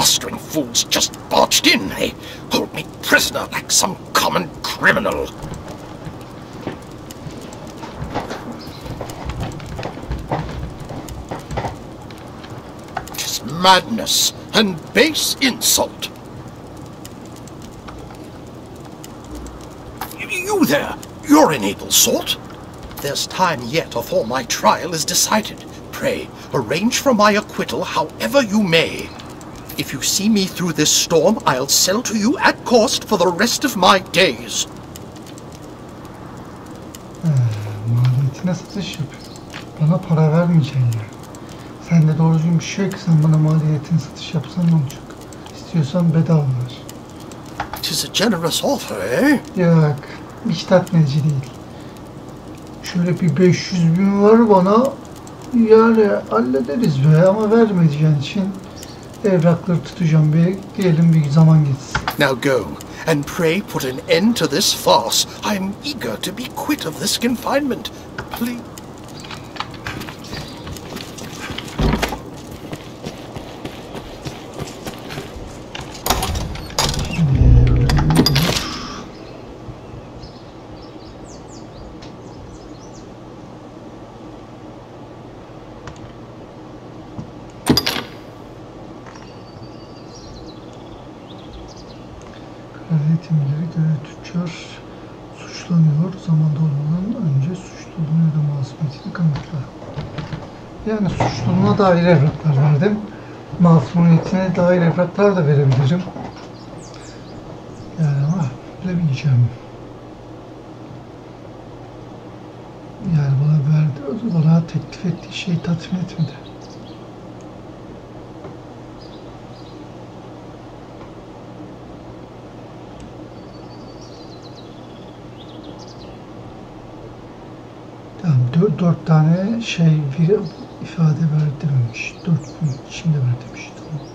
Speaker 4: blustering fools just barged in. They hold me prisoner like some common criminal. Tis madness and base insult. You there, you're an able sort. There's time yet afore my trial is decided. Pray, arrange for my acquittal however you may. If you see me through this storm, I'll sell to you at cost for the rest of my days.
Speaker 1: Maliyetine satış yapıyor. Bana para vermeyeceksin ya. Sen de doğru düzgün bir şey yok ki sen bana maliyetine satış yapsan ne olacak? İstiyorsan bedava ver.
Speaker 4: Tis a generous offer, eh?
Speaker 1: Yok, hiç tatmin edici değil. Şöyle bir 500.000 var bana, yani hallederiz be, ama vermeyeceğin için evrakları tutacağım bir, diyelim bir zaman geçsin.
Speaker 4: Now go, and pray put an end to this farce. I'm eager to be quit of this confinement. Please.
Speaker 1: Eğitimleri göre tüccar suçlanıyor. Zamanda olmadan önce suçluluğunu ya da masumiyetini kanıtlar. Yani suçluluğuna dair evraklar verdim. Masumiyetine dair evraklar da verebilirim. Yani ama bilemeyeceğim. Yani bana teklif ettiği şeyi tatmin etmedi. Tamam, 4 tane şey ifade ver dememiş. 4 gün içinde ver demiş. Tamam.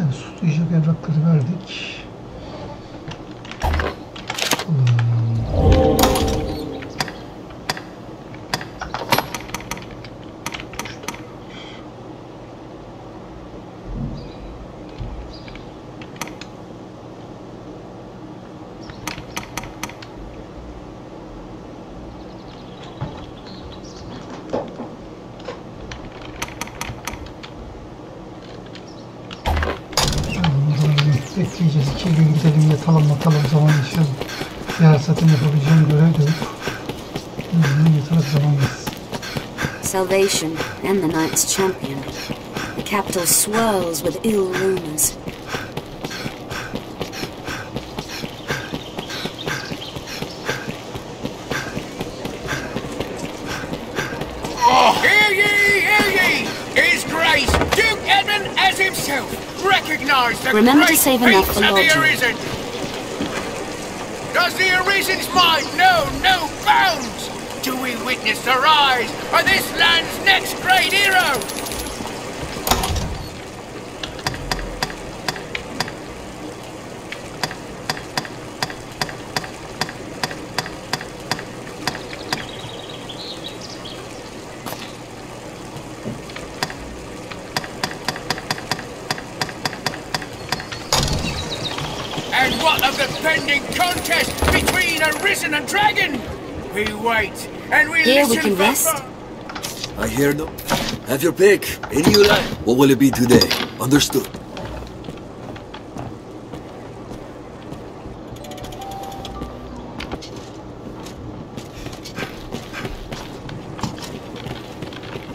Speaker 1: Yani suçlayacak evrakları verdik. Bekleyeceğiz. 2 gün gidelim, yatalım zaman geçirelim. Diğer zaten yapabileceğim görev de yok. Yatalım zaman geçsin.
Speaker 12: Salvation and the Knight's champion. The capital swirls with ill rumors.
Speaker 11: Oh, hear ye! His Grace, Duke Edmund as himself! Recognize the
Speaker 12: Remember
Speaker 11: great
Speaker 12: to save enough for
Speaker 11: peace of the
Speaker 12: lodging.
Speaker 11: Arisen. Does the Arisen's might know no bounds? Do we witness the rise of this land's next great hero? And what of the pending contest between Arisen and Dragon? We wait, and we
Speaker 12: Here we
Speaker 11: listen
Speaker 12: can
Speaker 11: for...
Speaker 12: rest.
Speaker 13: I hear no. Have your pick. Any you like. What will it be today? Understood.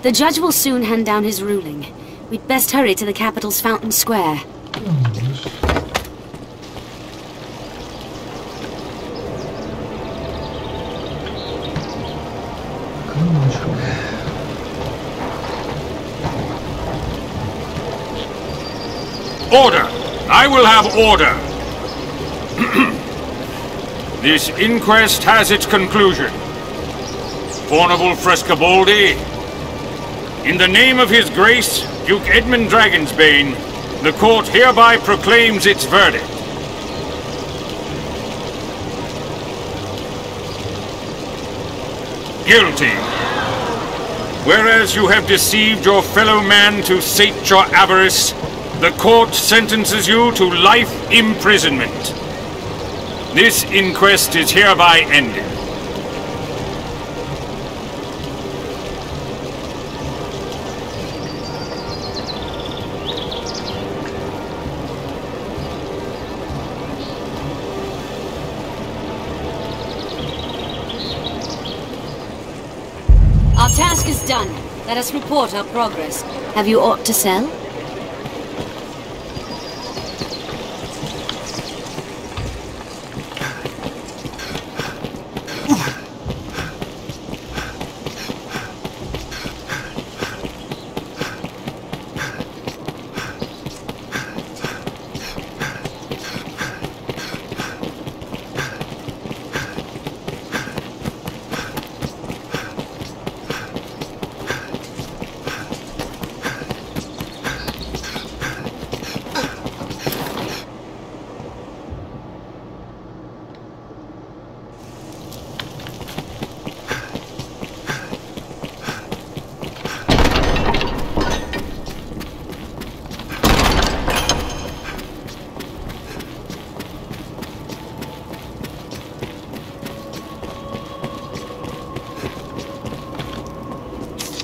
Speaker 12: The judge will soon hand down his ruling. We'd best hurry to the capital's Fountain Square.
Speaker 8: Order! I will have order! This inquest has its conclusion. Honorable Frescobaldi, in the name of His Grace, Duke Edmund Dragonsbane, the court hereby proclaims its verdict. Guilty. Whereas you have deceived your fellow man to sate your avarice, The court sentences you to life imprisonment. This inquest is hereby ended.
Speaker 12: Our task is done. Let us report our progress. Have you aught to sell?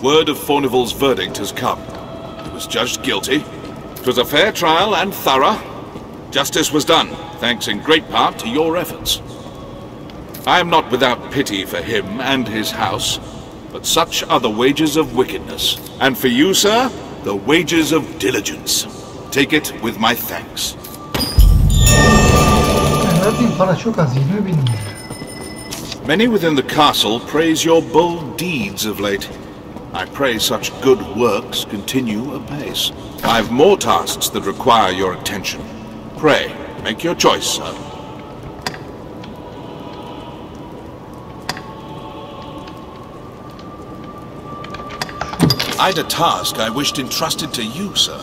Speaker 5: Word of Fornival's verdict has come. He was judged guilty. It was a fair trial and thorough. Justice was done, thanks in great part to your efforts. I am not without pity for him and his house, but such are the wages of wickedness. And for you, sir, the wages of diligence. Take it with my thanks. Many within the castle praise your bold deeds of late. I pray such good works continue apace. I have more tasks that require your attention. Pray, make your choice, sir. I'd a task I wished entrusted to you, sir.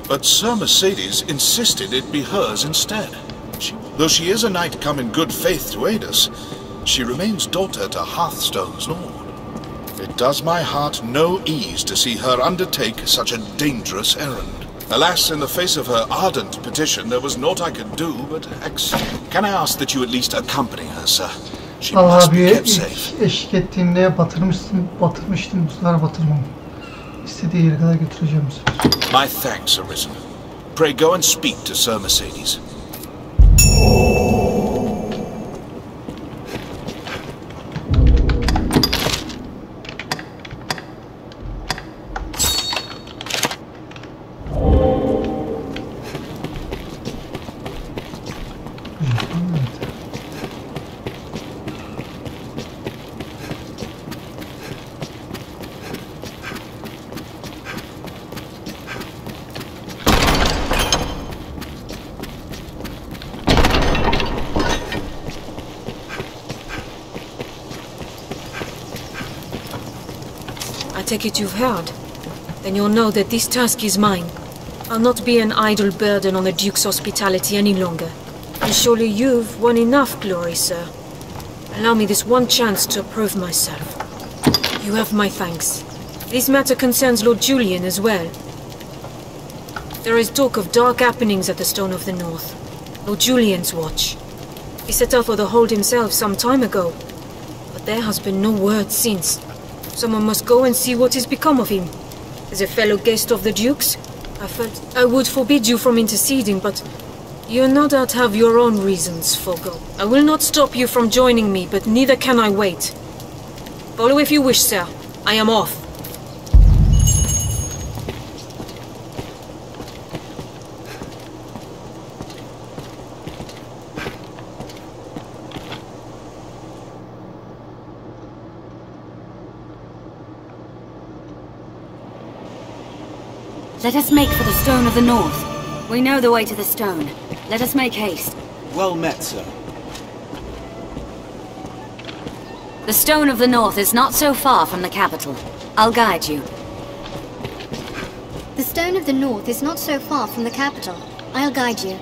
Speaker 5: But Sir Mercedes insisted it be hers instead. Though she is a knight come in good faith to aid us, she remains daughter to Hearthstone's lord. It does my heart no ease to see her undertake such a dangerous errand. Alas, in the face of her ardent petition, there was naught I could do but accept. Can I ask that you at least accompany her, sir? She must be kept safe.
Speaker 1: Eşlik ettiğimde batırmıştım bu sefer batırmam. İstediği yere kadar götüreceğim bu sefer.
Speaker 5: My thanks, Arisen. Pray go and speak to Sir Mercedes.
Speaker 2: I take it you've heard. Then you'll know that this task is mine. I'll not be an idle burden on the Duke's hospitality any longer. And surely you've won enough glory, sir. Allow me this one chance to prove myself. You have my thanks. This matter concerns Lord Julian as well. There is talk of dark happenings at the Stone of the North. Lord Julian's watch. He set out for the hold himself some time ago, but there has been no word since. Someone must go and see what has become of him. As a fellow guest of the Duke's, I felt I would forbid you from interceding, but you no doubt have your own reasons for going. I will not stop you from joining me, but neither can I wait. Follow if you wish, sir. I am off.
Speaker 12: Let us make for the Stone of the North. We know the way to the stone. Let us make haste.
Speaker 10: Well met, sir.
Speaker 12: The Stone of the North is not so far from the capital. I'll guide you.
Speaker 15: The Stone of the North is not so far from the capital. I'll guide you.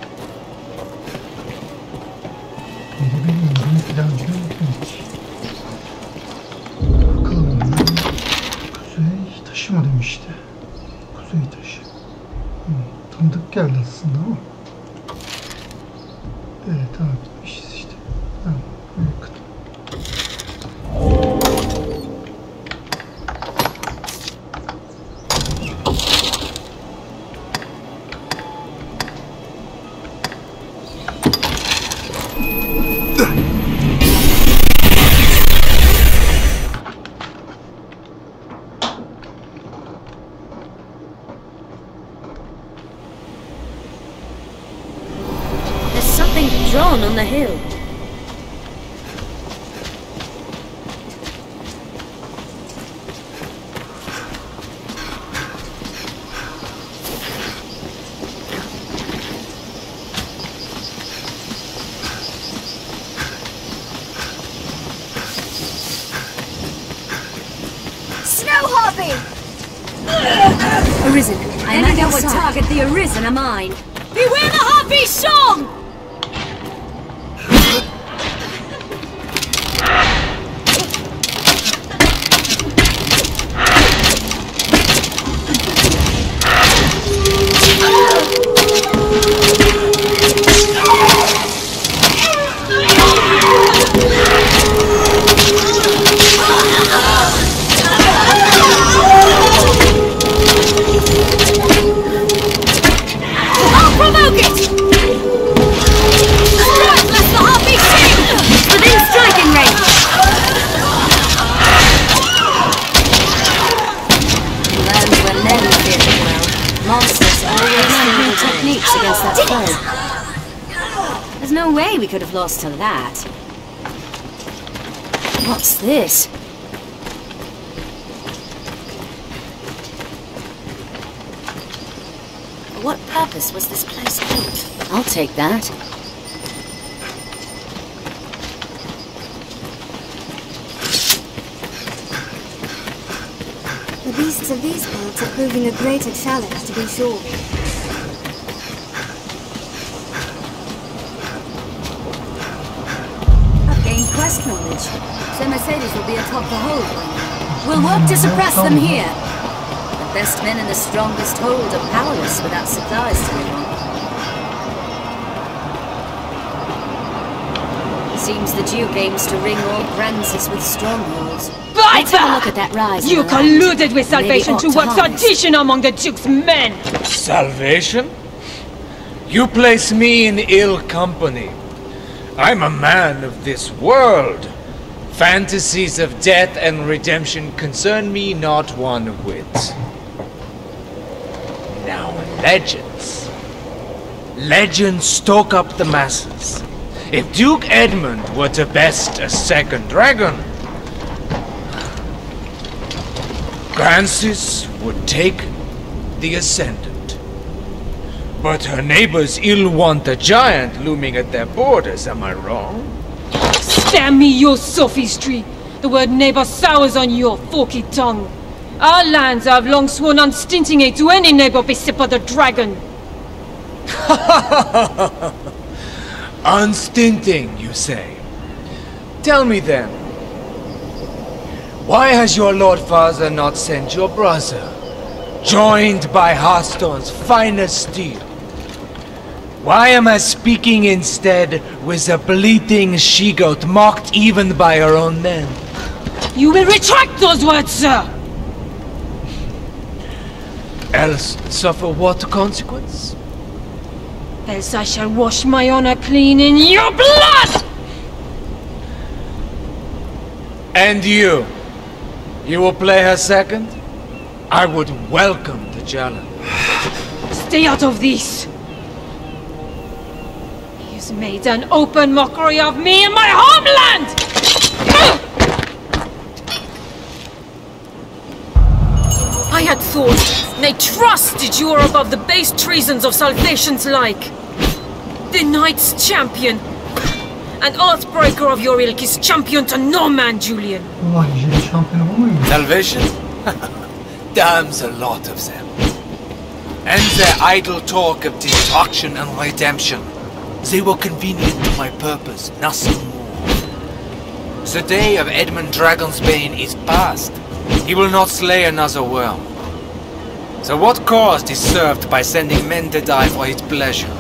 Speaker 1: Kuzey taşı mı demişti? Kuzey taşı. Tanıdık geldi aslında ama. Evet tamam gitmişiz işte. Tamam. Yakın.
Speaker 12: Drawn on the hill.
Speaker 16: Snow Harpy!
Speaker 12: Arisen. I imagine what target the Arisen are mine.
Speaker 16: Beware the Harpy song!
Speaker 12: There's no way we could have lost to that. What's this? For what purpose was this place built? I'll take that.
Speaker 15: The beasts of these parts are proving a greater challenge, to be sure.
Speaker 12: Quest knowledge, so Mercedes will be atop the hold by now. We'll work to suppress them here. The best men in the strongest hold are powerless without supplies to live on. Seems the Duke aims to ring all Francis with strongholds. Let's have a look at that rise.
Speaker 14: You colluded with Salvation to work sedition among the Duke's men!
Speaker 22: Salvation? You place me in ill company. I'm a man of this world. Fantasies of death and redemption concern me not one whit. Now legends. Legends stoke up the masses. If Duke Edmund were to best a second dragon, Francis would take the ascendant. But her neighbors ill want a giant looming at their borders, am I wrong?
Speaker 14: Damn me, your sophistry! The word neighbor sours on your forky tongue. Our lands have long sworn unstinting aid to any neighbor beset by the dragon.
Speaker 22: Unstinting, you say? Tell me then, why has your Lord Father not sent your brother, joined by Hearthstone's finest steel? Why am I speaking instead with a bleating she-goat mocked even by her own men?
Speaker 14: You will retract those words, sir!
Speaker 22: Else suffer what consequence?
Speaker 14: Else I shall wash my honor clean in your blood!
Speaker 22: And you? You will play her second? I would welcome the challenge.
Speaker 14: Stay out of this! He's made an open mockery of me and my homeland!
Speaker 2: I had thought, nay trusted you were above the base treasons of Salvation's like. The Knight's champion. An Earthbreaker of your ilk is champion to no man, Julian.
Speaker 22: Salvation? Damns a lot of them. And their idle talk of destruction and redemption. They were convenient to my purpose, nothing more. The day of Edmund Dragonsbane is past. He will not slay another worm. So what cause is served by sending men to die for his pleasure?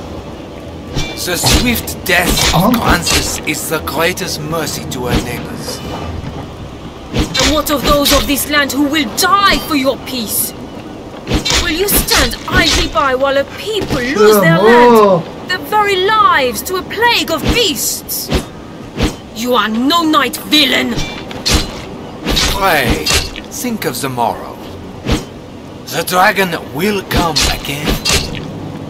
Speaker 22: The swift death of Francis is the greatest mercy to her neighbors.
Speaker 2: And what of those of this land who will die for your peace? Will you stand idly by while a people lose their land, their very lives, to a plague of beasts? You are no knight, villain!
Speaker 22: Pray, think of the morrow. The dragon will come again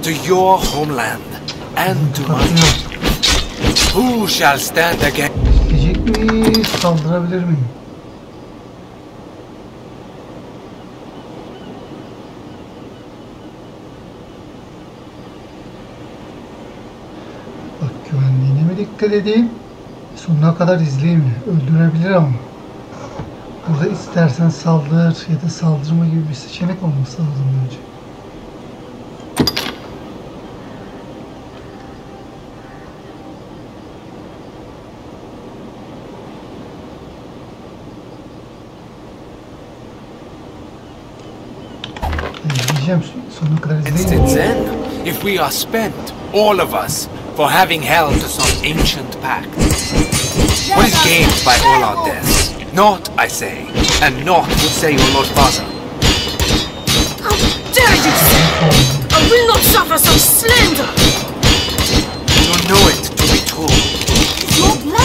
Speaker 22: to your homeland and to mine. Who shall stand again?
Speaker 1: Gidecek mi? Saldırabilir miyim? Bak, güvenliğine mi dikkat edeyim? Sonuna kadar izleyeyim mi? Öldürebilir ama. Burada istersen saldır ya da saldırma gibi bir seçenek olması lazım önce. Sonuna kadar izleyeyim.
Speaker 22: Then, if we are spent, all of us, for having held to some ancient pact, what is gained by all our deaths? Not, I say, and not would say your Lord Father.
Speaker 2: How dare you say! I will not suffer some slander!
Speaker 22: You know it to be true.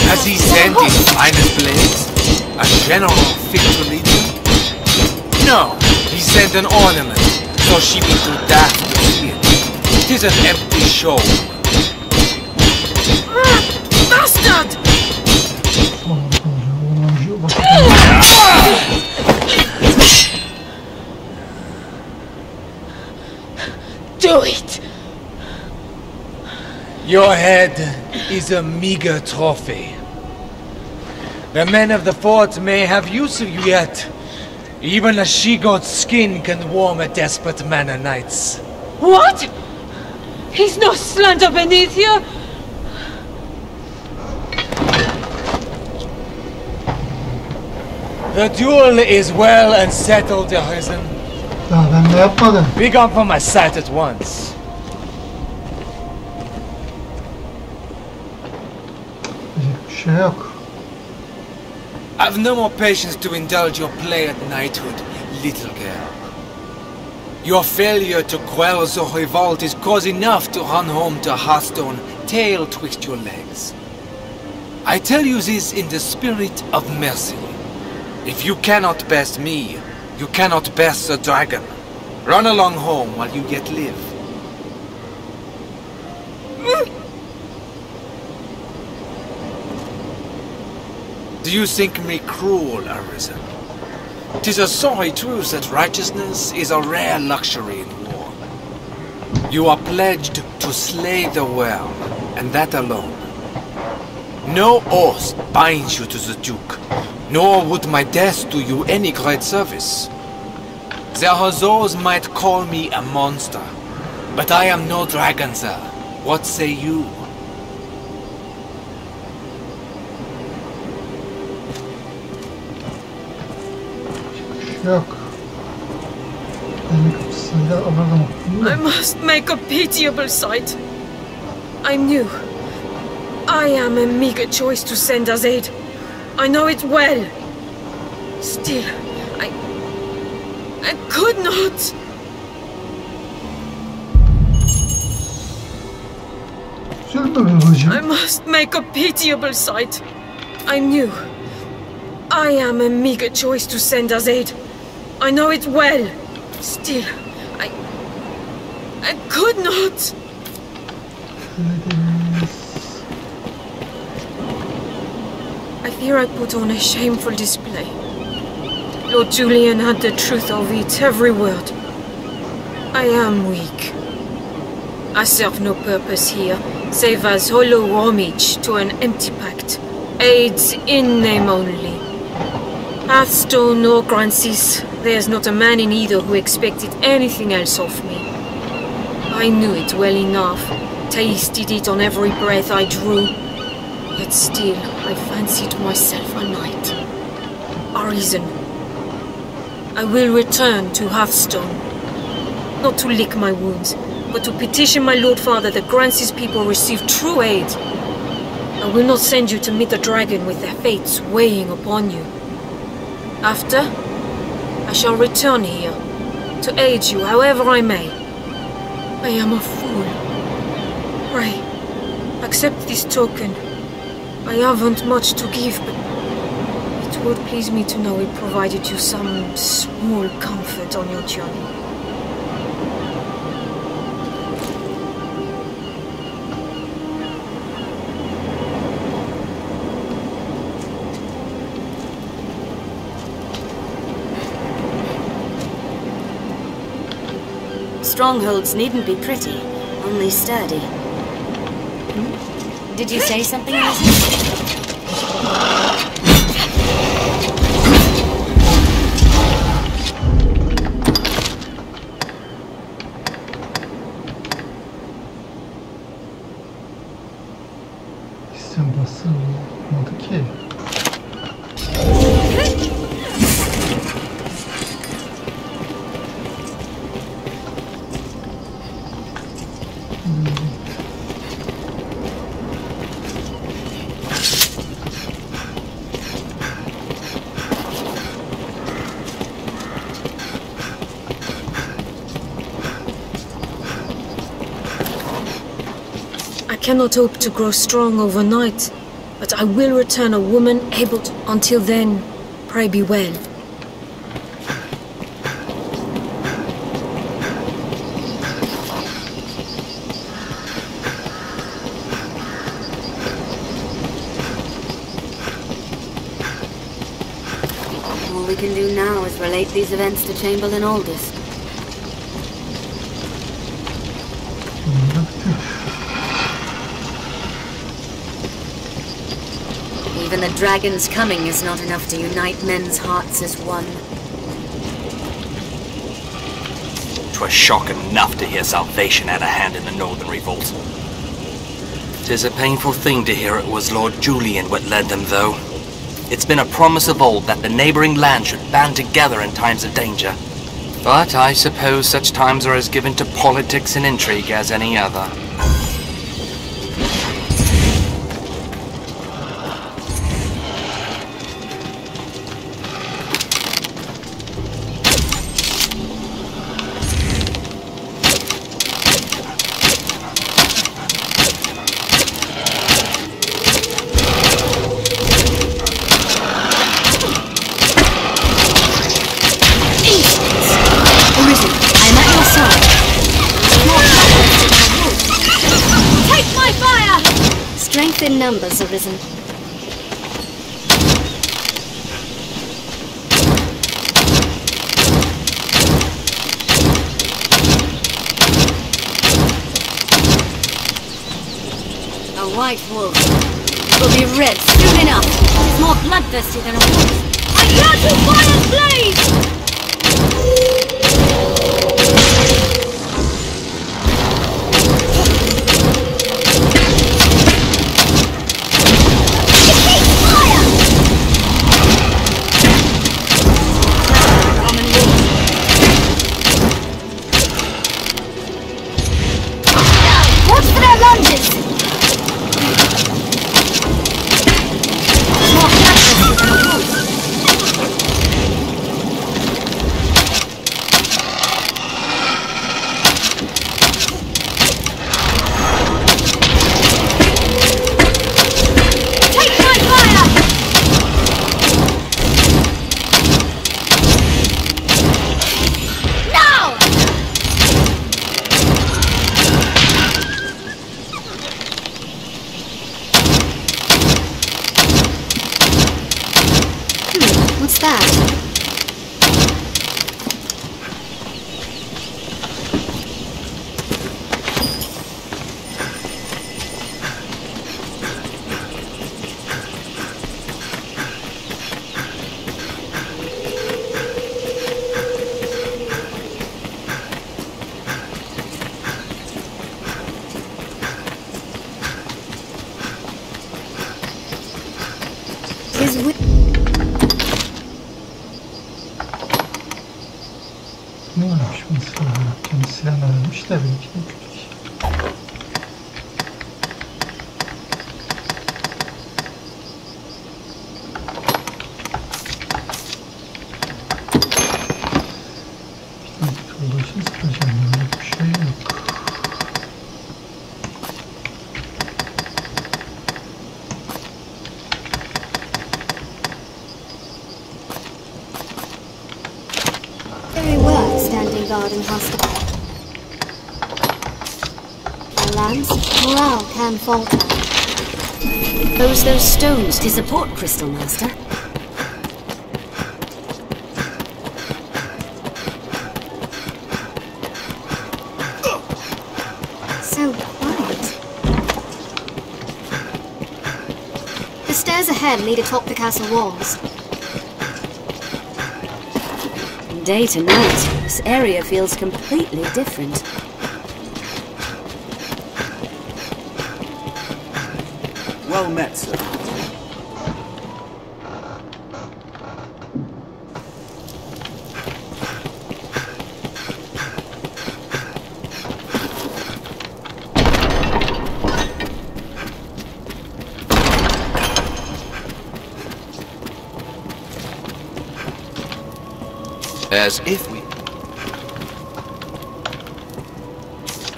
Speaker 22: Has he sent his finest blades? A general fit to lead him? No, he sent an ornament, so she be too daft to see it. 'Tis an empty show.
Speaker 2: Bastard!
Speaker 22: Do it! Your head is a meager trophy. The men of the fort may have use of you yet. Even a she-goat's skin can warm a desperate man of nights.
Speaker 14: What? He's no slander beneath you!
Speaker 22: The duel is well and settled, Arisen.
Speaker 1: Ya ben de yapmadım.
Speaker 22: Be gone from my sight at once.
Speaker 1: Bir şey yok.
Speaker 22: I've no more patience to indulge your play at knighthood, little girl. Your failure to quell the revolt is cause enough to run home to Hearthstone, tail twixt your legs. I tell you this in the spirit of mercy. If you cannot best me, you cannot best the dragon. Run along home while you yet live. Do you think me cruel, Arisen? 'Tis a sorry truth that righteousness is a rare luxury in war. You are pledged to slay the world, and that alone. No oath binds you to the Duke, nor would my death do you any great service. There are those might call me a monster, but I am no dragon, sir. What say you?
Speaker 1: Yok. Beni kapısıyla alırdım.
Speaker 2: I must make a pitiable sight. I knew. I am a meager choice to send as aid. I know it well. Still, I could not. I must make a pitiable sight. I knew. I am a meager choice to send as aid. I know it well. Still, I could not. I fear I put on a shameful display. Lord Julian had the truth of it, every word. I am weak. I serve no purpose here, save as hollow homage to an empty pact. Aids in name only. Hearthstone or Grancis, there's not a man in either who expected anything else of me. I knew it well enough, tasted it on every breath I drew. Yet still, I fancied myself a knight. Arisen. I will return to Hearthstone. not to lick my wounds, but to petition my Lord Father that grants his people receive true aid. I will not send you to meet the dragon with their fates weighing upon you. After, I shall return here, to aid you however I may. I am a fool. Pray, accept this token. I haven't much to give, but it would please me to know it provided you some small comfort on your journey.
Speaker 12: Strongholds needn't be pretty, only sturdy. Did you say something, Arisen?
Speaker 1: İsim basılmadı ki.
Speaker 2: I cannot hope to grow strong overnight, but I will return a woman able to. Until then, pray be well.
Speaker 12: All we can do now is relate these events to Chamberlain Aldous. Even the dragon's coming is not enough to unite men's hearts as one.
Speaker 6: 'Twas shock enough to hear salvation had a hand in the Northern Revolt. 'Tis a painful thing to hear it was Lord Julian what led them, though. It's been a promise of old that the neighboring lands should band together in times of danger. But I suppose such times are as given to politics and intrigue as any other.
Speaker 15: In numbers, Arisen.
Speaker 12: A white wolf. It will be red soon enough. It's more bloodthirsty than a wolf.
Speaker 16: I can't do fire's blaze!
Speaker 1: kişiler benimki.
Speaker 15: Guard and hospital. Our lands, morale can falter.
Speaker 12: Those stones to support Crystal Master.
Speaker 15: So quiet. The stairs ahead lead atop the castle walls.
Speaker 12: Day to night, this area feels completely different.
Speaker 10: Well met, sir.
Speaker 5: As if we...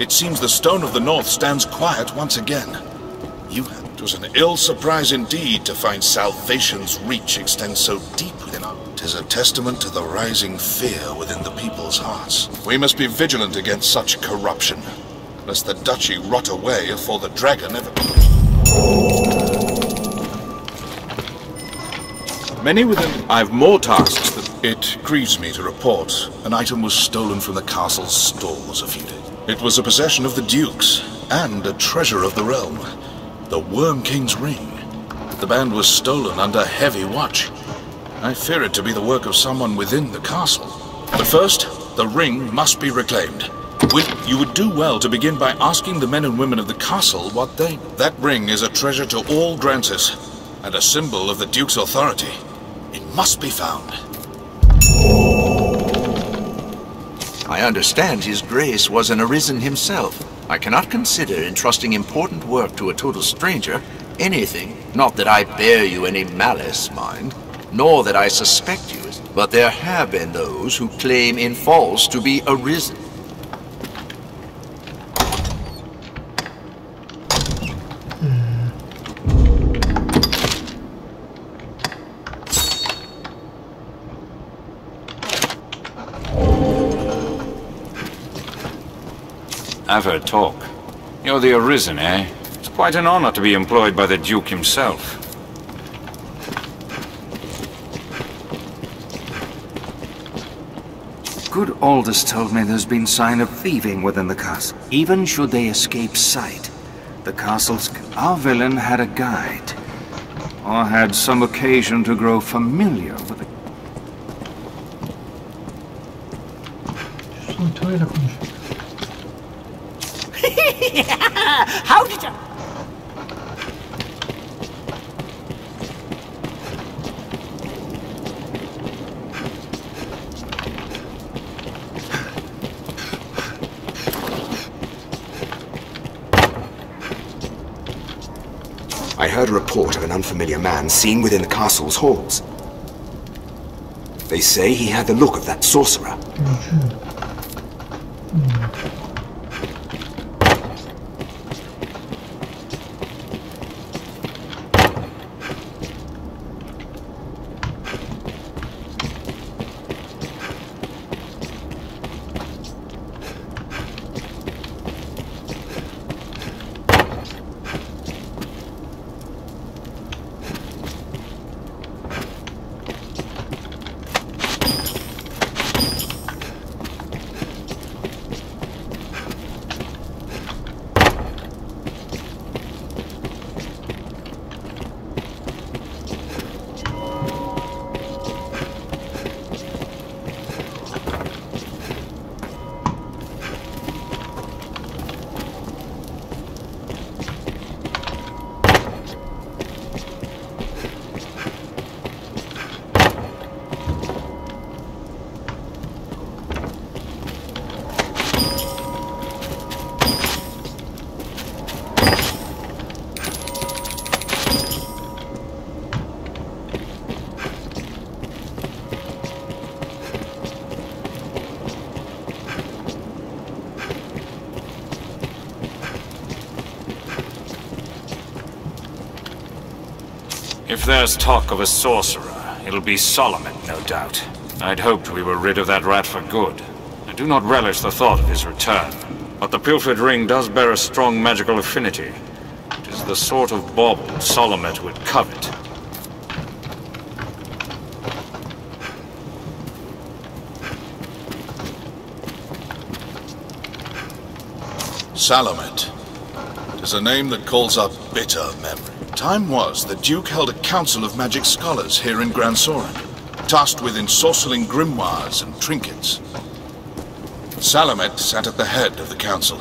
Speaker 5: It seems the Stone of the North stands quiet once again. It was an ill surprise indeed to find salvation's reach extend so deeply. 'Tis a testament to the rising fear within the people's hearts. We must be vigilant against such corruption, lest the duchy rot away afore the dragon ever... Many within... I've more tasks than... It grieves me to report an item was stolen from the castle's stalls a few days. It was a possession of the Duke's, and a treasure of the realm. The Worm King's ring. The band was stolen under heavy watch. I fear it to be the work of someone within the castle. But first, the ring must be reclaimed. You would do well to begin by asking the men and women of the castle what they... That ring is a treasure to all Grantis, and a symbol of the Duke's authority. It must be found.
Speaker 4: I understand His Grace was an Arisen himself. I cannot consider entrusting important work to a total stranger anything. Not that I bear you any malice, mind, nor that I suspect you, but there have been those who claim in false to be Arisen.
Speaker 8: I've heard talk. You're the Arisen, eh? It's quite an honor to be employed by the Duke himself.
Speaker 22: Good Aldous told me there's been sign of thieving within the castle, even should they escape sight. The castle's... Our villain had a guide, or had some occasion to grow familiar with it.
Speaker 18: How did you...
Speaker 17: I heard a report of an unfamiliar man seen within the castle's halls. They say he had the look of that sorcerer.
Speaker 8: If there's talk of a sorcerer, it'll be Solomon, no doubt. I'd hoped we were rid of that rat for good. I do not relish the thought of his return, but the pilfered ring does bear a strong magical affinity. It is the sort of bauble Solomon would covet.
Speaker 5: Salamet. It is a name that calls up bitter memory. Time was the Duke held a council of magic scholars here in Gran Soren, tasked with ensorceling grimoires and trinkets. Salamet sat at the head of the council.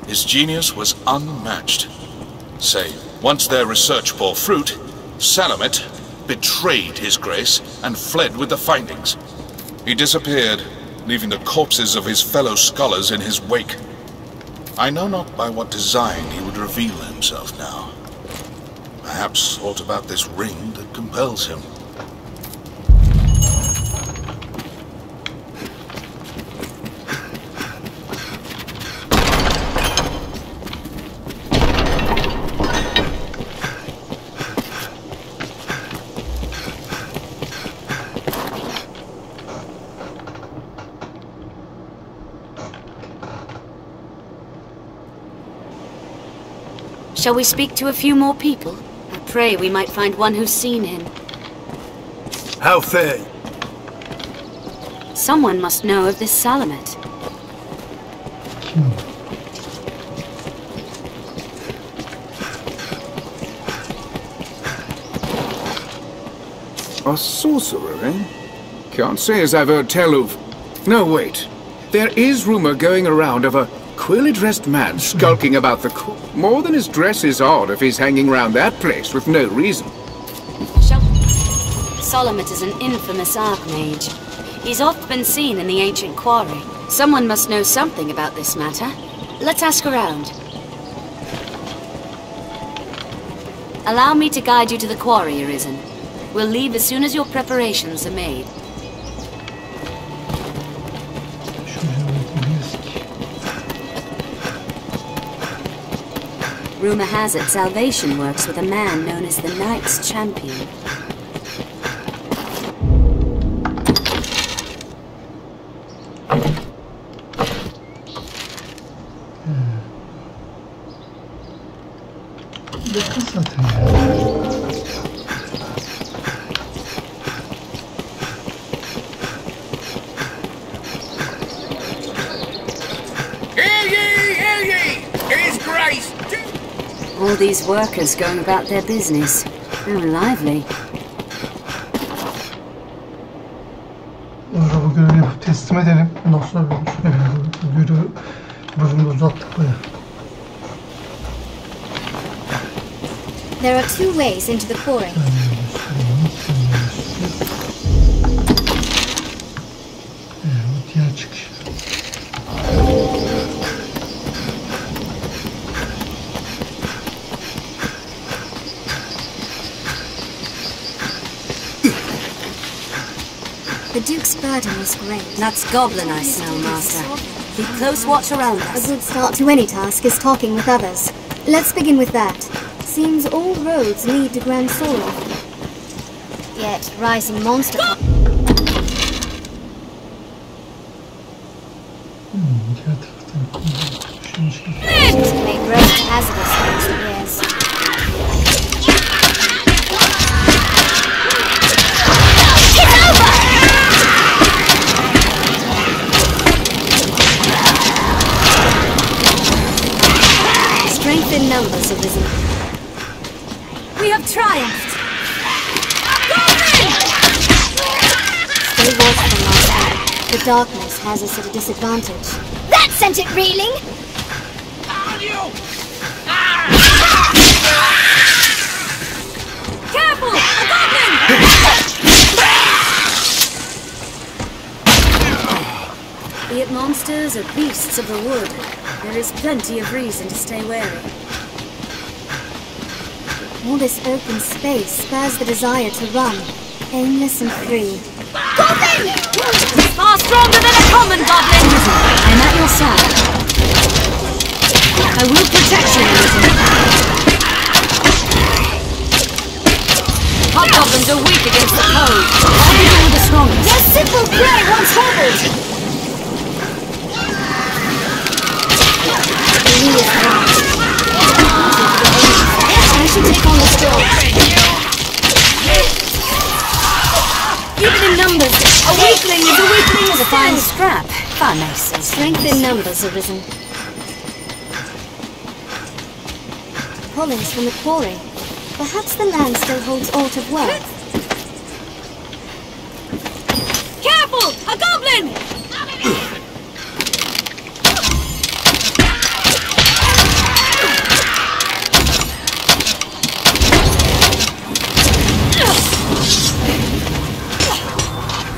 Speaker 5: His genius was unmatched. Say, once their research bore fruit, Salamet betrayed his grace and fled with the findings. He disappeared, leaving the corpses of his fellow scholars in his wake. I know not by what design he would reveal himself now. Perhaps aught about this ring that compels him.
Speaker 12: Shall we speak to a few more people? I pray we might find one who's seen him.
Speaker 13: How fare?
Speaker 12: Someone must know of this Salamet.
Speaker 3: A sorcerer, eh? Can't say as I've heard tell of. No, wait. There is rumor going around of a queerly-dressed man skulking about the court. More than his dress is odd if he's hanging around that place with no reason.
Speaker 12: Salamet is an infamous archmage. He's oft been seen in the ancient quarry. Someone must know something about this matter. Let's ask around. Allow me to guide you to the quarry, Arisen. We'll leave as soon as your preparations are made. Rumor has it salvation works with a man known as the Knight's Champion. All these workers going about their business. How lively.
Speaker 1: Burada bu görevi yapıp teslim edelim. Ondan sonra bölümü uzattık bayağı.
Speaker 15: There are two ways into the quarry.
Speaker 1: Diğer çıkış.
Speaker 15: The Duke's burden was great.
Speaker 12: That's goblin I smell, Master. Keep close watch around us.
Speaker 15: A good start to any task is talking with others. Let's begin with that. Seems all roads lead to Gran Soren. Yet, rising monster... They grow hazardous over the years. Strength in numbers have risen. We have triumphed! Stay watchful, Master. The darkness has us at a disadvantage. That sent it reeling!
Speaker 16: Careful! A goblin!
Speaker 12: Be it monsters or beasts of the wood, there is plenty of reason to stay wary.
Speaker 15: All this open space spurs the desire to run, aimless and free.
Speaker 16: Goblin! He's far stronger than a common goblin!
Speaker 12: I'm at your side. I will protect you, Arisen. Hobgoblins are weak against the code. Only do the strongest.
Speaker 16: Their simple prey once hobbled! I should take on the strong. Even in numbers, a weakling is a weakling is
Speaker 12: a fine scrap. Fun, I say.
Speaker 15: Strength in numbers, Arisen. Pollens from the quarry. Perhaps the land still holds aught of worth.
Speaker 16: Careful! A goblin!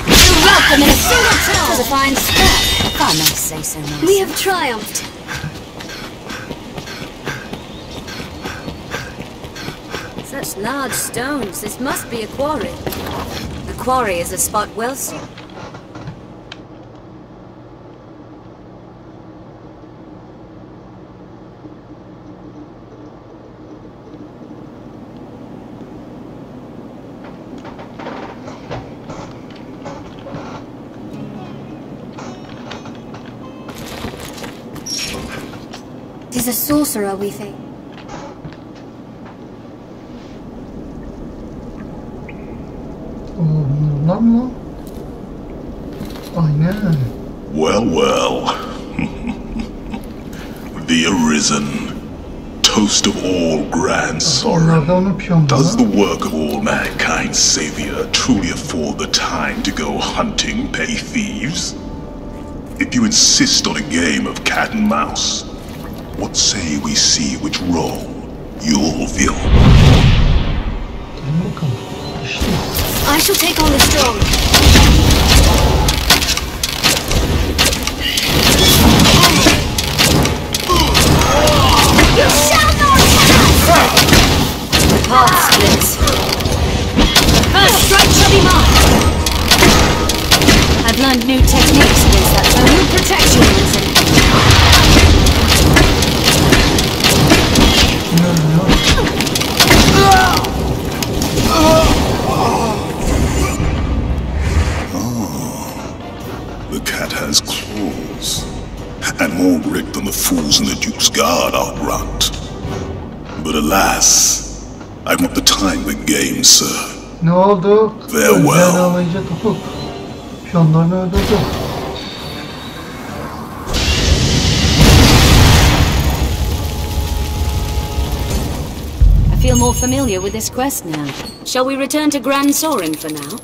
Speaker 12: You're welcome in a single town. It was a fine scrap. If I may say so myself.
Speaker 15: We have triumphed.
Speaker 12: Such large stones. This must be a quarry. The quarry is a spot well suited.
Speaker 15: Tis a sorcerer, we think.
Speaker 1: Lan. Aynen.
Speaker 9: Well, well. The Arisen, toast of all grand sorrow. Does the work of all mankind's savior truly afford the time to go hunting petty thieves? If you insist on a game of cat and mouse, what say we see which role you'll fill?
Speaker 15: I shall take on the strong.
Speaker 16: You shall not pass!
Speaker 12: The path splits. First strike shall be mine. I've learned new techniques against that foe. New protection, Arisen.
Speaker 9: The cat has claws, and more grit than the fools in the Duke's Guard outrunt. But alas, I've not the time for games, sir.
Speaker 1: Ne oldu?
Speaker 9: Farewell.
Speaker 1: Alınca tutup piyonlarını öldürdü.
Speaker 12: I feel more familiar with this quest now. Shall we return to Grand Sorin for now?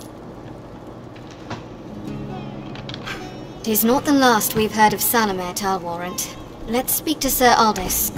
Speaker 15: Tis not the last we've heard of Salome at our warrant. Let's speak to Sir Aldous.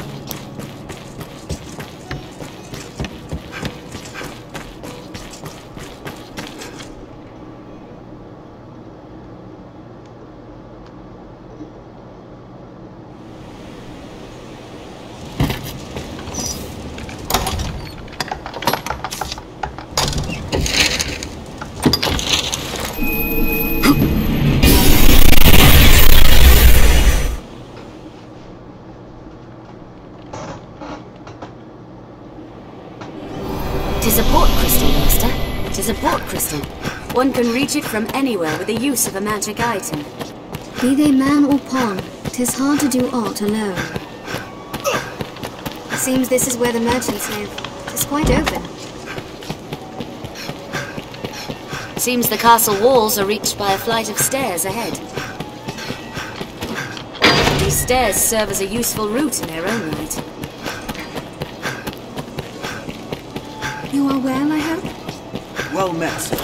Speaker 12: Tis a port crystal, Master. Tis a port crystal. One can reach it from anywhere with the use of a magic item.
Speaker 15: Be they man or pawn, 'tis hard to do aught alone. Seems this is where the merchants live. 'Tis quite open.
Speaker 12: Seems the castle walls are reached by a flight of stairs ahead. These stairs serve as a useful route in their own right.
Speaker 15: You are well, I hope?
Speaker 21: Well met, sir.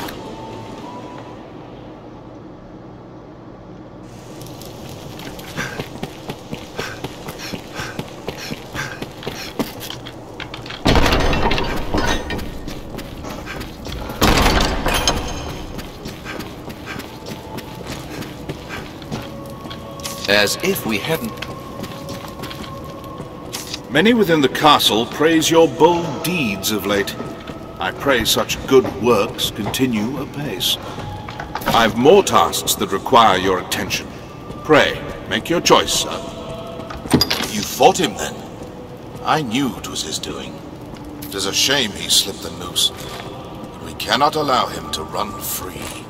Speaker 19: As if we hadn't...
Speaker 5: Many within the castle praise your bold deeds of late. I pray such good works continue apace. I've more tasks that require your attention. Pray, make your choice, sir.
Speaker 20: You fought him, then? I knew 'twas his doing. 'Tis a shame he slipped the noose. But we
Speaker 5: We cannot allow him to run free.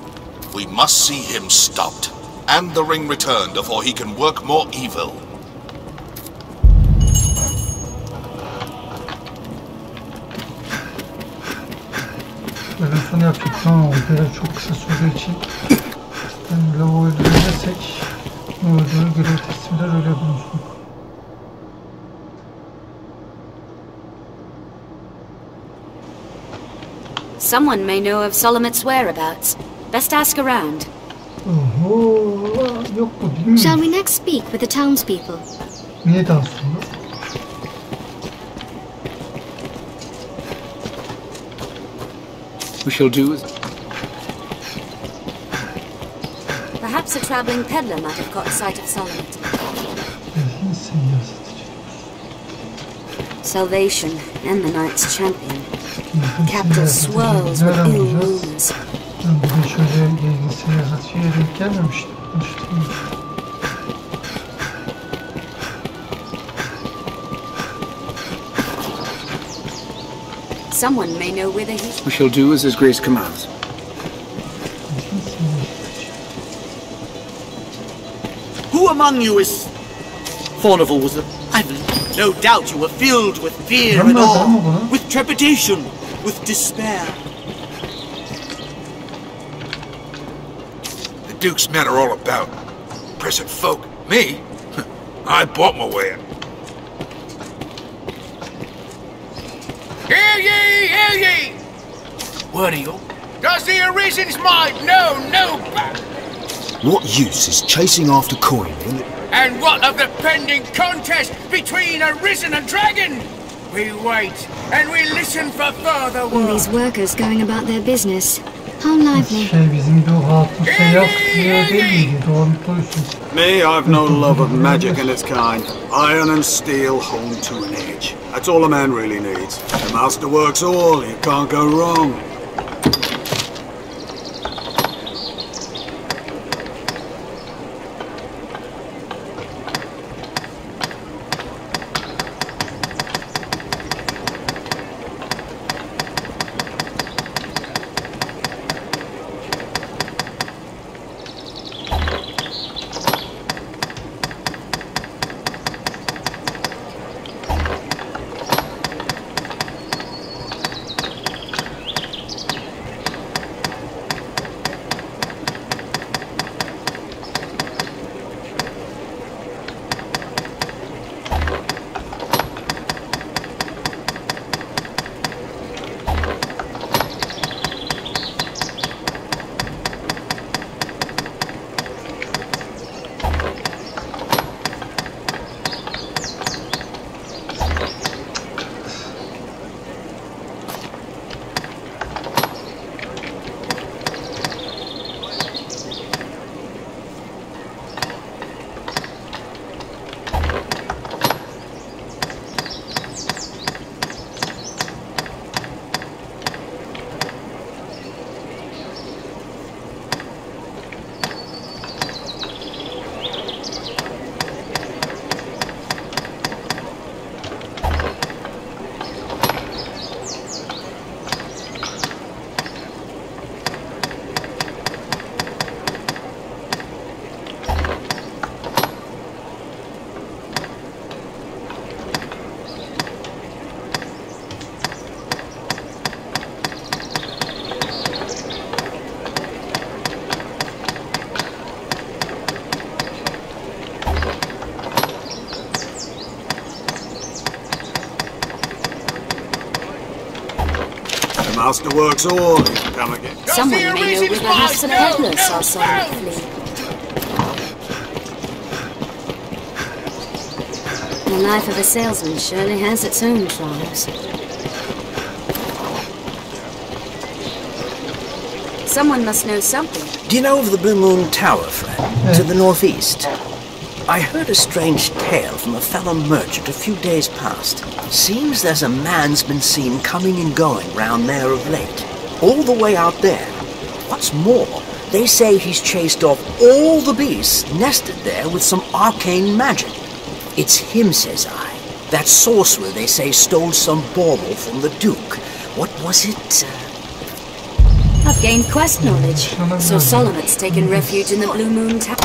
Speaker 5: We must see him stopped, and the ring returned before he can work more evil.
Speaker 1: Bölüm yapacak. Tamam, görev çok kısa sürdüğü için lavuğu öldürürsek öldürür, görev teslimler öyle bulunsun.
Speaker 12: Someone may know of Solomon's whereabouts. Best ask around.
Speaker 1: Oho, yok bu değil mi?
Speaker 15: Shall we next speak with the townspeople?
Speaker 1: Niye daha sonra?
Speaker 3: We shall do as...
Speaker 12: Perhaps a traveling peddler might have caught sight of Solomon. Salvation and the Knight's champion. Capital swirls with ill rumors.
Speaker 1: Ben bugün şöyle ilgisi yazıcıya denk gelmemiştim.
Speaker 12: Someone may know whither he...
Speaker 3: We shall do as His Grace commands.
Speaker 18: Who among you is... Fornival was it? I've no doubt you were filled with fear and awe, with trepidation, with despair.
Speaker 7: The Duke's men are all about. Present folk. Me? I bought my way.
Speaker 3: Hear ye, hear ye!
Speaker 7: What are you?
Speaker 3: Does the Arisen's mind know no back?
Speaker 17: What use is chasing after coin when...
Speaker 3: And what of the pending contest between Arisen and Dragon? We wait, and we listen for further
Speaker 15: All
Speaker 3: word.
Speaker 15: these workers going about their business. How lively.
Speaker 1: Bizim de o hatun yapmıyor değil miydi? Doğru koyuyorsun.
Speaker 10: Me, I've no love of magic and its kind. Iron and steel honed to an edge. That's all a man really needs. The master works all, you can't go wrong. Master works all. Come again.
Speaker 12: Someone may know where perhaps the peddler saw Solomon flee. The life of a salesman surely has its own trials. Someone must know something.
Speaker 11: Do you know of the Blue Moon Tower, friend? To the northeast? I heard a strange tale from a fellow merchant a few days past. Seems there's a man's been seen coming and going round there of late. All the way out there. What's more, they say he's chased off all the beasts nested there with some arcane magic. It's him, says I. That sorcerer, they say, stole some bauble from the Duke. What was it?
Speaker 12: I've gained quest knowledge. So Solomon's taken refuge in the Blue Moon Tower.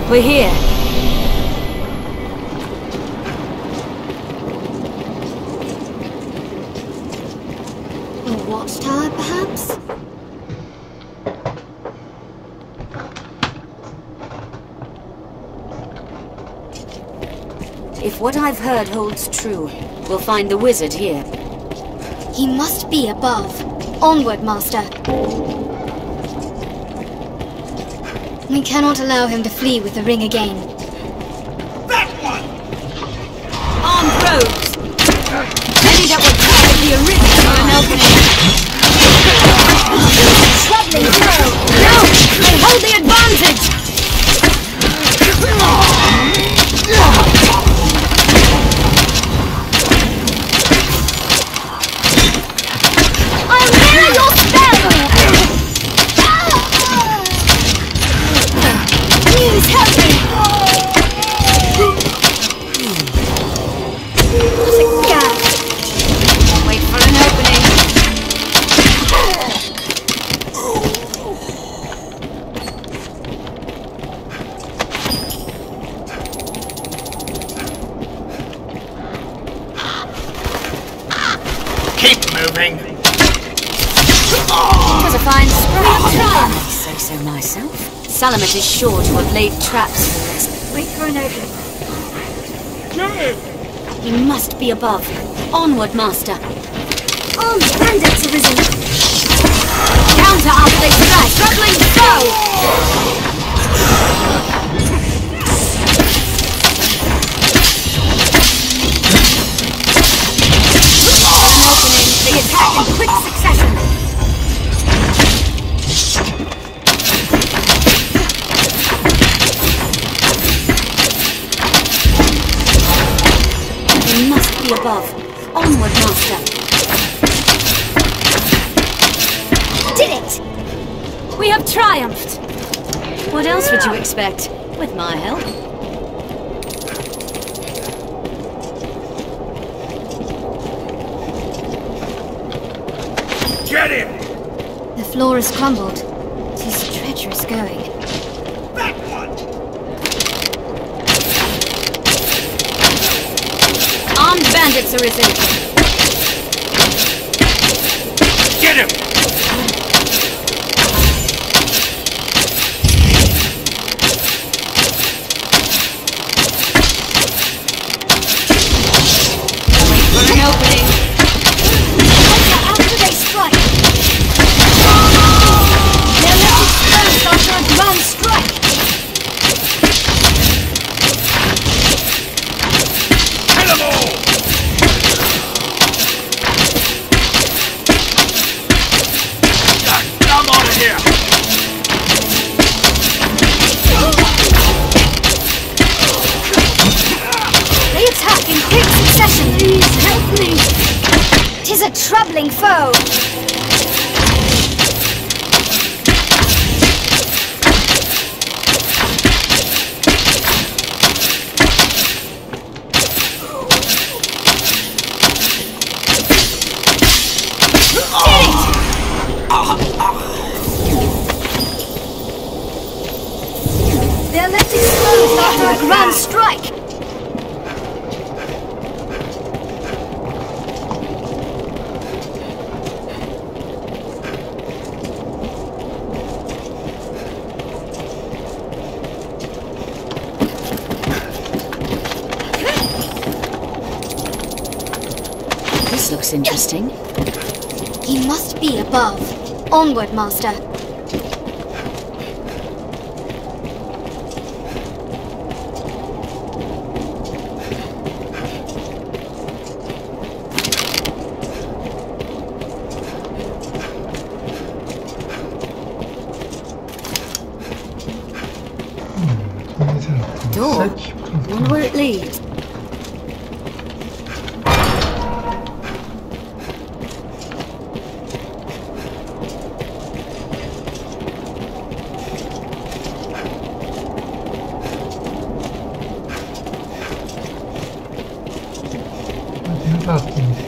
Speaker 12: We're here.
Speaker 15: A watchtower, perhaps?
Speaker 12: If what I've heard holds true, we'll find the wizard here.
Speaker 15: He must be above. Onward, Master. We cannot allow him to flee with the ring again.
Speaker 16: That one!
Speaker 12: Armed rogues! Many that were part of the original an opening. Troubling throw! No! They hold the advantage!
Speaker 16: I'll mirror your spell! Please help me!
Speaker 12: What's a gap? Wait for an opening.
Speaker 16: Keep moving!
Speaker 12: It was a fine sprite. I say so myself. Salamat is sure to have laid traps for this.
Speaker 15: Wait for an opening.
Speaker 12: He must be above. Onward, Master.
Speaker 15: Armed bandits arisen.
Speaker 12: Counter after they strike. Struggling so! An opening. They attack in quick succession. He must be above. Onward, Master.
Speaker 15: Did it!
Speaker 12: We have triumphed! What else would you expect? With my help?
Speaker 16: Get him!
Speaker 15: The floor has crumbled. It is treacherous going.
Speaker 16: That one!
Speaker 12: Armed bandits arisen.
Speaker 16: Get him!
Speaker 12: Wait for an opening.
Speaker 15: After they strike!
Speaker 12: They're left exposed after a grand strike.
Speaker 16: Kill them all! Come on in here!
Speaker 15: They attack in quick succession. Please help me. 'Tis a troubling foe.
Speaker 12: They're left exposed after a grand strike. This looks interesting.
Speaker 15: He must be above. Onward, Master.
Speaker 12: Door? Wonder where it leads.
Speaker 1: taraftaymış.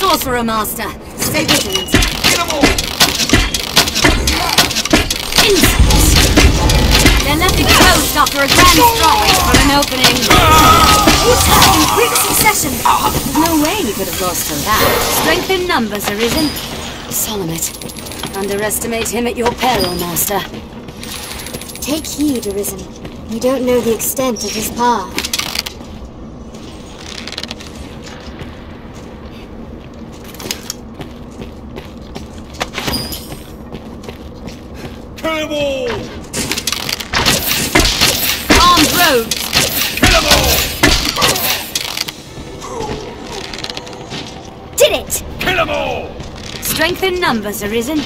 Speaker 12: Sorcerer Master, stay vigilant. Insects! They're left exposed after a grand strike from an opening. You attack in quick succession. There's no way we could have lost to that. Strength in numbers, Arisen. Solomit. Underestimate him at your peril, Master.
Speaker 15: Take heed, Arisen. We don't know the extent of his power.
Speaker 7: Kill them all!
Speaker 12: Armed rogues!
Speaker 7: Kill them all!
Speaker 12: Did it!
Speaker 7: Kill them all!
Speaker 12: Strength in numbers, Arisen.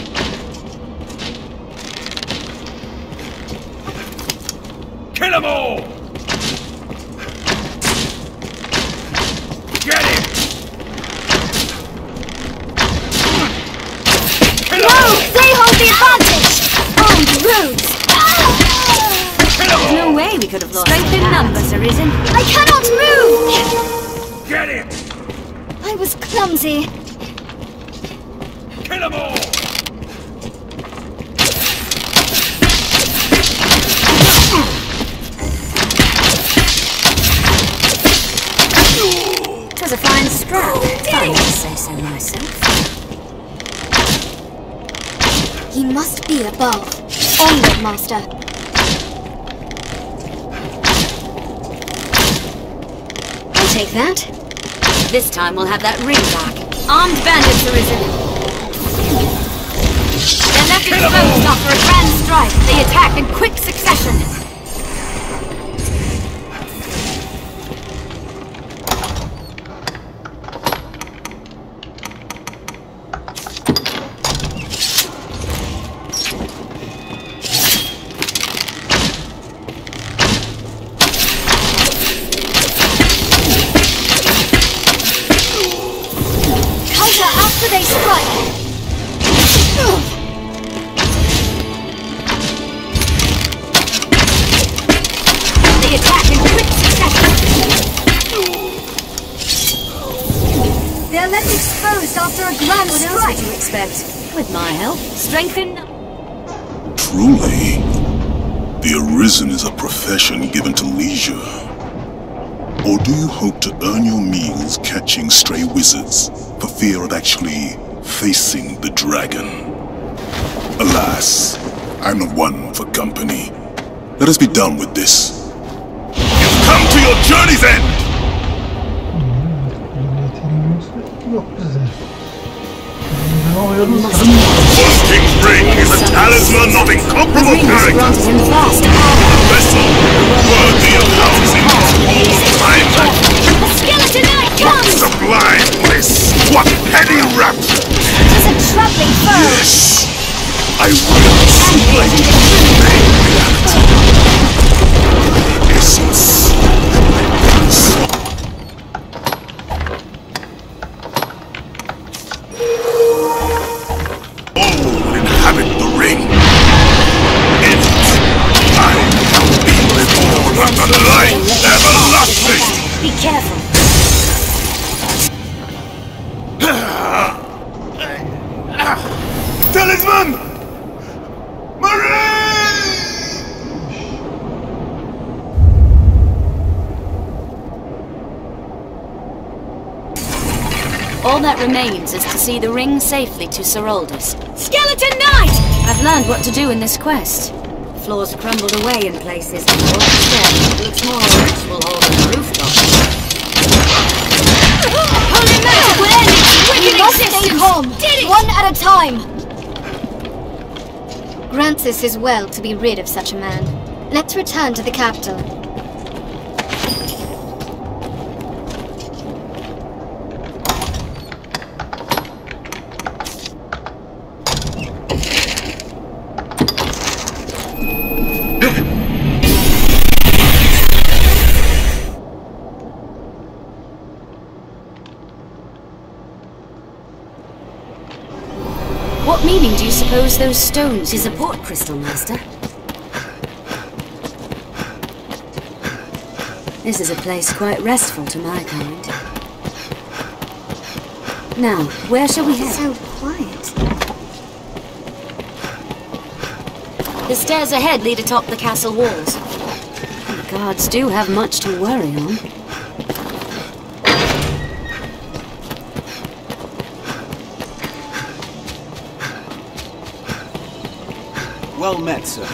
Speaker 7: Kill them all! Get him! Kill them all!
Speaker 12: They hold the advantage! Armed rogues! There's no way we could have lost. Strength in numbers, Arisen.
Speaker 15: I cannot move!
Speaker 7: Get him!
Speaker 15: I was clumsy.
Speaker 7: Kill them all!
Speaker 12: It was a fine strap, if I may say so myself.
Speaker 15: He must be above. Onward, Master.
Speaker 12: I'll take that. This time we'll have that ring back. Armed bandits, Arisen. They're left exposed after a grand strike. They attack in quick succession.
Speaker 15: They strike!
Speaker 12: They attack in quick succession!
Speaker 15: They're left exposed after a grand
Speaker 12: What
Speaker 15: strike!
Speaker 12: else would you expect? With my help, strengthen...
Speaker 9: Truly, the Arisen is a profession given to leisure. Or do you hope to earn your meals catching stray wizards for fear of actually facing the dragon? Alas, I'm not one for company. Let us be done with this. You've come to your journey's end! King's ring is a talisman of incomparable character. A vessel worthy of housing all time.
Speaker 12: The skeleton knight comes!
Speaker 9: What sublime bliss! What heady rapture!
Speaker 12: It is a troubling foe!
Speaker 9: Yes! I will see my reality. Essence. All will inhabit the ring. In it, I shall be reborn unto life everlasting.
Speaker 12: Be careful.
Speaker 9: Talisman!
Speaker 12: All that remains is to see the ring safely to Sir Aldous. Skeleton Knight! I've learned what to do in this quest. The floors crumbled away in places, and all the looks more ritual hole than a rooftop. Holy magic will end its wicked existence!
Speaker 15: Stay calm,
Speaker 12: Did it!
Speaker 15: one at a time! Grants us his will to be rid of such a man. Let's return to the capital.
Speaker 12: meaning do you suppose those stones is a port crystal, Master? This is a place quite restful to my kind. Now, where shall we head?
Speaker 15: So quiet.
Speaker 12: The stairs ahead lead atop the castle walls. The guards do have much to worry on.
Speaker 10: Well met, sir.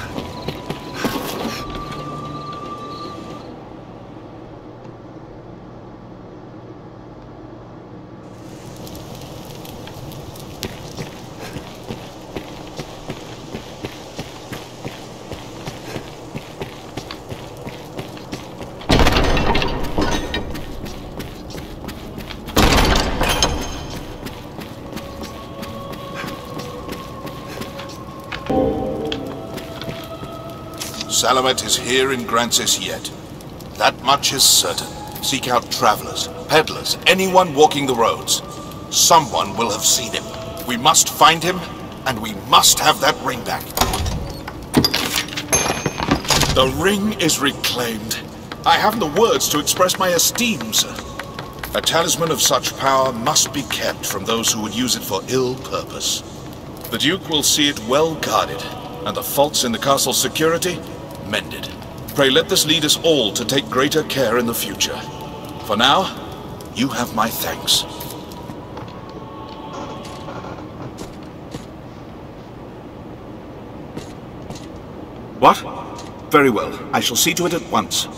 Speaker 5: Salamet is here in Grancis yet. That much is certain. Seek out travelers, peddlers, anyone walking the roads. Someone will have seen him. We must find him, and we must have that ring back. The ring is reclaimed. I haven't the words to express my esteem, sir. A talisman of such power must be kept from those who would use it for ill purpose. The Duke will see it well guarded, and the faults in the castle's security mended. Pray let this lead us all to take greater care in the future. For now, you have my thanks. What? Very well. I shall see to it at once.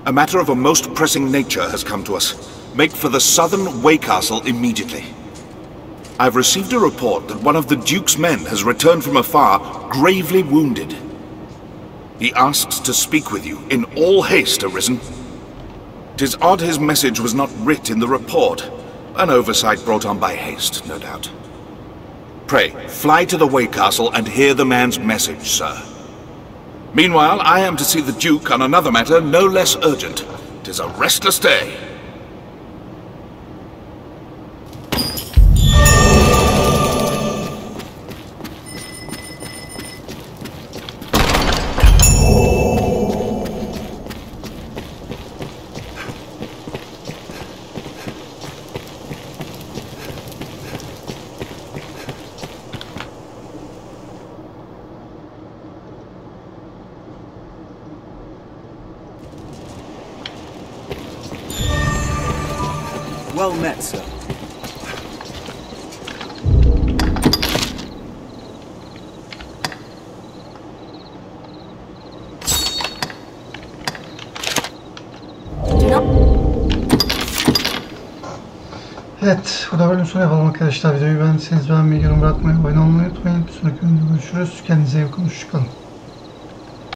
Speaker 5: A matter of a most pressing nature has come to us. Make for the southern Way Castle immediately. I've received a report that one of the Duke's men has returned from afar, gravely wounded. He asks to speak with you in all haste, Arisen. 'Tis odd his message was not writ in the report. An oversight brought on by haste, no doubt. Pray, fly to the Way Castle and hear the man's message, sir. Meanwhile, I am to see the Duke on another matter no less urgent. 'Tis a restless day.
Speaker 10: Well met, sir.
Speaker 1: Evet, bu da bölüm sonu yapalım arkadaşlar. Videoyu beğendiyseniz beğenmeyi, yorum bırakmayı, abone olmayı unutmayın. Sonraki bölümde görüşürüz. Kendinize iyi bakın, hoşçakalın.